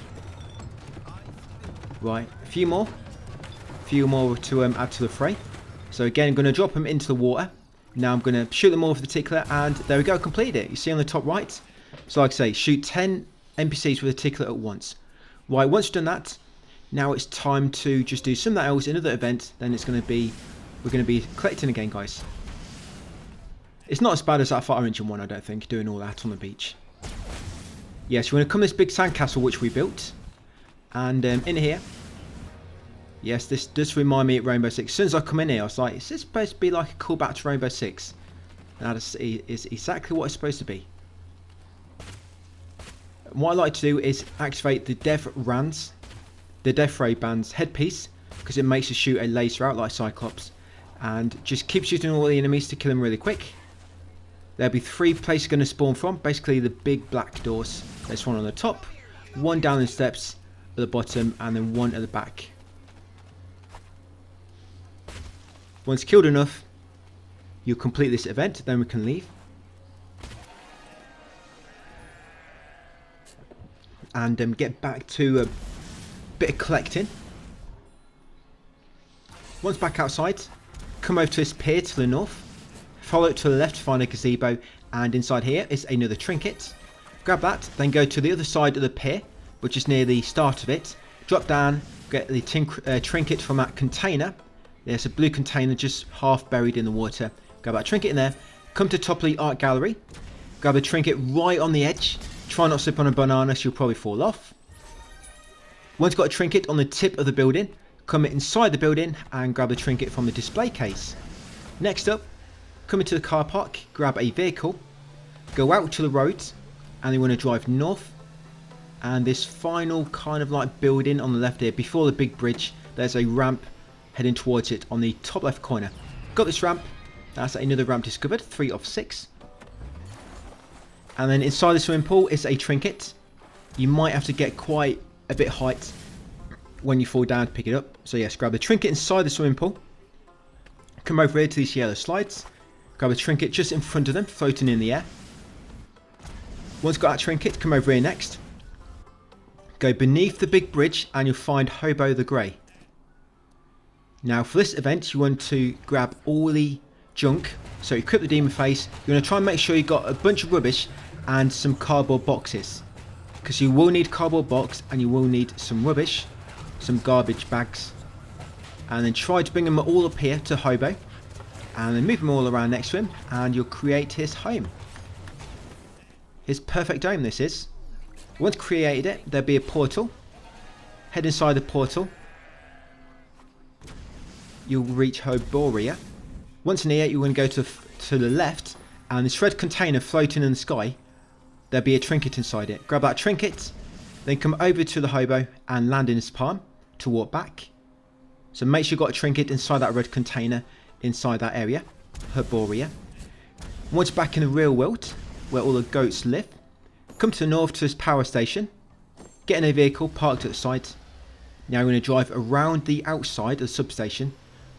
Right, a few more. A few more to add to the fray. So again, I'm going to drop them into the water. Now I'm going to shoot them all with the Tickler, and there we go, completed it. You see on the top right? So like I say, shoot 10 NPCs with a Tickler at once. Right, once you've done that, now it's time to just do something else, another event. Then it's going to be, we're going to be collecting again, guys. It's not as bad as that Fire Engine one, I don't think, doing all that on the beach. Yes, we're going to come to this big sandcastle which we built. And in here, yes, this does remind me of Rainbow Six. As soon as I come in here, I was like, is this supposed to be like a callback to Rainbow Six? And that is exactly what it's supposed to be. And what I like to do is activate the Death Ray Band's headpiece, because it makes us shoot a laser out like Cyclops. And just keep shooting all the enemies to kill them really quick. There'll be 3 places going to spawn from, basically the big black doors. There's one on the top, one down the steps at the bottom, and then one at the back. Once killed enough, you'll complete this event, then we can leave. And get back to a bit of collecting. Once back outside, come over to this pier to the north, follow it to the left to find a gazebo, and inside here is another trinket. Grab that, then go to the other side of the pier, which is near the start of it, drop down, get the trinket from that container. There's a blue container just half buried in the water. Grab that trinket in there, come to top of the art gallery, grab a trinket right on the edge, try not to slip on a banana so you'll probably fall off. Once you've got a trinket on the tip of the building, come inside the building and grab the trinket from the display case. Next up, come into the car park, grab a vehicle, go out to the road, and you want to drive north. And this final kind of like building on the left here, before the big bridge, there's a ramp heading towards it on the top left corner. Got this ramp, that's another ramp discovered, 3 of 6. And then inside the swimming pool is a trinket. You might have to get quite a bit height when you fall down to pick it up. So yes, grab the trinket inside the swimming pool. Come over here to these yellow slides. Grab a trinket just in front of them, floating in the air. Once you've got that trinket, come over here next. Go beneath the big bridge and you'll find Hobo the Grey. Now for this event, you want to grab all the junk. So equip the demon face. You want to try and make sure you've got a bunch of rubbish and some cardboard boxes. Because you will need cardboard box and you will need some rubbish, some garbage bags. And then try to bring them all up here to Hobo. And then move them all around next to him and you'll create his home. His perfect home this is. Once created it, there'll be a portal. Head inside the portal. You'll reach Hoboria. Once near, you want to go to the left, and this red container floating in the sky, there'll be a trinket inside it. Grab that trinket, then come over to the Hobo and land in his palm to walk back. So make sure you've got a trinket inside that red container, inside that area, Hoboria. Once back in the real world, where all the goats live, come to the north to this power station, get in a vehicle parked at the side. Now we're going to drive around the outside of the substation.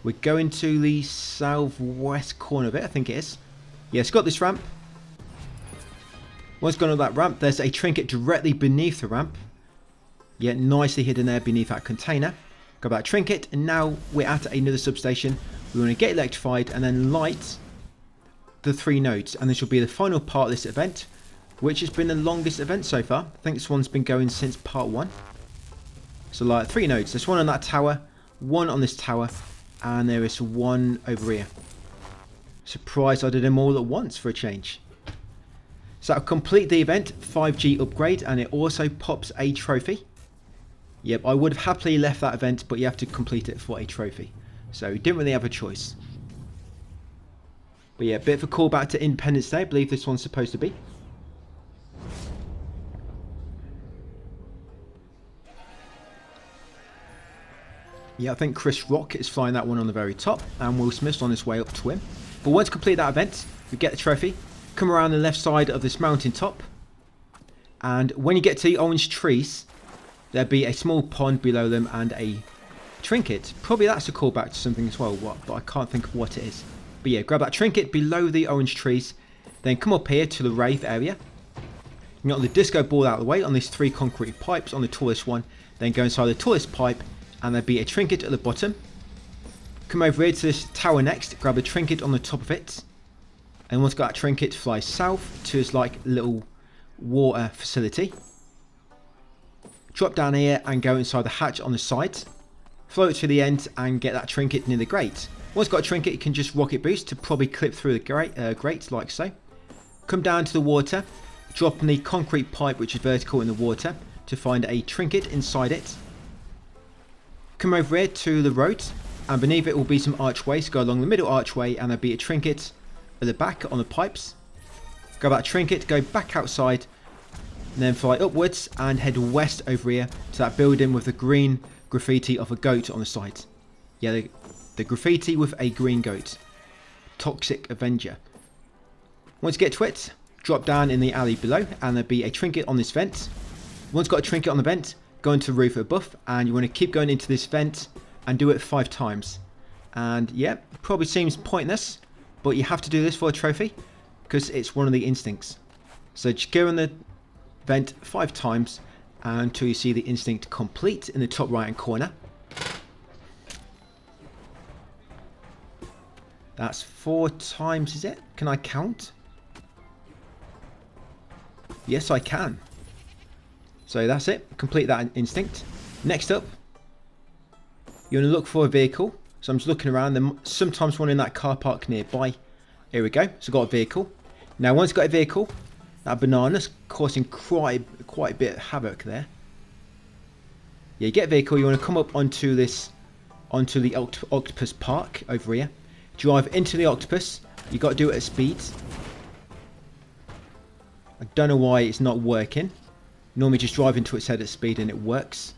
We're going to the southwest corner of it, I think it is. Yeah, it's got this ramp. Once gone on that ramp, there's a trinket directly beneath the ramp. Yeah, nicely hidden there beneath that container. Grab that trinket, and now we're at another substation. We want to get electrified and then light the 3 nodes. And this will be the final part of this event, which has been the longest event so far. I think this one's been going since part 1. So like 3 nodes. There's one on that tower, one on this tower, and there is one over here. Surprised I did them all at once for a change. So that'll complete the event, 5G upgrade, and it also pops a trophy. Yep, I would have happily left that event, but you have to complete it for a trophy. So you didn't really have a choice. But yeah, a bit of a callback to Independence Day, I believe this one's supposed to be. Yeah, I think Chris Rock is flying that one on the very top, and Will Smith's on his way up to him. But once you complete that event, you get the trophy, come around the left side of this mountain top, and when you get to the orange trees, there'll be a small pond below them and a trinket. Probably that's a callback to something as well, but I can't think of what it is. But yeah, grab that trinket below the orange trees, then come up here to the rave area. You got the disco ball out of the way on these 3 concrete pipes on the tallest one, then go inside the tallest pipe, and there'll be a trinket at the bottom. Come over here to this tower next, grab a trinket on the top of it, and once got that trinket, fly south to this like little water facility. Drop down here and go inside the hatch on the side, float to the end and get that trinket near the grate. Once got a trinket, you can just rocket boost to probably clip through the grate like so. Come down to the water, drop in the concrete pipe which is vertical in the water to find a trinket inside it. Come over here to the road, and beneath it will be some archways. Go along the middle archway and there'll be a trinket at the back on the pipes. Grab that trinket, go back outside, and then fly upwards and head west over here to that building with the green graffiti of a goat on the side. Yeah, the graffiti with a green goat. Toxic Avenger. Once you get to it, drop down in the alley below and there'll be a trinket on this vent. Once you've got a trinket on the vent, go into the roof above and you want to keep going into this vent and do it 5 times. And yeah, probably seems pointless, but you have to do this for a trophy because it's one of the instincts. So just go in the vent 5 times until you see the instinct complete in the top right hand corner. That's 4 times, is it? Can I count? Yes, I can. So that's it. Complete that instinct. Next up, you want to look for a vehicle. So I'm just looking around. There's sometimes one in that car park nearby. Here we go. So got a vehicle. Now once you've got a vehicle, that banana's causing quite a bit of havoc there. Yeah, you get a vehicle. You want to come up onto the Octopus Park over here. Drive into the Octopus. You got to do it at speed. I don't know why it's not working. Normally just drive into its head at speed and it works.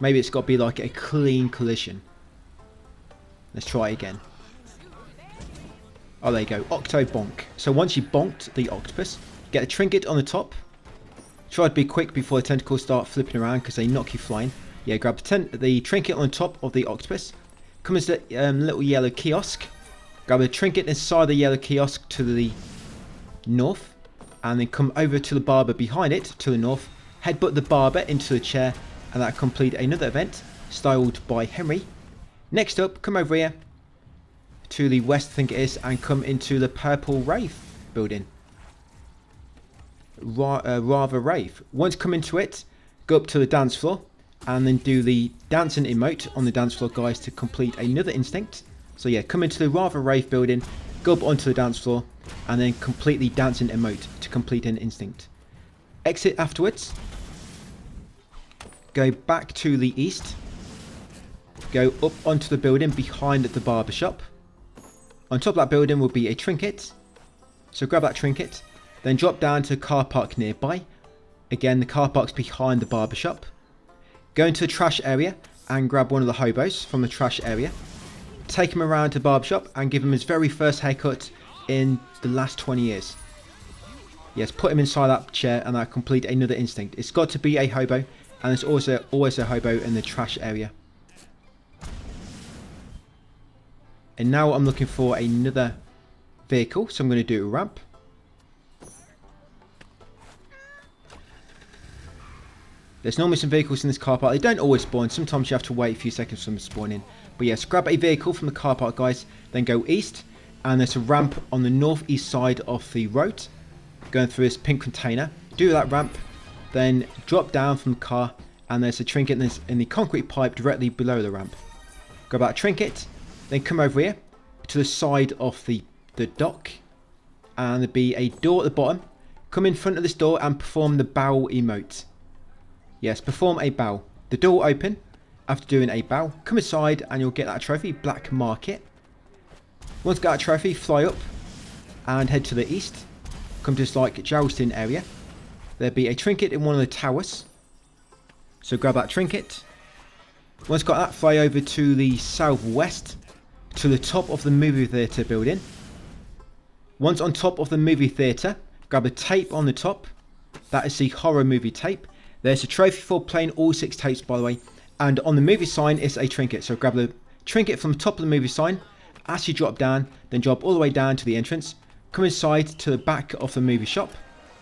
Maybe it's got to be like a clean collision. Let's try again. Oh, there you go. Octo bonk. So once you bonked the octopus, get a trinket on the top. Try to be quick before the tentacles start flipping around because they knock you flying. Yeah, grab the trinket on the top of the octopus. Come into the little yellow kiosk. Grab a trinket inside the yellow kiosk to the north. And then come over to the barber behind it to the north. Headbutt the barber into the chair. And that complete another event styled by Henry. Next up, come over here to the west, I think it is, and come into the Purple Rave building. Rather Rave. Once come into it, go up to the dance floor and then do the dancing emote on the dance floor, guys, to complete another instinct. So yeah, come into the Rather Rave building, go up onto the dance floor and then complete the dancing emote to complete an instinct. Exit afterwards. Go back to the east. Go up onto the building behind the barber shop. On top of that building will be a trinket. So grab that trinket. Then drop down to the car park nearby. Again, the car park's behind the barber shop. Go into the trash area and grab one of the hobos from the trash area. Take him around to the barber shop and give him his very first haircut in the last 20 years. Yes, put him inside that chair and that'll complete another instinct. It's got to be a hobo, and there's also always a hobo in the trash area. And now I'm looking for another vehicle, so I'm going to do a ramp. There's normally some vehicles in this car park. They don't always spawn. Sometimes you have to wait a few seconds for them to spawn in. But yes, grab a vehicle from the car park, guys. Then go east. And there's a ramp on the northeast side of the road. Going through this pink container. Do that ramp. Then drop down from the car. And there's a trinket in the concrete pipe directly below the ramp. Grab that trinket. Then come over here to the side of the dock. And there'll be a door at the bottom. Come in front of this door and perform the bow emote. Yes, perform a bow. The door will open after doing a bow. Come inside and you'll get that trophy. Black market. Once you get that trophy, fly up and head to the east. Come to this like jousting area. There'll be a trinket in one of the towers. So grab that trinket. Once got that, fly over to the southwest to the top of the movie theatre building. Once on top of the movie theatre, grab a tape on the top. That is the horror movie tape. There's a trophy for playing all 6 tapes, by the way. And on the movie sign is a trinket. So grab the trinket from the top of the movie sign. As you drop down, then drop all the way down to the entrance. Come inside to the back of the movie shop,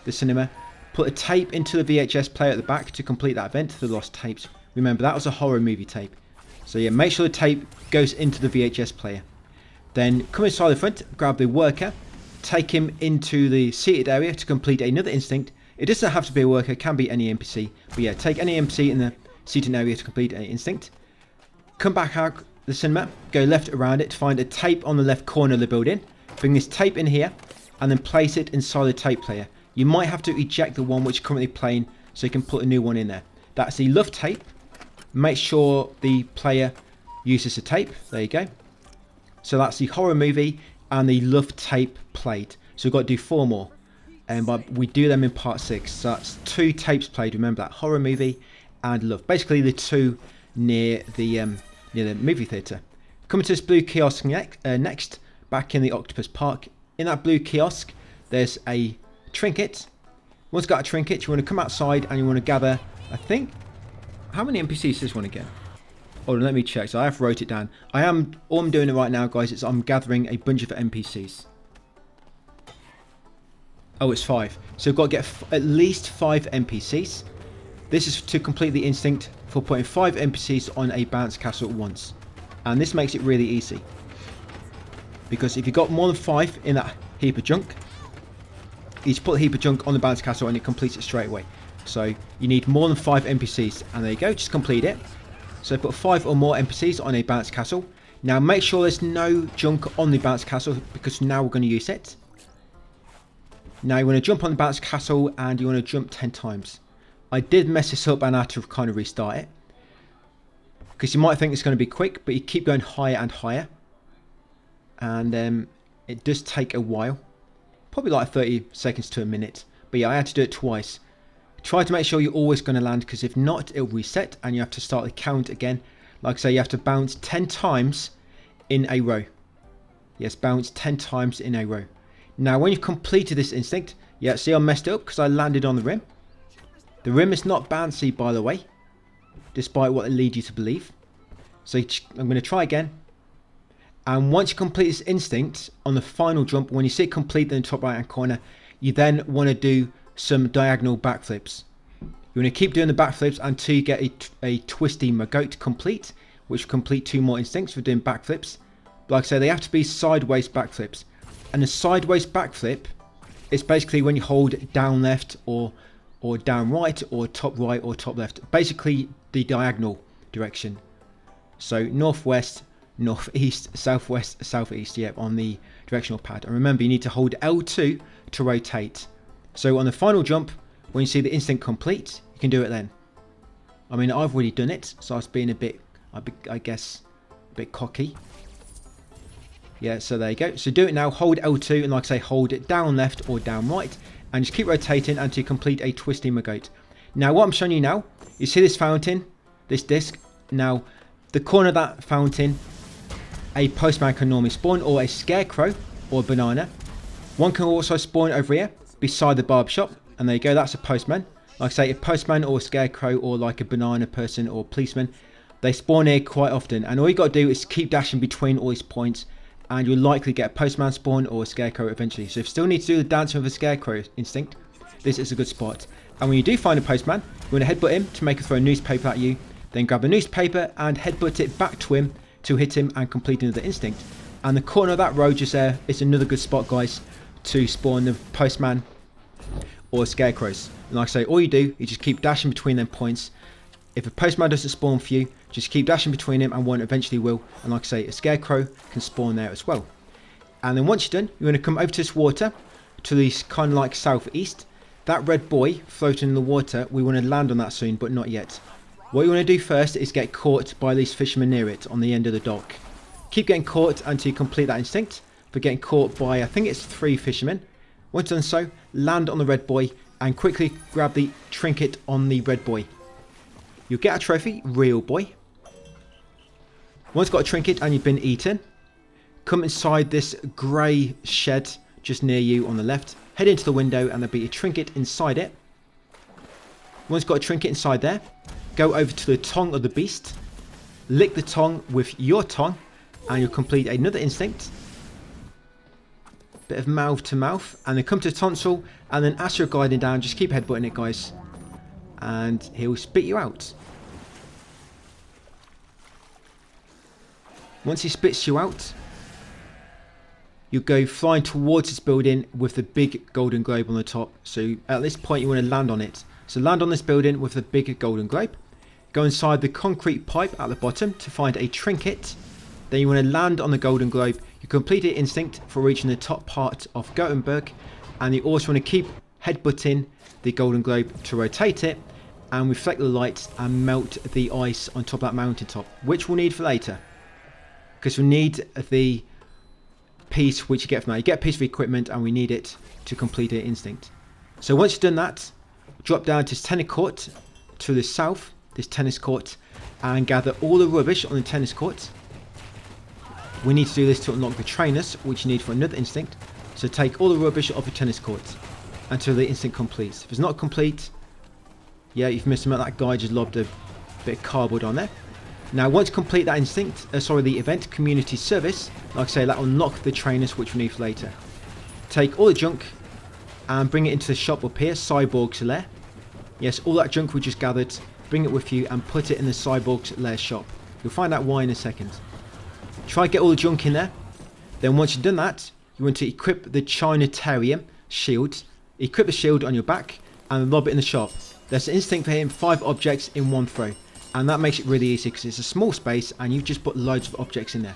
the cinema. Put a tape into the VHS player at the back to complete that event, the lost tapes. Remember, that was a horror movie tape. So yeah, make sure the tape goes into the VHS player. Then come inside the front, grab the worker. Take him into the seated area to complete another instinct. It doesn't have to be a worker, it can be any NPC. But yeah, take any NPC in the seating area to complete an instinct. Come back out the cinema, go left around it to find a tape on the left corner of the building. Bring this tape in here and then place it inside the tape player. You might have to eject the one which is currently playing so you can put a new one in there. That's the love tape. Make sure the player uses the tape. There you go. So that's the horror movie and the love tape played. So we've got to do 4 more. But we do them in part 6. So that's 2 tapes played. Remember that, horror movie and love. Basically the 2 near the movie theatre. Coming to this blue kiosk next, back in the Octopus Park. In that blue kiosk, there's a trinket. Once you've got a trinket, you want to come outside and you want to gather, I think, how many NPCs does this one again? Hold on, let me check. So I have wrote it down. All I'm doing right now, guys, is I'm gathering a bunch of NPCs. Oh, it's 5. So we've got to get at least 5 NPCs. This is to complete the instinct for putting 5 NPCs on a bounce castle at once. And this makes it really easy. Because if you've got more than 5 in that heap of junk, you just put the heap of junk on the bounce castle and it completes it straight away. So you need more than 5 NPCs, and there you go, just complete it. So put 5 or more NPCs on a bounce castle. Now make sure there's no junk on the bounce castle, because now we're going to use it. Now you want to jump on the bounce castle and you want to jump 10 times. I did mess this up and I had to kind of restart it, because you might think it's going to be quick, but you keep going higher and higher, and it does take a while, probably like 30 seconds to a minute. But yeah, I had to do it twice. Try to make sure you're always going to land, because if not, it'll reset and you have to start the count again. Like I say, you have to bounce 10 times in a row. Yes, bounce 10 times in a row. Now when you've completed this instinct, yeah, see I messed it up because I landed on the rim. The rim is not bouncy, by the way, despite what it leads you to believe. So I'm going to try again. And once you complete this instinct on the final jump, when you see it complete in the top right hand corner, you then want to do some diagonal backflips. You want to keep doing the backflips until you get a twisty magote complete, which will complete 2 more instincts for doing backflips. But like I say, they have to be sideways backflips. And a sideways backflip is basically when you hold down left or down right or top left. Basically the diagonal direction. So northwest, northeast, southwest, southeast, yeah, on the directional pad. And remember, you need to hold L2 to rotate. So on the final jump, when you see the instinct complete, you can do it then. I mean, I've already done it, so I was being a bit, I guess, a bit cocky. Yeah, so there you go. So do it now, hold L2, and like I say, hold it down left or down right, and just keep rotating until you complete a twisty magote. Now what I'm showing you now, you see this fountain, this disc. Now, the corner of that fountain, a postman can normally spawn, or a scarecrow, or a banana. One can also spawn over here, beside the barber shop, and there you go, that's a postman. Like I say, a postman or a scarecrow or like a banana person or policeman, they spawn here quite often, and all you got to do is keep dashing between all these points and you'll likely get a postman spawn or a scarecrow eventually. So if you still need to do the dancing with a scarecrow instinct, this is a good spot. And when you do find a postman, you want to headbutt him to make him throw a newspaper at you, then grab a newspaper and headbutt it back to him to hit him and complete another instinct. And the corner of that road just there is another good spot, guys, to spawn the postman or scarecrows. And like I say, all you do is just keep dashing between them points. If a postman doesn't spawn for you, just keep dashing between him and one eventually will. And like I say, a scarecrow can spawn there as well. And then once you're done, you're going to come over to this water, to the kind of like southeast. That red buoy floating in the water, we want to land on that soon, but not yet. What you want to do first is get caught by these fishermen near it on the end of the dock. Keep getting caught until you complete that instinct, but getting caught by, I think it's 3 fishermen. Once done so, land on the red buoy and quickly grab the trinket on the red buoy. You'll get a trophy, real boy. Once you've got a trinket and you've been eaten, come inside this grey shed just near you on the left. Head into the window and there'll be a trinket inside it. Once you've got a trinket inside there, go over to the tongue of the beast. Lick the tongue with your tongue and you'll complete another instinct. Bit of mouth to mouth, and then come to the tonsil and then as you're gliding down, just keep headbutting it, guys, and he'll spit you out. Once he spits you out, you go flying towards this building with the big golden globe on the top. So at this point you want to land on it. So land on this building with the big golden globe. Go inside the concrete pipe at the bottom to find a trinket. Then you want to land on the golden globe. You complete your instinct for reaching the top part of Gothenburg, and you also want to keep headbutting the golden globe to rotate it and reflect the lights and melt the ice on top of that mountaintop, which we'll need for later, because we need the piece which you get from that. You get a piece of equipment and we need it to complete your instinct. So once you've done that, drop down to this tennis court to the south, this tennis court, and gather all the rubbish on the tennis court. We need to do this to unlock the trainers, which you need for another instinct. So take all the rubbish off the tennis court until the instinct completes. If it's not complete, yeah, you've missed him out. That guy just lobbed a bit of cardboard on there. Now, once you complete that instinct, the event community service, like I say, that will unlock the trainers, which we need for later. Take all the junk and bring it into the shop up here, Cyborg's Lair. Yes, all that junk we just gathered, bring it with you and put it in the Cyborg's Lair shop. You'll find out why in a second. Try to get all the junk in there. Then once you've done that, you want to equip the Chinatarium shield. Equip the shield on your back and lob it in the shop. There's an instinct for hitting 5 objects in one throw. And that makes it really easy because it's a small space and you've just put loads of objects in there.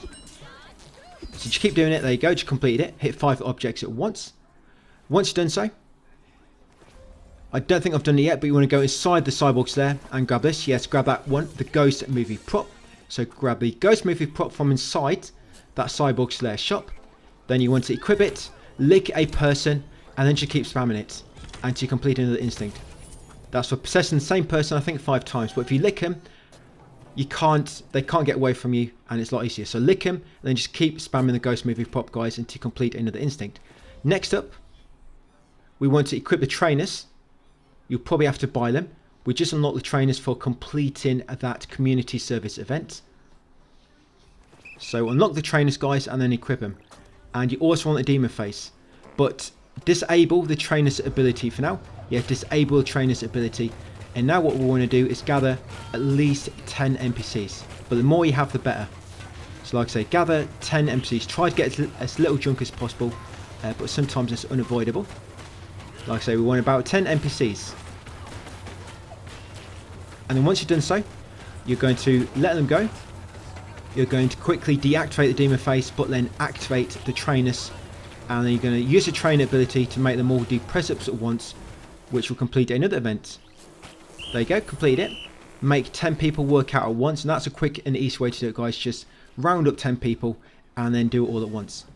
So just keep doing it. There you go. Just completed it. Hit 5 objects at once. Once you've done so, I don't think I've done it yet, but you want to go inside the cyborgs there and grab this. Yes, grab that one, the ghost movie prop. So grab the ghost movie prop from inside that cyborg slayer shop. Then you want to equip it, lick a person, and then just keep spamming it until you complete another instinct. That's for possessing the same person, I think 5 times. But if you lick them, they can't get away from you, and it's a lot easier. So lick them, and then just keep spamming the ghost movie prop, guys, until you complete another instinct. Next up, we want to equip the trainers. You'll probably have to buy them. We just unlocked the trainers for completing that community service event. So unlock the trainers, guys, and then equip them. And you also want the demon face. But disable the trainer's ability for now. Yeah, disable the trainer's ability. And now what we want to do is gather at least 10 NPCs. But the more you have, the better. So like I say, gather 10 NPCs. Try to get as little junk as possible. But sometimes it's unavoidable. Like I say, we want about 10 NPCs. And then once you've done so, you're going to let them go. You're going to quickly deactivate the demon face, but then activate the trainers. And then you're going to use the trainer ability to make them all do press-ups at once, which will complete another event. There you go, complete it. Make 10 people work out at once, and that's a quick and easy way to do it, guys. Just round up 10 people and then do it all at once.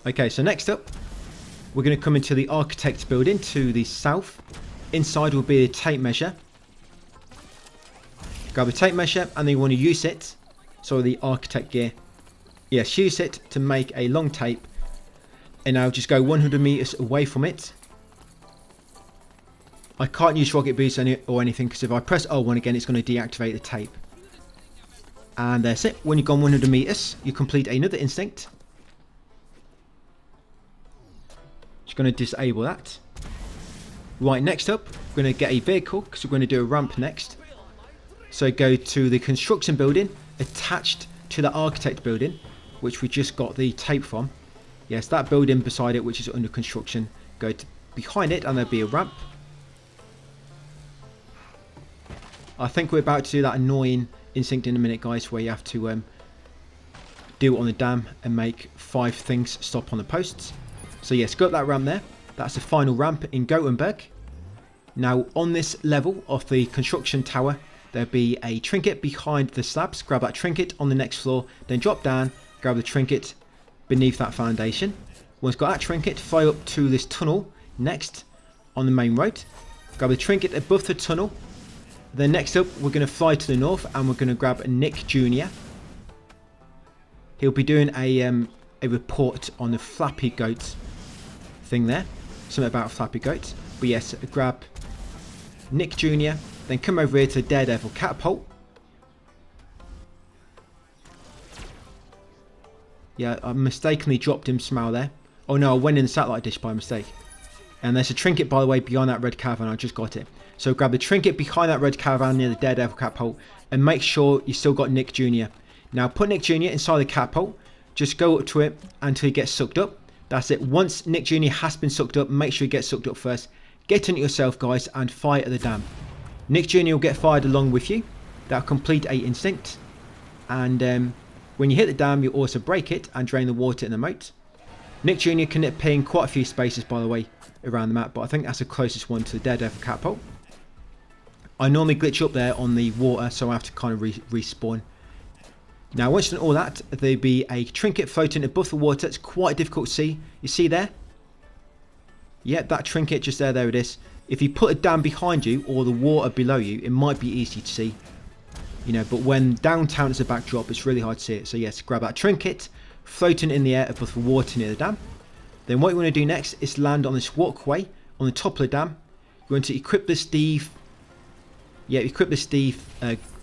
Okay, so next up, we're going to come into the architect building to the south. Inside will be a tape measure. Grab the tape measure and then you want to use it. So the architect gear. Yes, use it to make a long tape. And now just go 100 meters away from it. I can't use rocket boost or anything because if I press R1 again, it's going to deactivate the tape. And that's it. When you've gone 100 meters, you complete another instinct. Just going to disable that. Right, next up, we're going to get a vehicle because we're going to do a ramp next. So go to the construction building attached to the architect building, which we just got the tape from. Yes, that building beside it, which is under construction. Go to behind it and there'll be a ramp. I think we're about to do that annoying instinct in a minute, guys, where you have to do it on the dam and make 5 things stop on the posts. So yes, go up that ramp there. That's the final ramp in Gothenburg. Now on this level of the construction tower, there'll be a trinket behind the slabs. Grab that trinket on the next floor, then drop down, grab the trinket beneath that foundation. Once you've got that trinket, fly up to this tunnel next on the main road. Grab the trinket above the tunnel. Then next up, we're going to fly to the north and we're going to grab Nick Jr. He'll be doing a report on the Flappy Goat thing there. Something about Flappy Goat. But yes, grab Nick Jr. Then come over here to the Daredevil catapult. Yeah, I mistakenly dropped him somehow there. Oh no, I went in the satellite dish by mistake. And there's a trinket, by the way, behind that red caravan. I just got it. So grab the trinket behind that red caravan near the Daredevil catapult. And make sure you still got Nick Jr. Now put Nick Jr. inside the catapult. Just go up to it until he gets sucked up. That's it. Once Nick Jr. has been sucked up, make sure he gets sucked up first. Get in it yourself, guys, and fire at the dam. Nick Jr. will get fired along with you. That'll complete a instinct. And when you hit the dam, you'll also break it and drain the water in the moat. Nick Jr. can appear in quite a few spaces, by the way, around the map, but I think that's the closest one to the Daredevil catapult. I normally glitch up there on the water, so I have to kind of respawn. Now, once you've done all that, there'll be a trinket floating above the water. It's quite difficult to see. You see there? Yeah, that trinket just there it is. If you put a dam behind you or the water below you, it might be easy to see. You know, but when downtown is a backdrop, it's really hard to see it. So yes, grab that trinket, floating in the air above the water near the dam. Then what you want to do next is land on this walkway on the top of the dam. You're going to equip the Steve. Yeah, equip the Steve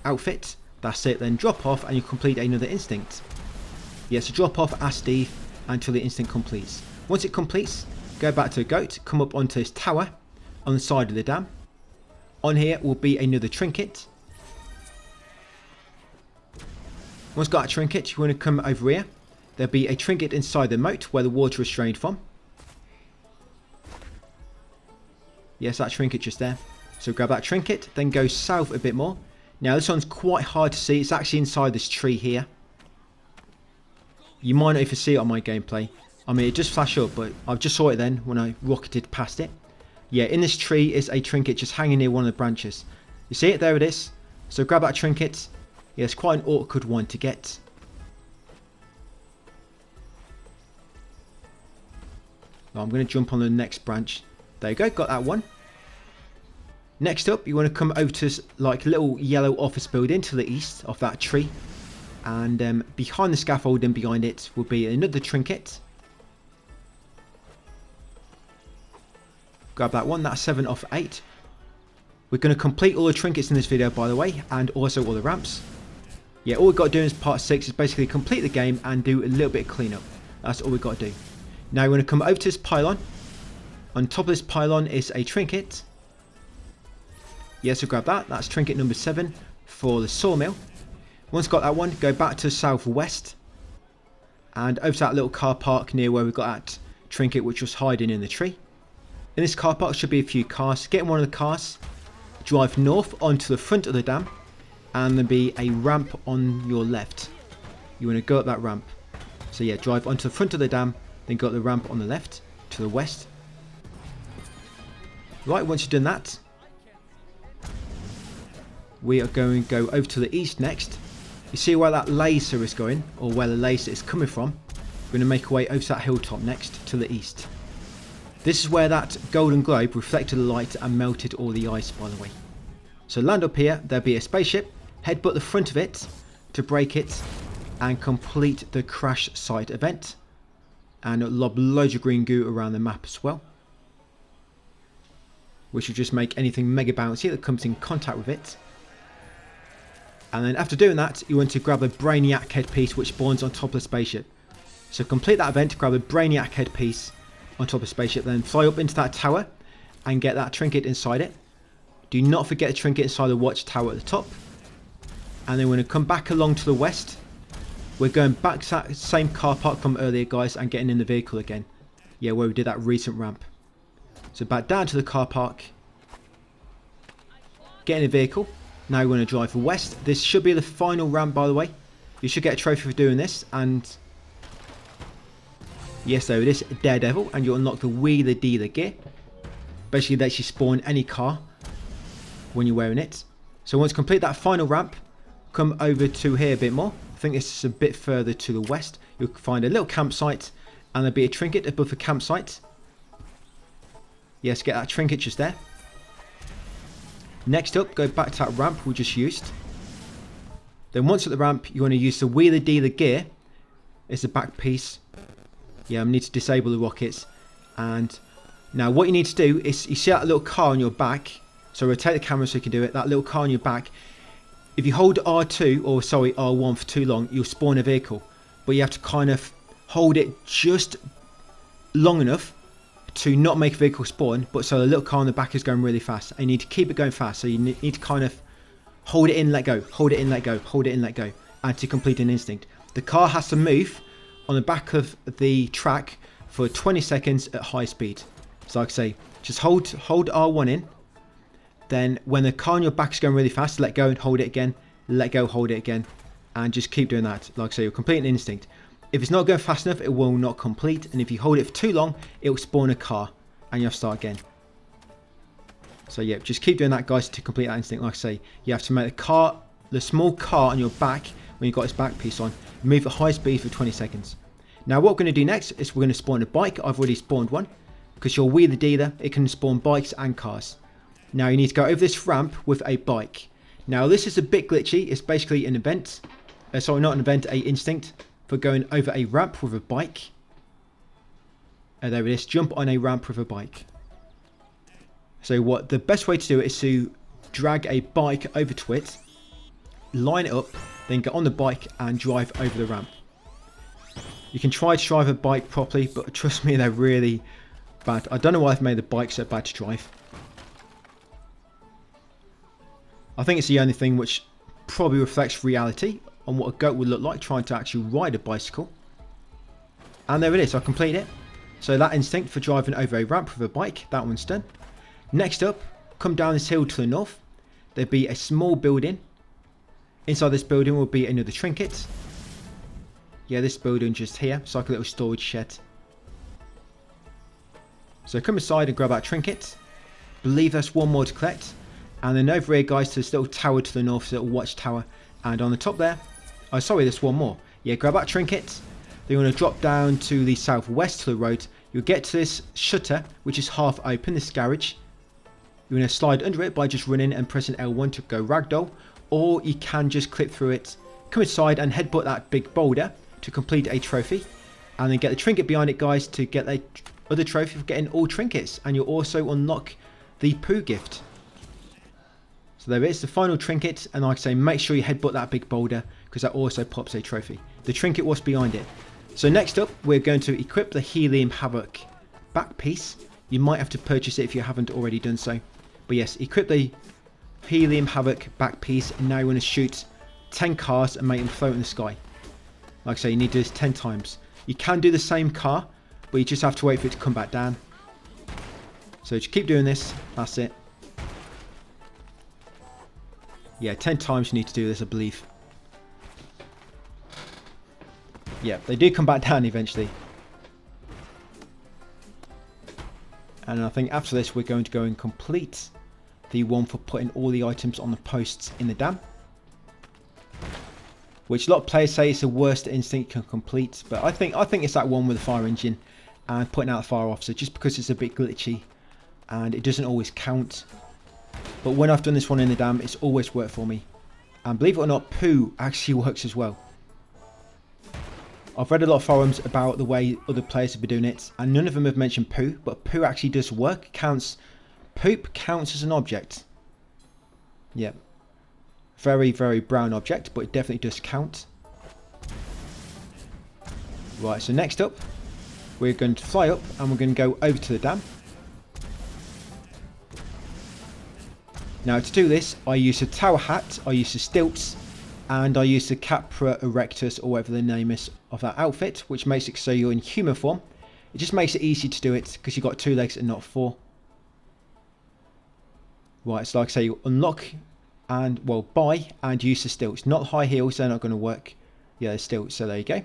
outfit. That's it. Then drop off and you complete another instinct. Yeah, so drop off as Steve until the instinct completes. Once it completes, go back to the goat, come up onto this tower on the side of the dam. On here will be another trinket. Once you've got a trinket, you want to come over here there'll be a trinket inside the moat where the water is drained from. Yes, that trinket just there. So grab that trinket, then go south a bit more. Now this one's quite hard to see. It's actually inside this tree here. You might not even see it on my gameplay. I mean, it just flashed up, but I just saw it then when I rocketed past it. Yeah, in this tree is a trinket just hanging near one of the branches. You see it? There it is. So grab that trinket. Yeah, it's quite an awkward one to get. I'm going to jump on the next branch. There you go, got that one. Next up, you want to come over to this like little yellow office building to the east of that tree. And behind the scaffolding behind it will be another trinket. Grab that one, that's 7 off 8. We're going to complete all the trinkets in this video, by the way, and also all the ramps. Yeah, all we've got to do in part 6 is basically complete the game and do a little bit of cleanup. That's all we've got to do. Now we're going to come over to this pylon. On top of this pylon is a trinket. Yeah, so grab that. That's trinket number 7 for the Sawmill. Once got that one, go back to the southwest. And over to that little car park near where we've got that trinket which was hiding in the tree. In this car park should be a few cars. Get in one of the cars. Drive north onto the front of the dam. And there'll be a ramp on your left. You want to go up that ramp. So yeah, drive onto the front of the dam. Then go up the ramp on the left to the west. Right, once you've done that, we are going to go over to the east next. You see where that laser is going, or where the laser is coming from. We're going to make our way over to that hilltop next to the east. This is where that golden globe reflected the light and melted all the ice, by the way. So land up here, there'll be a spaceship, headbutt the front of it to break it and complete the crash site event. And it'll lob loads of green goo around the map as well, which will just make anything mega bouncy that comes in contact with it. And then after doing that, you want to grab a Brainiac headpiece which spawns on top of the spaceship. So complete that event, grab a Brainiac headpiece on top of the spaceship, then fly up into that tower and get that trinket inside it. Do not forget the trinket inside the watchtower at the top. And then we're going to come back along to the west. We're going back to that same car park from earlier, guys, and getting in the vehicle again. Yeah, where we did that recent ramp. So back down to the car park. Get in the vehicle. Now we're going to drive west. This should be the final ramp, by the way. You should get a trophy for doing this. And yes, there it is, Daredevil. And you unlock the Wheeler Dealer gear. Basically, lets you spawn any car when you're wearing it. So once you complete that final ramp, come over to here a bit more. I think this is a bit further to the west. You'll find a little campsite and there'll be a trinket above the campsite. Yes, get that trinket just there. Next up, go back to that ramp we just used. Then once at the ramp, you want to use the Wheeler Dealer gear. It's the back piece. Yeah, I need to disable the rockets. And now what you need to do is, you see that little car on your back. So rotate the camera so you can do it. That little car on your back. If you hold R2, or sorry, R1 for too long, you'll spawn a vehicle. But you have to kind of hold it just long enough to not make a vehicle spawn, but so the little car on the back is going really fast. And you need to keep it going fast. So you need to kind of hold it in, let go, hold it in, let go, hold it in, let go, and to complete an instinct. The car has to move on the back of the track for 20 seconds at high speed. So like I say, just hold R1 in. Then when the car on your back is going really fast, let go and hold it again, let go, hold it again, and just keep doing that. Like I say, you'll complete an instinct. If it's not going fast enough, it will not complete, and if you hold it for too long, it will spawn a car, and you have to start again. So yeah, just keep doing that, guys, to complete that instinct. Like I say, you have to make the small car on your back, when you've got its back piece on, move at high speed for 20 seconds. Now what we're going to do next is we're going to spawn a bike. I've already spawned one, because you're Wheeler Dealer, it can spawn bikes and cars. Now you need to go over this ramp with a bike. Now this is a bit glitchy. It's basically an event. Sorry, not an event, a instinct for going over a ramp with a bike. There it is. Jump on a ramp with a bike. So what the best way to do it is to drag a bike over to it, line it up, then get on the bike and drive over the ramp. You can try to drive a bike properly, but trust me, they're really bad. I don't know why I've made the bike so bad to drive. I think it's the only thing which probably reflects reality on what a goat would look like trying to actually ride a bicycle. And there it is, I completed it. So that instinct for driving over a ramp with a bike, that one's done. Next up, come down this hill to the north. There'll be a small building. Inside this building will be another trinket. Yeah, this building just here. It's like a little storage shed. So come inside and grab that trinket. Believe there's one more to collect. And then over here, guys, to this little tower to the north, this little watchtower. And on the top there, oh sorry, there's one more. Yeah, grab that trinket. Then you want to drop down to the southwest to the road. You'll get to this shutter, which is half open, this garage. You're going to slide under it by just running and pressing L1 to go ragdoll. Or you can just clip through it, come inside and headbutt that big boulder to complete a trophy. And then get the trinket behind it, guys, to get the other trophy for getting all trinkets. And you'll also unlock the poo gift. So there it is, the final trinket. And like I say, make sure you headbutt that big boulder, because that also pops a trophy. The trinket was behind it. So next up, we're going to equip the Helium Havoc back piece. You might have to purchase it if you haven't already done so. But yes, equip the Helium Havoc back piece, and now you want to shoot 10 cars and make them float in the sky. Like I say, you need to do this 10 times. You can do the same car, but you just have to wait for it to come back down. So just keep doing this. That's it. Yeah, 10 times you need to do this, I believe. Yeah, they do come back down eventually. And I think after this, we're going to go and complete the one for putting all the items on the posts in the dam. Which a lot of players say is the worst instinct you can complete. But I think it's that one with the fire engine and putting out the fire officer, just because it's a bit glitchy and it doesn't always count. But when I've done this one in the dam, it's always worked for me. And believe it or not, poo actually works as well. I've read a lot of forums about the way other players have been doing it, and none of them have mentioned poo, but poo actually does work. Poop counts as an object. Yep. Very, very brown object, but it definitely does count. Right, so next up, we're going to fly up and we're going to go over to the dam. Now to do this, I use a tower hat, I use the stilts, and I use the Capra Erectus, or whatever the name is of that outfit, which makes it so you're in human form. It just makes it easy to do it because you've got 2 legs and not 4. Right, so like I say, you unlock and, well, buy and use the stilts. Not high heels, they're not going to work. Yeah, the stilts, so there you go.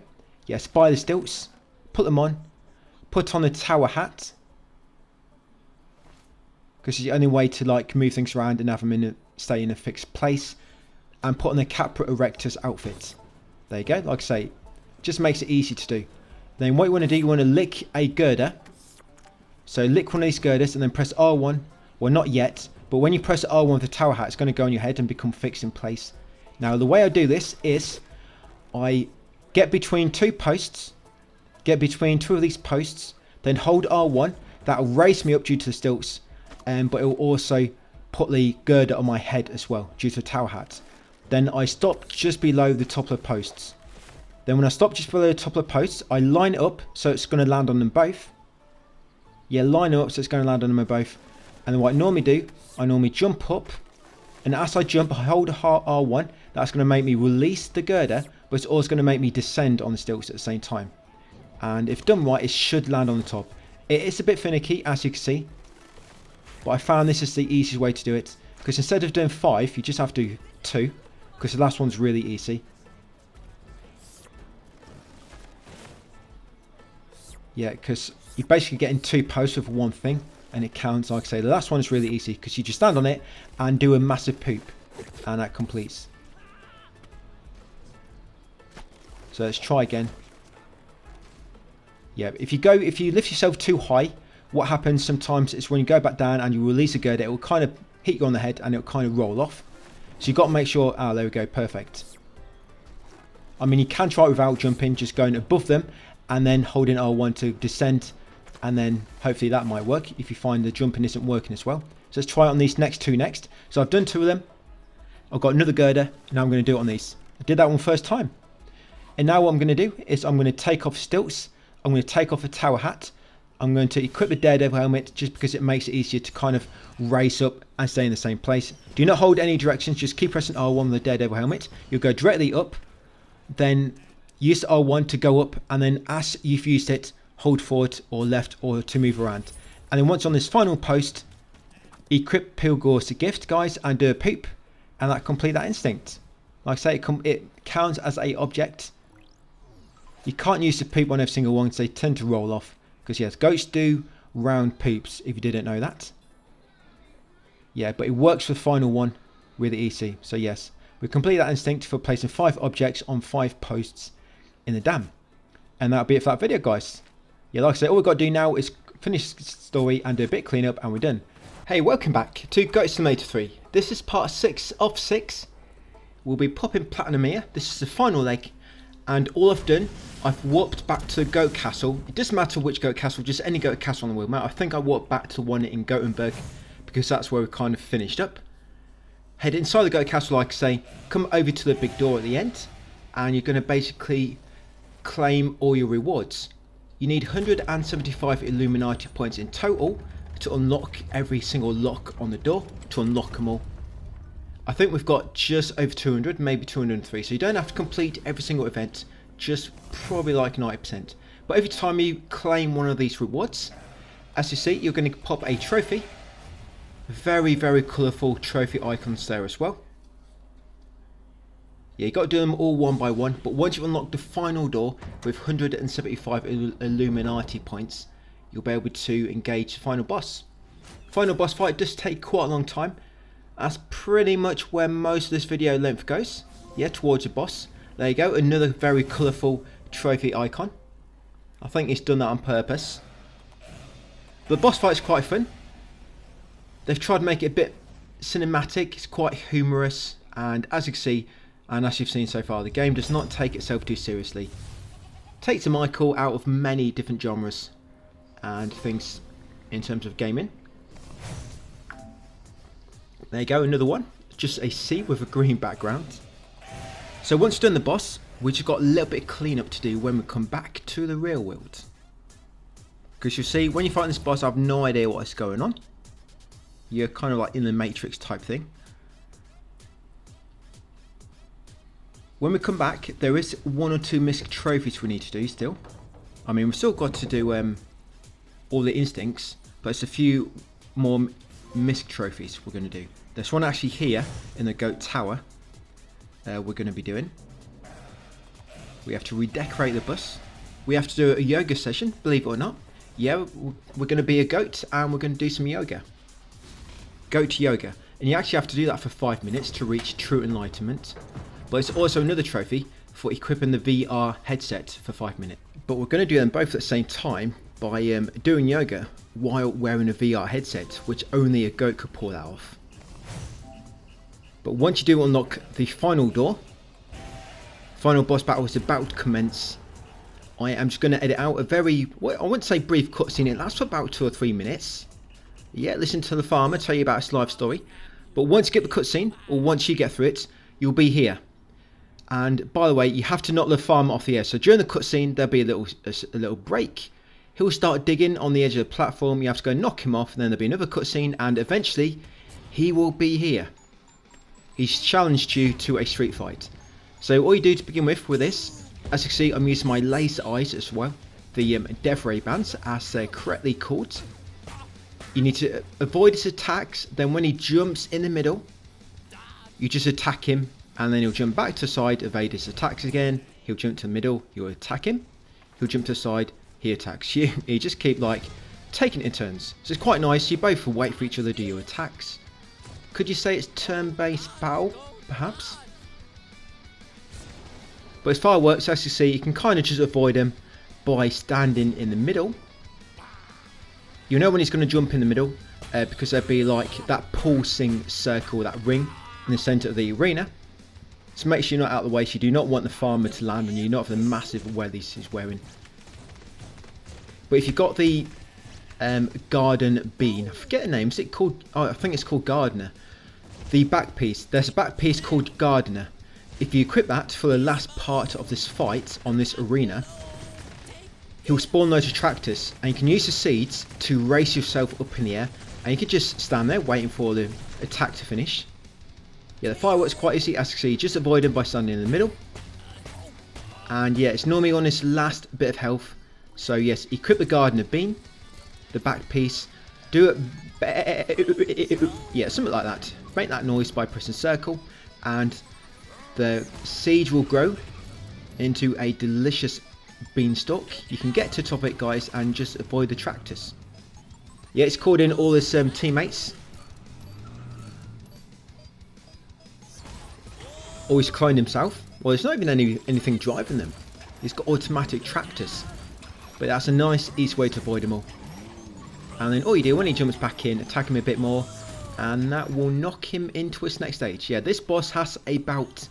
Yes, buy the stilts, put them on, put on the tower hat, because it's the only way to like move things around and have them stay in a fixed place. And put on the Capra Erectus outfit. There you go, like I say, just makes it easy to do. Then what you want to do, you want to lick a girder. So lick one of these girders and then press R1. Well, not yet, but when you press R1 with the tower hat, it's going to go on your head and become fixed in place. Now the way I do this is I get between 2 posts, get between 2 of these posts, then hold R1. That'll raise me up due to the stilts, but it will also put the girder on my head as well due to the tower hat. Then I stop just below the top of the posts. Then when I stop just below the top of the posts, I line it up so it's going to land on them both. Yeah, line it up so it's going to land on them both. And then what I normally do, I normally jump up. And as I jump, I hold R1. That's going to make me release the girder, but it's also going to make me descend on the stilts at the same time. And if done right, it should land on the top. It is a bit finicky, as you can see. But I found this is the easiest way to do it. Because instead of doing 5, you just have to do 2. Because the last one's really easy. Yeah, because you're basically getting 2 posts with one thing. And it counts, like I say. The last one is really easy. Because you just stand on it and do a massive poop. And that completes. So let's try again. Yeah, if you lift yourself too high, what happens sometimes is when you go back down and you release a girder, it will kind of hit you on the head and it will kind of roll off. So you've got to make sure, there we go, perfect. I mean, you can try it without jumping, just going above them and then holding R1 to descend, and then hopefully that might work if you find the jumping isn't working as well. So let's try it on these next 2 next. So I've done 2 of them. I've got another girder, and now I'm going to do it on these. I did that one first time. And now what I'm going to do is I'm going to take off stilts. I'm going to take off a tower hat. I'm going to equip the Daredevil helmet just because it makes it easier to kind of race up and stay in the same place. Do not hold any directions, just keep pressing R1 with the Daredevil helmet. You'll go directly up, then use R1 to go up, and then as you've used it, hold forward or left or to move around. And then once on this final post, equip Pilgor's gift, guys, and do a poop, and that complete that instinct. Like I say, it counts as a object. You can't use the poop on every single one because they tend to roll off. Because yes, goats do round poops, if you didn't know that. Yeah, but it works for the final one with the EC. So yes, we complete that instinct for placing 5 objects on 5 posts in the dam. And that'll be it for that video, guys. Yeah, like I said, all we've got to do now is finish the story and do a bit of cleanup, and we're done. Hey, welcome back to Goat Simulator 3. This is part 6 of 6. We'll be popping platinum here. This is the final leg. And all I've done, I've warped back to the Goat Castle. It doesn't matter which Goat Castle, just any Goat Castle on the world map. I think I warped back to one in Gothenburg because that's where we kind of finished up. Head inside the Goat Castle, like I say, come over to the big door at the end, and you're going to basically claim all your rewards. You need 175 Illuminati points in total to unlock every single lock on the door, to unlock them all. I think we've got just over 200, maybe 203, so you don't have to complete every single event, just probably like 90%. But every time you claim one of these rewards, as you see, you're going to pop a trophy. Very, very colourful trophy icons there as well. Yeah, you got to do them all one by one, but once you've unlocked the final door with 175 Illuminati points, you'll be able to engage the final boss. Final boss fight does take quite a long time. That's pretty much where most of this video length goes. Yeah, towards the boss. There you go, another very colourful trophy icon. I think it's done that on purpose. The boss fight's quite fun. They've tried to make it a bit cinematic, it's quite humorous, and as you can see, and as you've seen so far, the game does not take itself too seriously. It takes a Michael out of many different genres and things in terms of gaming. There you go, another one. Just a C with a green background. So once you've done the boss, we've just got a little bit of cleanup to do when we come back to the real world. Because you see, when you fight this boss, I have no idea what is going on. You're kind of like in the Matrix type thing. When we come back, there is 1 or 2 missing trophies we need to do still. I mean, we've still got to do all the instincts, but it's a few more missing trophies we're going to do. There's one actually here in the Goat Tower we're going to be doing. We have to redecorate the bus. We have to do a yoga session, believe it or not. Yeah, we're going to be a goat and we're going to do some yoga. Goat yoga. And you actually have to do that for 5 minutes to reach true enlightenment. But it's also another trophy for equipping the VR headset for 5 minutes. But we're going to do them both at the same time by doing yoga while wearing a VR headset, which only a goat could pull that off. But once you do unlock the final door, final boss battle is about to commence. I am just going to edit out a very, well, I wouldn't say brief cutscene, it lasts for about 2 or 3 minutes. Yeah, listen to the farmer tell you about his life story. But once you get the cutscene, or once you get through it, you'll be here. And by the way, you have to knock the farmer off the air. So during the cutscene, there'll be a little break. He'll start digging on the edge of the platform. You have to go knock him off, and then there'll be another cutscene, and eventually, he will be here. He's challenged you to a street fight. So all you do to begin with this, as you can see, I'm using my laser eyes as well. The Death Ray bands, as they're correctly called. You need to avoid his attacks. Then when he jumps in the middle, you just attack him. And then he'll jump back to the side, evade his attacks again. He'll jump to the middle, you'll attack him. He'll jump to the side, he attacks you. You just keep like taking it in turns. So it's quite nice. You both will wait for each other to do your attacks. Could you say it's turn-based battle, perhaps? But as fireworks, as you see, you can kind of just avoid him by standing in the middle. You know when he's going to jump in the middle, because there'd be like that pulsing circle, that ring in the centre of the arena. So make sure you're not out of the way, so you do not want the farmer to land on you, not for the massive weathers he's wearing. But if you've got the garden bean, I forget the name, is it called, oh, I think it's called gardener. The back piece, there's a back piece called gardener. If you equip that for the last part of this fight on this arena, he'll spawn those attractors, and you can use the seeds to race yourself up in the air, and you can just stand there waiting for the attack to finish. Yeah, the fireworks quite easy, as you can see, just avoid them by standing in the middle. And yeah, it's normally on his last bit of health. So yes, equip the gardener bean, the back piece, do it, yeah, something like that. Make that noise by pressing circle, and the seed will grow into a delicious beanstalk. You can get to the top of it, guys, and just avoid the tractors. Yeah, it's called in all his teammates. Always cloned himself. Well, there's not even anything driving them. He's got automatic tractors. But that's a nice, easy way to avoid them all. And then all you do when he jumps back in, attack him a bit more. And that will knock him into his next stage. Yeah, this boss has about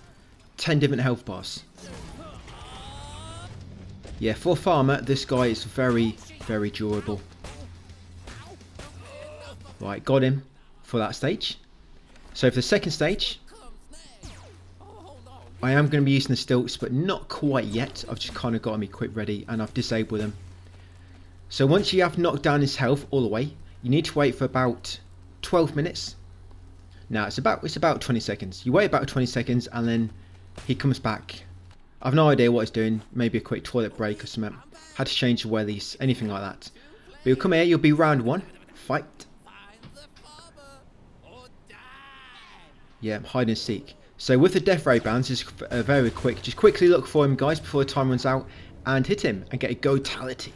10 different health bars. Yeah, for a farmer, this guy is very, very durable. Right, got him for that stage. So for the second stage, I am going to be using the stilts, but not quite yet. I've just kind of got them equipped ready, and I've disabled them. So once you have knocked down his health all the way, you need to wait for about 12 minutes. Now it's about 20 seconds. You wait about 20 seconds, and then he comes back. I've no idea what he's doing. Maybe a quick toilet break or something. Had to change the wellies, anything like that. But you'll come here. You'll be round 1. Fight. Yeah, hide and seek. So with the death ray bands, it's very quick. Just quickly look for him, guys, before the time runs out, and hit him and get a goatality.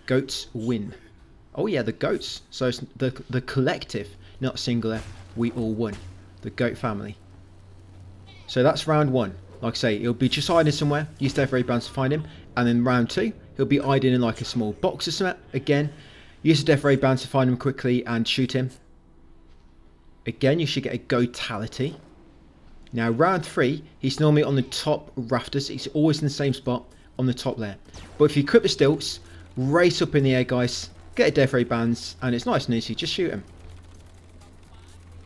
Goats win. Oh yeah, the goats. So it's the collective, not singular. We all won. The goat family. So that's round 1. Like I say, he'll be just hiding somewhere. Use death ray bands to find him, and then round 2, he'll be hiding in like a small box or something. Again, use the death ray bands to find him quickly and shoot him. Again, you should get a goatality. Now, round 3, he's normally on the top rafters. He's always in the same spot on the top there. But if you equip the stilts, race up in the air, guys, get a death ray bands, and it's nice and easy. Just shoot him.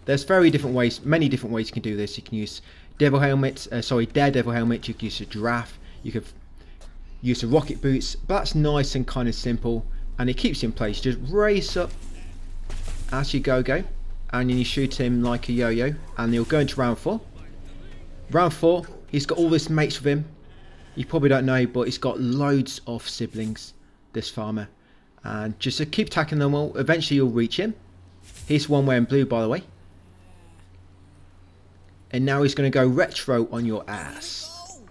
There's many different ways you can do this. You can use daredevil helmet. You can use a giraffe. You could use the rocket boots. But that's nice and kind of simple, and it keeps you in place. Just race up as you go. And then you shoot him like a yo-yo, and he'll go into round 4. Round 4, he's got all his mates with him. You probably don't know, but he's got loads of siblings, this farmer. And just to keep attacking them all, eventually you'll reach him. He's one wearing blue, by the way. And now he's going to go retro on your ass.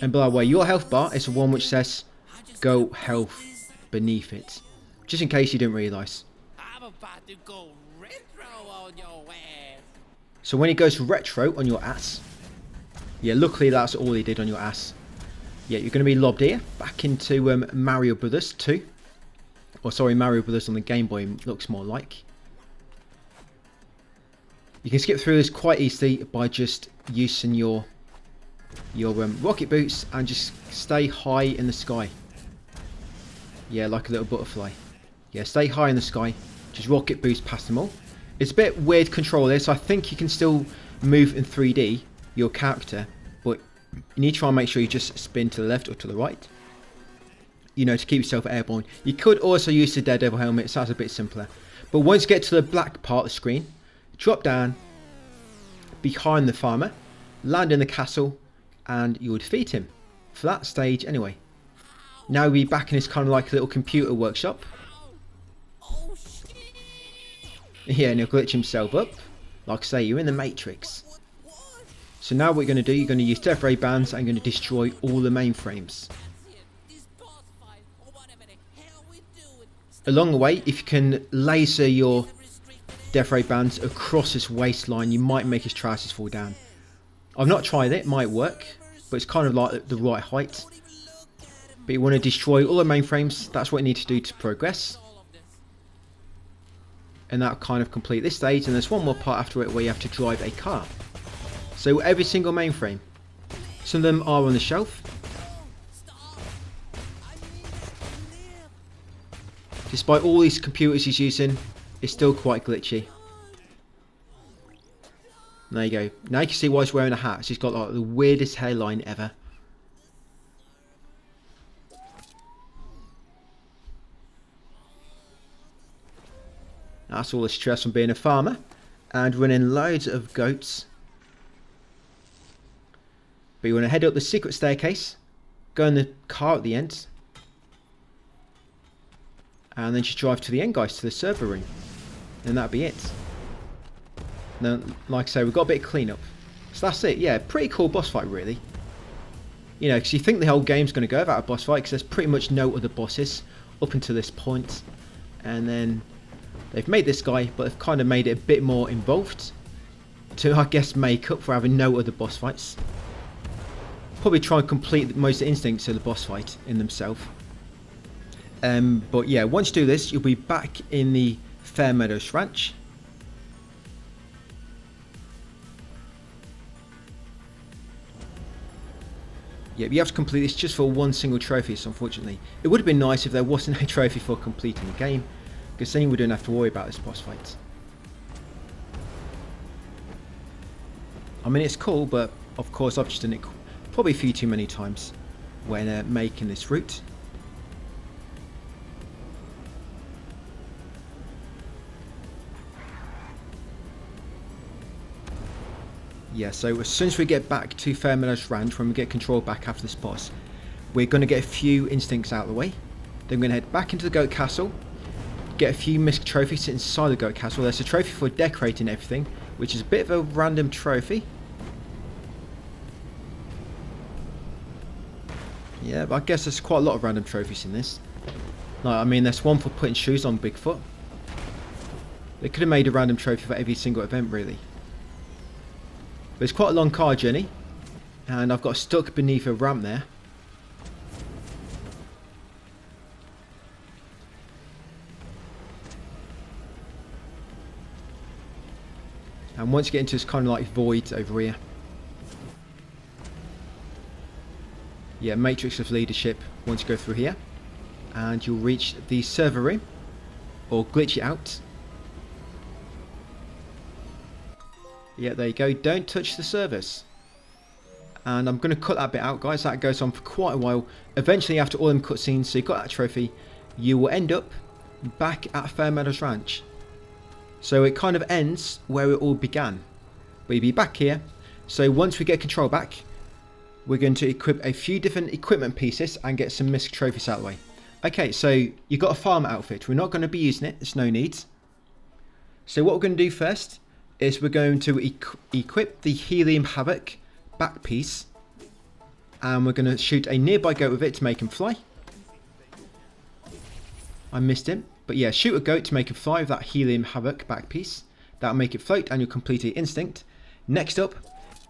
And by the way, your health bar is the one which says go health beneath it. Just in case you didn't realise. I'm about to go retro on your ass. So when he goes retro on your ass, yeah, luckily that's all he did on your ass. Yeah, you're going to be lobbed here back into Mario Brothers 2. Or sorry, Mario Brothers on the Game Boy looks more like. You can skip through this quite easily by just using your rocket boots and just stay high in the sky. Yeah, like a little butterfly. Yeah, stay high in the sky. Just rocket boost past them all. It's a bit weird control this. I think you can still move in 3D, your character, but you need to try and make sure you just spin to the left or to the right. You know, to keep yourself airborne. You could also use the Daredevil helmet, so that's a bit simpler. But once you get to the black part of the screen, drop down behind the farmer, land in the castle, and you'll defeat him. For that stage anyway. Now we'll be back in this kind of like a little computer workshop. Yeah, and he'll glitch himself up. Like I say, you're in the Matrix. So now what you're going to do, you're going to use death ray bands and you're going to destroy all the mainframes. Along the way, if you can laser your death ray bands across his waistline, you might make his trousers fall down. I've not tried it might work, but it's kind of like the right height. But you want to destroy all the mainframes, that's what you need to do to progress. And that'll kind of complete this stage, and there's one more part after it where you have to drive a car. So every single mainframe. Some of them are on the shelf. Despite all these computers he's using, it's still quite glitchy. There you go. Now you can see why he's wearing a hat. So he's got like the weirdest hairline ever. That's all the stress from being a farmer and running loads of goats. But you want to head up the secret staircase, go in the car at the end, and then just drive to the end, guys, to the server room. And that'll be it. Now, like I say, we've got a bit of cleanup. So that's it. Yeah, pretty cool boss fight, really. You know, because you think the whole game's going to go without a boss fight, because there's pretty much no other bosses up until this point. And then they've made this guy, but they've kind of made it a bit more involved to, I guess, make up for having no other boss fights. Probably try and complete most instincts of the boss fight in themselves. But yeah, once you do this, you'll be back in the Fairmeadows Ranch. Yeah, you have to complete this just for one single trophy, so unfortunately. It would have been nice if there wasn't a trophy for completing the game, because then you wouldn't have to worry about this boss fight. I mean, it's cool, but of course I've just done it probably a few too many times when making this route. Yeah, so as soon as we get back to Fairmeadows Ranch, when we get control back after this boss, we're going to get a few instincts out of the way. Then we're going to head back into the goat castle, get a few missed trophies inside the goat castle. There's a trophy for decorating everything, which is a bit of a random trophy. Yeah, but I guess there's quite a lot of random trophies in this. Like, I mean, there's one for putting shoes on Bigfoot. They could have made a random trophy for every single event, really. But it's quite a long car journey, and I've got stuck beneath a ramp there. And once you get into this kind of like void over here, yeah, matrix of leadership, once you go through here, and you'll reach the server room, or glitch it out. Yeah, there you go. Don't touch the servers. And I'm going to cut that bit out, guys. That goes on for quite a while. Eventually, after all them cutscenes, so you've got that trophy, you will end up back at Fairmeadows Ranch. So it kind of ends where it all began. We'll be back here. So once we get control back, we're going to equip a few different equipment pieces and get some missed trophies out of the way. Okay, so you've got a farm outfit. We're not going to be using it. There's no need. So what we're going to do first is we're going to equip the Helium Havoc back piece, and we're going to shoot a nearby goat with it to make him fly. I missed him, but yeah, shoot a goat to make him fly with that Helium Havoc back piece. That'll make it float and you'll complete the instinct. Next up,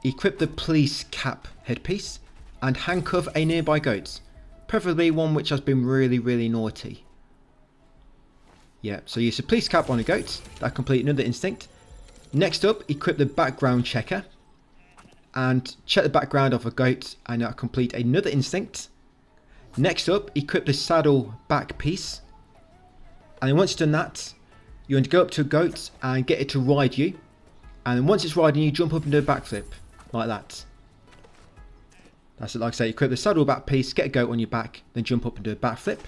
equip the police cap headpiece and handcuff a nearby goat, preferably one which has been really naughty. Yeah, so use the police cap on a goat. That'll complete another instinct. Next up, equip the background checker and check the background of a goat, and that'll complete another instinct. Next up, equip the saddle back piece, and then once you've done that, you want to go up to a goat and get it to ride you, and then once it's riding you, jump up and do a backflip like that. That's it. Like I say, equip the saddle back piece, get a goat on your back, then jump up and do a backflip.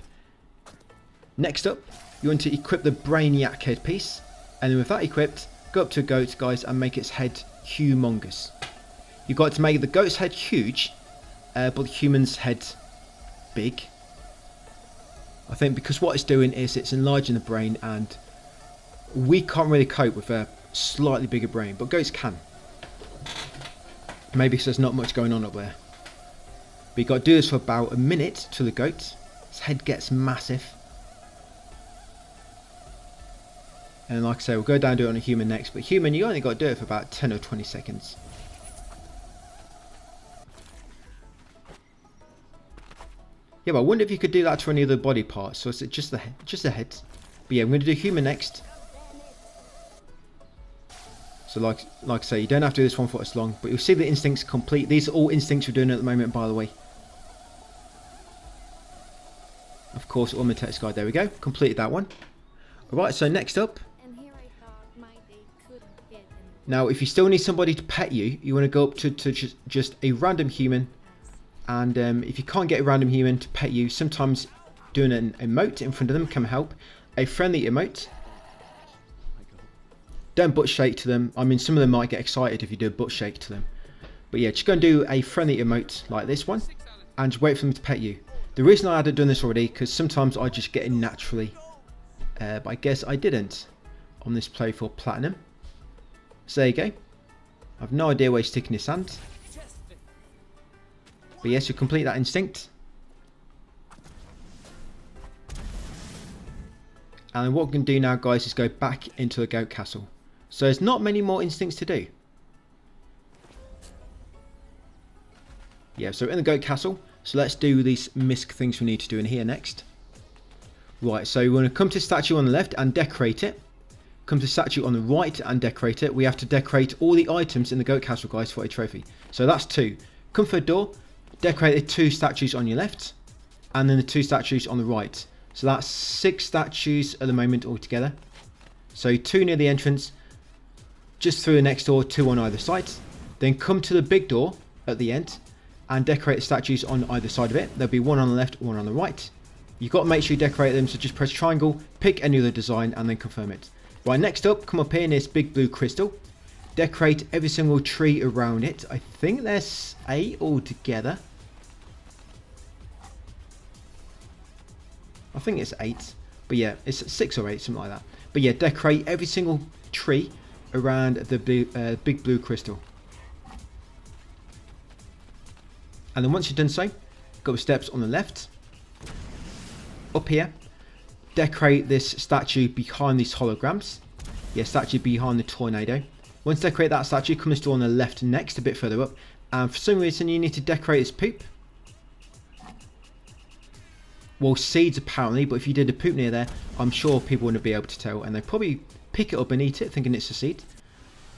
Next up, you want to equip the Brainiac headpiece, and then with that equipped, go up to a goat, guys, and make its head humongous. You've got to make the goat's head huge, but the human's head big. I think because what it's doing is it's enlarging the brain, and we can't really cope with a slightly bigger brain, but goats can. Maybe because there's not much going on up there. But you've got to do this for about a minute to the goat. Its head gets massive. And like I say, we'll go down and do it on a human next. But human, you only got to do it for about 10 or 20 seconds. Yeah, but I wonder if you could do that to any other body parts. So is it just the head? Just the head. But yeah, I'm going to do human next. So like I say, you don't have to do this one for as long. But you'll see the instincts complete. These are all instincts we're doing at the moment, by the way. Of course, all my text guide. There we go. Completed that one. Alright, so next up. Now, if you still need somebody to pet you, you want to go up to just a random human. And if you can't get a random human to pet you, sometimes doing an emote in front of them can help. A friendly emote. Don't butt shake to them. I mean, some of them might get excited if you do a butt shake to them. But yeah, just go and do a friendly emote like this one, and just wait for them to pet you. The reason I hadn't done this already, because sometimes I just get in naturally, but I guess I didn't on this play for Platinum. So there you go. I've no idea where he's sticking his hand. But yes, you complete that instinct. And what we're going to do now, guys, is go back into the goat castle. So there's not many more instincts to do. Yeah, so we're in the goat castle. So let's do these misc things we need to do in here next. Right, so we're going to come to the statue on the left and decorate it. Come to the statue on the right and decorate it. We have to decorate all the items in the goat castle, guys, for a trophy. So that's 2. Come for a door. Decorate the 2 statues on your left. And then the 2 statues on the right. So that's 6 statues at the moment altogether. So 2 near the entrance. Just through the next door, 2 on either side. Then come to the big door at the end. And decorate the statues on either side of it. There'll be 1 on the left, 1 on the right. You've got to make sure you decorate them. So just press triangle. Pick any other design and then confirm it. Right, next up, come up here near this big blue crystal. Decorate every single tree around it. I think there's 8 altogether. I think it's 8. But yeah, it's 6 or 8, something like that. But yeah, decorate every single tree around the big blue crystal. And then once you've done so, go up the steps on the left. Up here. Decorate this statue behind these holograms. Yeah, statue behind the tornado. Once decorate that statue, come this door on the left next, a bit further up. And for some reason, you need to decorate its poop. Well, seeds apparently, but if you did a poop near there, I'm sure people wouldn't be able to tell. And they'd probably pick it up and eat it, thinking it's a seed.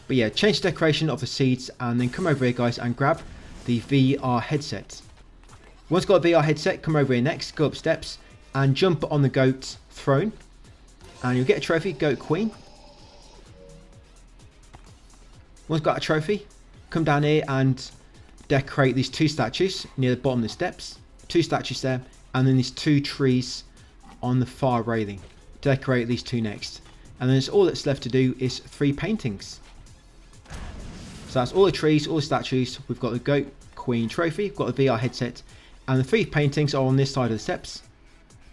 But yeah, change the decoration of the seeds and then come over here, guys, and grab the VR headset. Once you've got a VR headset, come over here next, go up steps. And jump on the goat throne. And you'll get a trophy, Goat Queen. Once you've got a trophy, come down here and decorate these 2 statues near the bottom of the steps. 2 statues there. And then these 2 trees on the far railing. Decorate these 2 next. And then all that's left to do is 3 paintings. So that's all the trees, all the statues. We've got the Goat Queen trophy. We've got the VR headset. And the 3 paintings are on this side of the steps.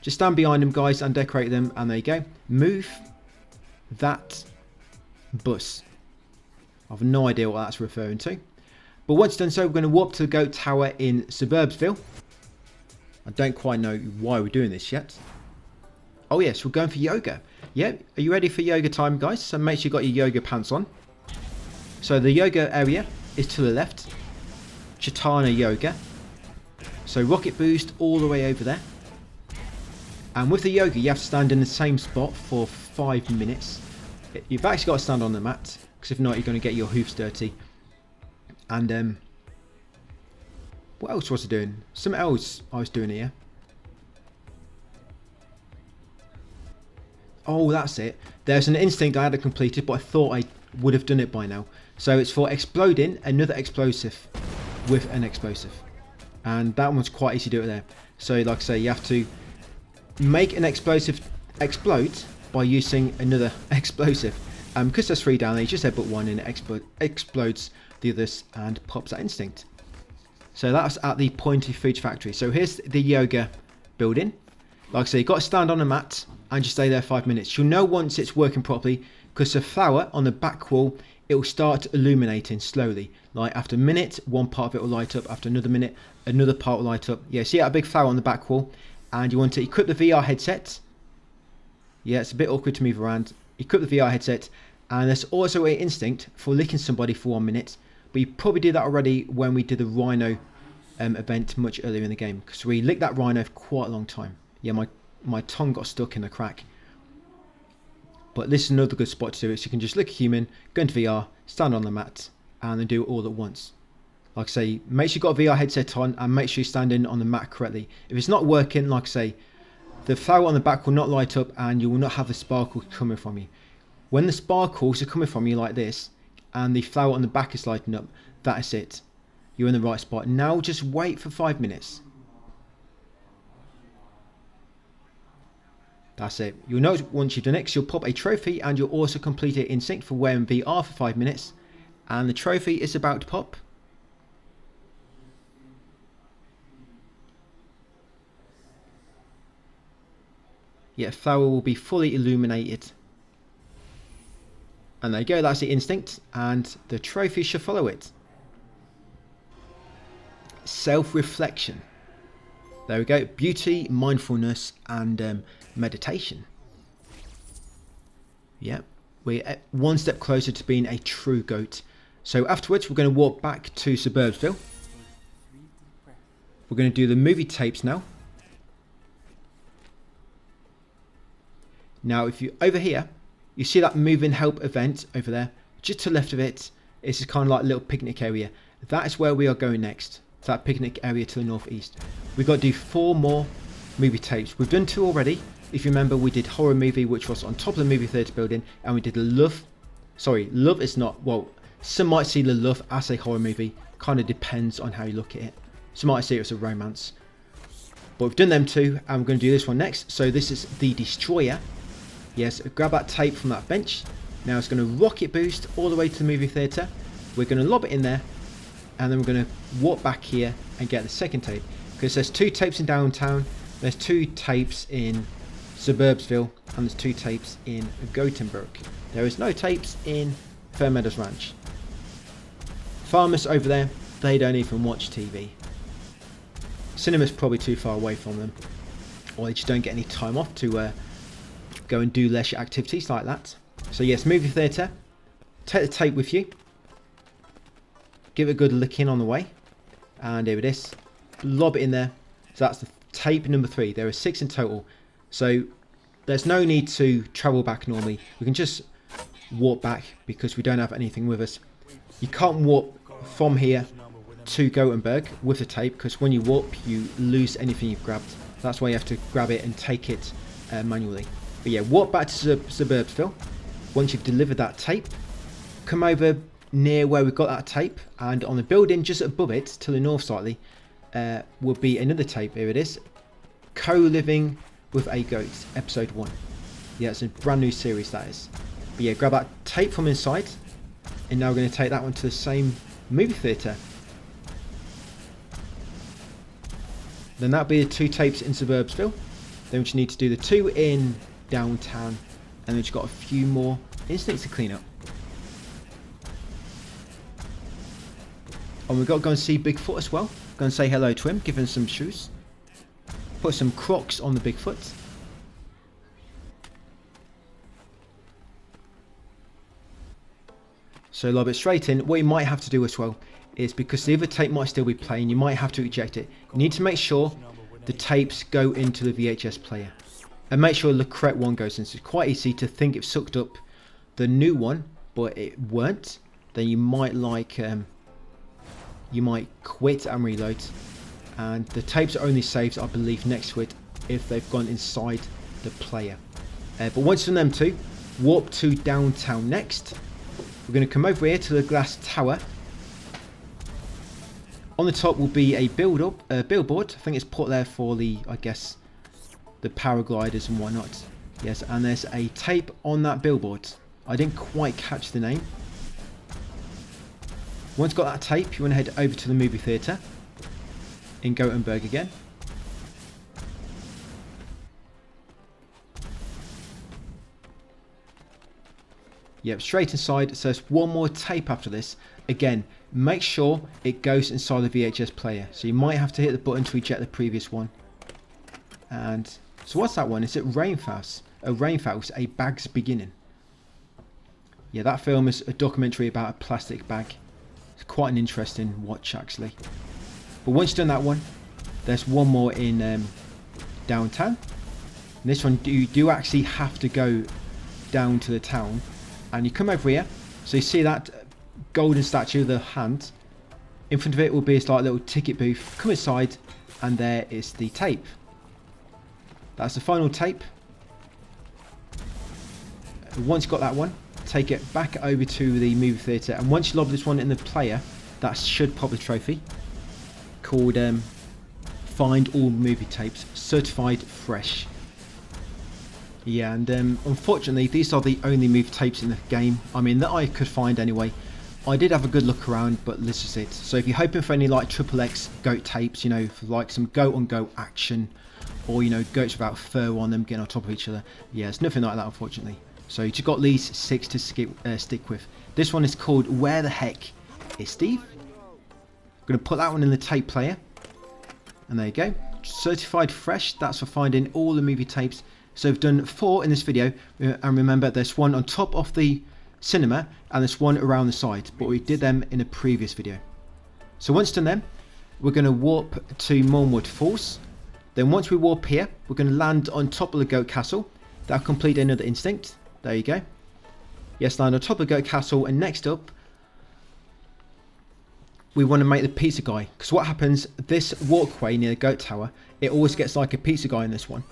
Just stand behind them, guys, and decorate them. And there you go. Move that bus. I have no idea what that's referring to. But once done so, we're going to walk to the Goat Tower in Suburbsville. I don't quite know why we're doing this yet. Oh, yes, we're going for yoga. Yeah, are you ready for yoga time, guys? So make sure you got your yoga pants on. So the yoga area is to the left. Chaitanya Yoga. So rocket boost all the way over there. And with the yoga, you have to stand in the same spot for 5 minutes. You've actually got to stand on the mat, because if not, you're going to get your hoofs dirty. And what else was I doing? Something else I was doing here. Oh, that's it. There's an instinct I hadn't completed, but I thought I would have done it by now. So it's for exploding another explosive with an explosive. And that one's quite easy to do it there. So like I say, you have to make an explosive explode by using another explosive. Because there's 3 down there, you just headbutt one and it explodes the others and pops that instinct. So that's at the Pointy Foods factory. So here's the yoga building. Like I say, you've got to stand on a mat and just stay there 5 minutes. You'll know once it's working properly because the flower on the back wall, it will start illuminating slowly. Like after a minute, one part of it will light up. After another minute, another part will light up. Yeah, see that big flower on the back wall? And you want to equip the VR headset. Yeah, it's a bit awkward to move around. Equip the VR headset. And there's also an instinct for licking somebody for 1 minute. But you probably did that already when we did the Rhino event much earlier in the game. Because we licked that Rhino for quite a long time. Yeah, my tongue got stuck in the crack. But this is another good spot to do it. So you can just lick a human, go into VR, stand on the mat, and then do it all at once. Like I say, make sure you've got a VR headset on and make sure you're standing on the mat correctly. If it's not working, like I say, the flower on the back will not light up and you will not have the sparkle coming from you. When the sparkles are coming from you like this and the flower on the back is lighting up, that is it. You're in the right spot. Now just wait for 5 minutes. That's it. You'll know once you've done it, 'cause you'll pop a trophy and you'll also complete it in sync for wearing VR for 5 minutes. And the trophy is about to pop Yeah, flower will be fully illuminated. And there you go, that's the instinct, and the trophy should follow it. Self-reflection. There we go, beauty, mindfulness, and meditation. Yeah, we're one step closer to being a true goat. So afterwards, we're going to walk back to Suburbsville. We're going to do the movie tapes now. Now, if you over here, you see that move-in help event over there. Just to the left of it, it's kind of like a little picnic area. That is where we are going next. To that picnic area to the northeast. We've got to do 4 more movie tapes. We've done 2 already. If you remember, we did horror movie, which was on top of the movie theatre building, and we did love. Sorry, love is not. Well, some might see the love as a horror movie. Kind of depends on how you look at it. Some might see it as a romance. But we've done them 2, and we're going to do this one next. So this is the Destroyer. Yes, grab that tape from that bench. Now it's going to rocket boost all the way to the movie theatre. We're going to lob it in there, and then we're going to walk back here and get the second tape. Because there's 2 tapes in downtown, there's 2 tapes in Suburbsville, and there's 2 tapes in Gothenburg. There is no tapes in Fairmeadows Ranch. Farmers over there, they don't even watch TV. Cinema's probably too far away from them, or they just don't get any time off to go and do leisure activities like that. So yes, movie theatre, take the tape with you, give it a good lick in on the way, and here it is, lob it in there. So that's the tape number 3. There are 6 in total, so there's no need to travel back normally. We can just walk back because we don't have anything with us. You can't walk from here to Gothenburg with the tape, because when you warp you lose anything you've grabbed. That's why you have to grab it and take it manually. But yeah, walk back to Suburbsville. Once you've delivered that tape, come over near where we've got that tape, and on the building just above it, to the north slightly, will be another tape. Here it is, Co-Living with a Goat, episode 1. Yeah, it's a brand new series, that is. But yeah, grab that tape from inside, and now we're going to take that one to the same movie theatre. Then that'll be the 2 tapes in Suburbsville. Then we just need to do the 2 in downtown, and we've got a few more instincts to clean up. And we've got to go and see Bigfoot as well. Go and say hello to him, give him some shoes. Put some Crocs on the Bigfoot. So lob it straight in. What you might have to do as well is, because the other tape might still be playing, you might have to eject it. You need to make sure the tapes go into the VHS player. And make sure the correct one goes in. So it's quite easy to think it sucked up the new one, but it weren't. Then you might you might quit and reload. And the tapes are only saved, I believe, next to it if they've gone inside the player. But once you've done them 2, warp to downtown next. We're going to come over here to the glass tower. On the top will be a billboard. I think it's put there for the, I guess, the paragliders and whatnot. Yes, and there's a tape on that billboard. I didn't quite catch the name. Once you've got that tape, you want to head over to the movie theatre in Gothenburg again. Yep, straight inside. So there's one more tape after this. Again, make sure it goes inside the VHS player. So you might have to hit the button to eject the previous one. And so what's that one? Is it Rainfast? Rainfast, A Bag's Beginning. Yeah, that film is a documentary about a plastic bag. It's quite an interesting watch, actually. But once you've done that one, there's one more in downtown. And this one, you do actually have to go down to the town. And you come over here. So you see that golden statue of the hand. In front of it will be this like little ticket booth. Come inside, and there is the tape. That's the final tape. Once you've got that one, take it back over to the movie theatre, and once you lob this one in the player, that should pop the trophy called Find All Movie Tapes Certified Fresh. Yeah, and unfortunately these are the only movie tapes in the game, I mean, that I could find anyway. I did have a good look around, but this is it. So if you're hoping for any like XXX goat tapes, you know, for like some goat on goat action, or, you know, goats without fur on them getting on top of each other. Yeah, it's nothing like that, unfortunately. So you just got these 6 to stick with. This one is called Where the Heck is Steve? I'm going to put that one in the tape player. And there you go. Certified fresh, that's for finding all the movie tapes. So we've done 4 in this video, and remember there's one on top of the cinema and there's one around the side, but we did them in a previous video. So once done them, we're going to warp to Mornwood Falls. Then once we warp here, we're going to land on top of the goat castle. That'll complete another instinct. There you go. Yes, land on top of the goat castle, and next up we want to make the pizza guy, because what happens, this walkway near the goat tower, it always gets like a pizza guy in this one.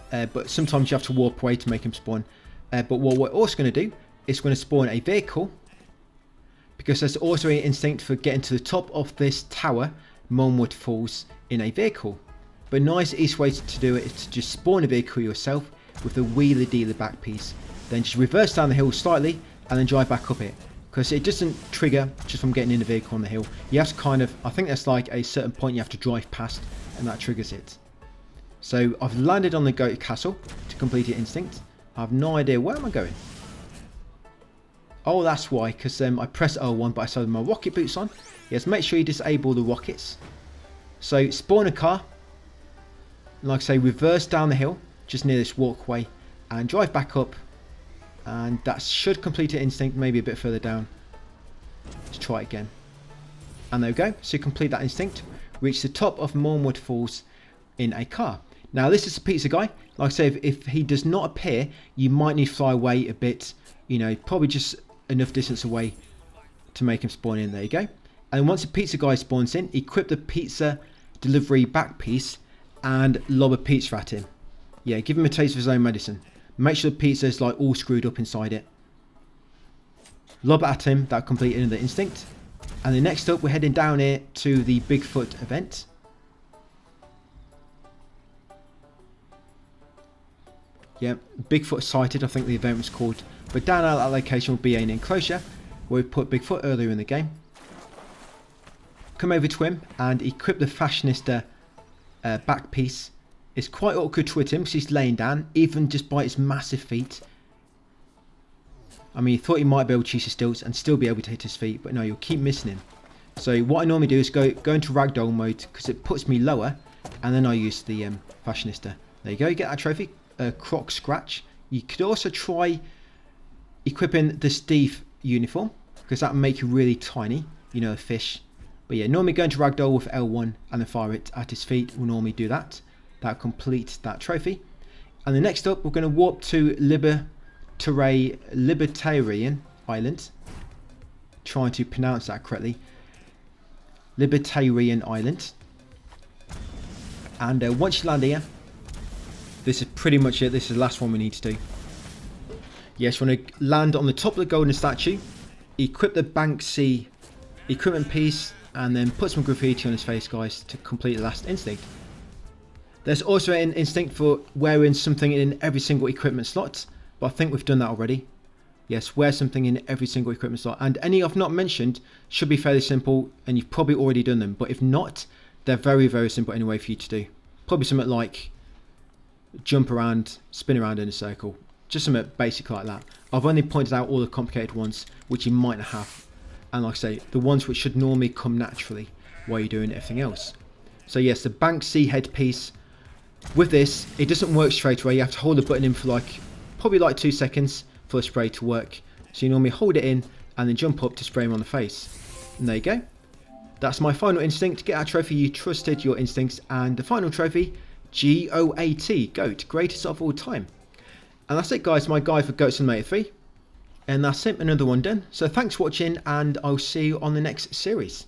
But sometimes you have to warp away to make him spawn. But what we're also going to do is going to spawn a vehicle, because there's also an instinct for getting to the top of this tower, Mornwood Falls, in a vehicle. But a nice easy way to do it is to just spawn a vehicle yourself with the wheeler dealer back piece. Then just reverse down the hill slightly and then drive back up it. Because it doesn't trigger just from getting in the vehicle on the hill. You have to kind of, I think there's like a certain point you have to drive past and that triggers it. So I've landed on the goat castle to complete the instinct. I have no idea, where am I going? Oh, that's why, because I pressed L1 but I still have my rocket boots on. Yes, make sure you disable the rockets. So spawn a car. Like I say, reverse down the hill just near this walkway and drive back up. And that should complete an instinct, maybe a bit further down. Let's try it again. And there we go. So you complete that instinct. Reach the top of Mornwood Falls in a car. Now this is a pizza guy. Like I say, if he does not appear, you might need to fly away a bit. You know, probably just enough distance away to make him spawn in. There you go. And once the pizza guy spawns in, equip the pizza delivery back piece and lob a pizza at him. Yeah, give him a taste of his own medicine. Make sure the pizza is like all screwed up inside it. Lob at him, that'll complete another instinct. And then next up, we're heading down here to the Bigfoot event. Yeah, Bigfoot sighted, I think the event was called. But down at that location will be an enclosure where we put Bigfoot earlier in the game. Come over to him and equip the fashionista back piece. It's quite awkward to hit him because he's laying down, even just by his massive feet. I mean, you thought he might be able to use his stilts and still be able to hit his feet, but no, you'll keep missing him. So what I normally do is go into ragdoll mode because it puts me lower, and then I use the fashionista. There you go, you get that trophy, croc scratch. You could also try equipping the Steve uniform because that will make you really tiny, you know, a fish. But yeah, normally going to ragdoll with L1 and then fire it at his feet will normally do that. That completes that trophy. And the next up, we're going to warp to Libertarian Island. Trying to pronounce that correctly. Libertarian Island. And once you land here, this is pretty much it. This is the last one we need to do. Yes, we're going to land on the top of the golden statue, equip the Banksy equipment piece, and then put some graffiti on his face, guys, to complete the last instinct. There's also an instinct for wearing something in every single equipment slot, but I think we've done that already. Yes, wear something in every single equipment slot. And any I've not mentioned should be fairly simple, and you've probably already done them. But if not, they're very, very simple anyway for you to do. Probably something like jump around, spin around in a circle. Just something basic like that. I've only pointed out all the complicated ones, which you might not have. And like I say, the ones which should normally come naturally while you're doing everything else. So yes, the Banksy headpiece. With this, it doesn't work straight away. You have to hold the button in for probably like 2 seconds for the spray to work. So you normally hold it in and then jump up to spray him on the face. And there you go. That's my final instinct. Get that trophy. You trusted your instincts. And the final trophy, GOAT, GOAT, greatest of all time. And that's it, guys, my guide for Goat Simulator 3. And that's it, another one done. So thanks for watching, and I'll see you on the next series.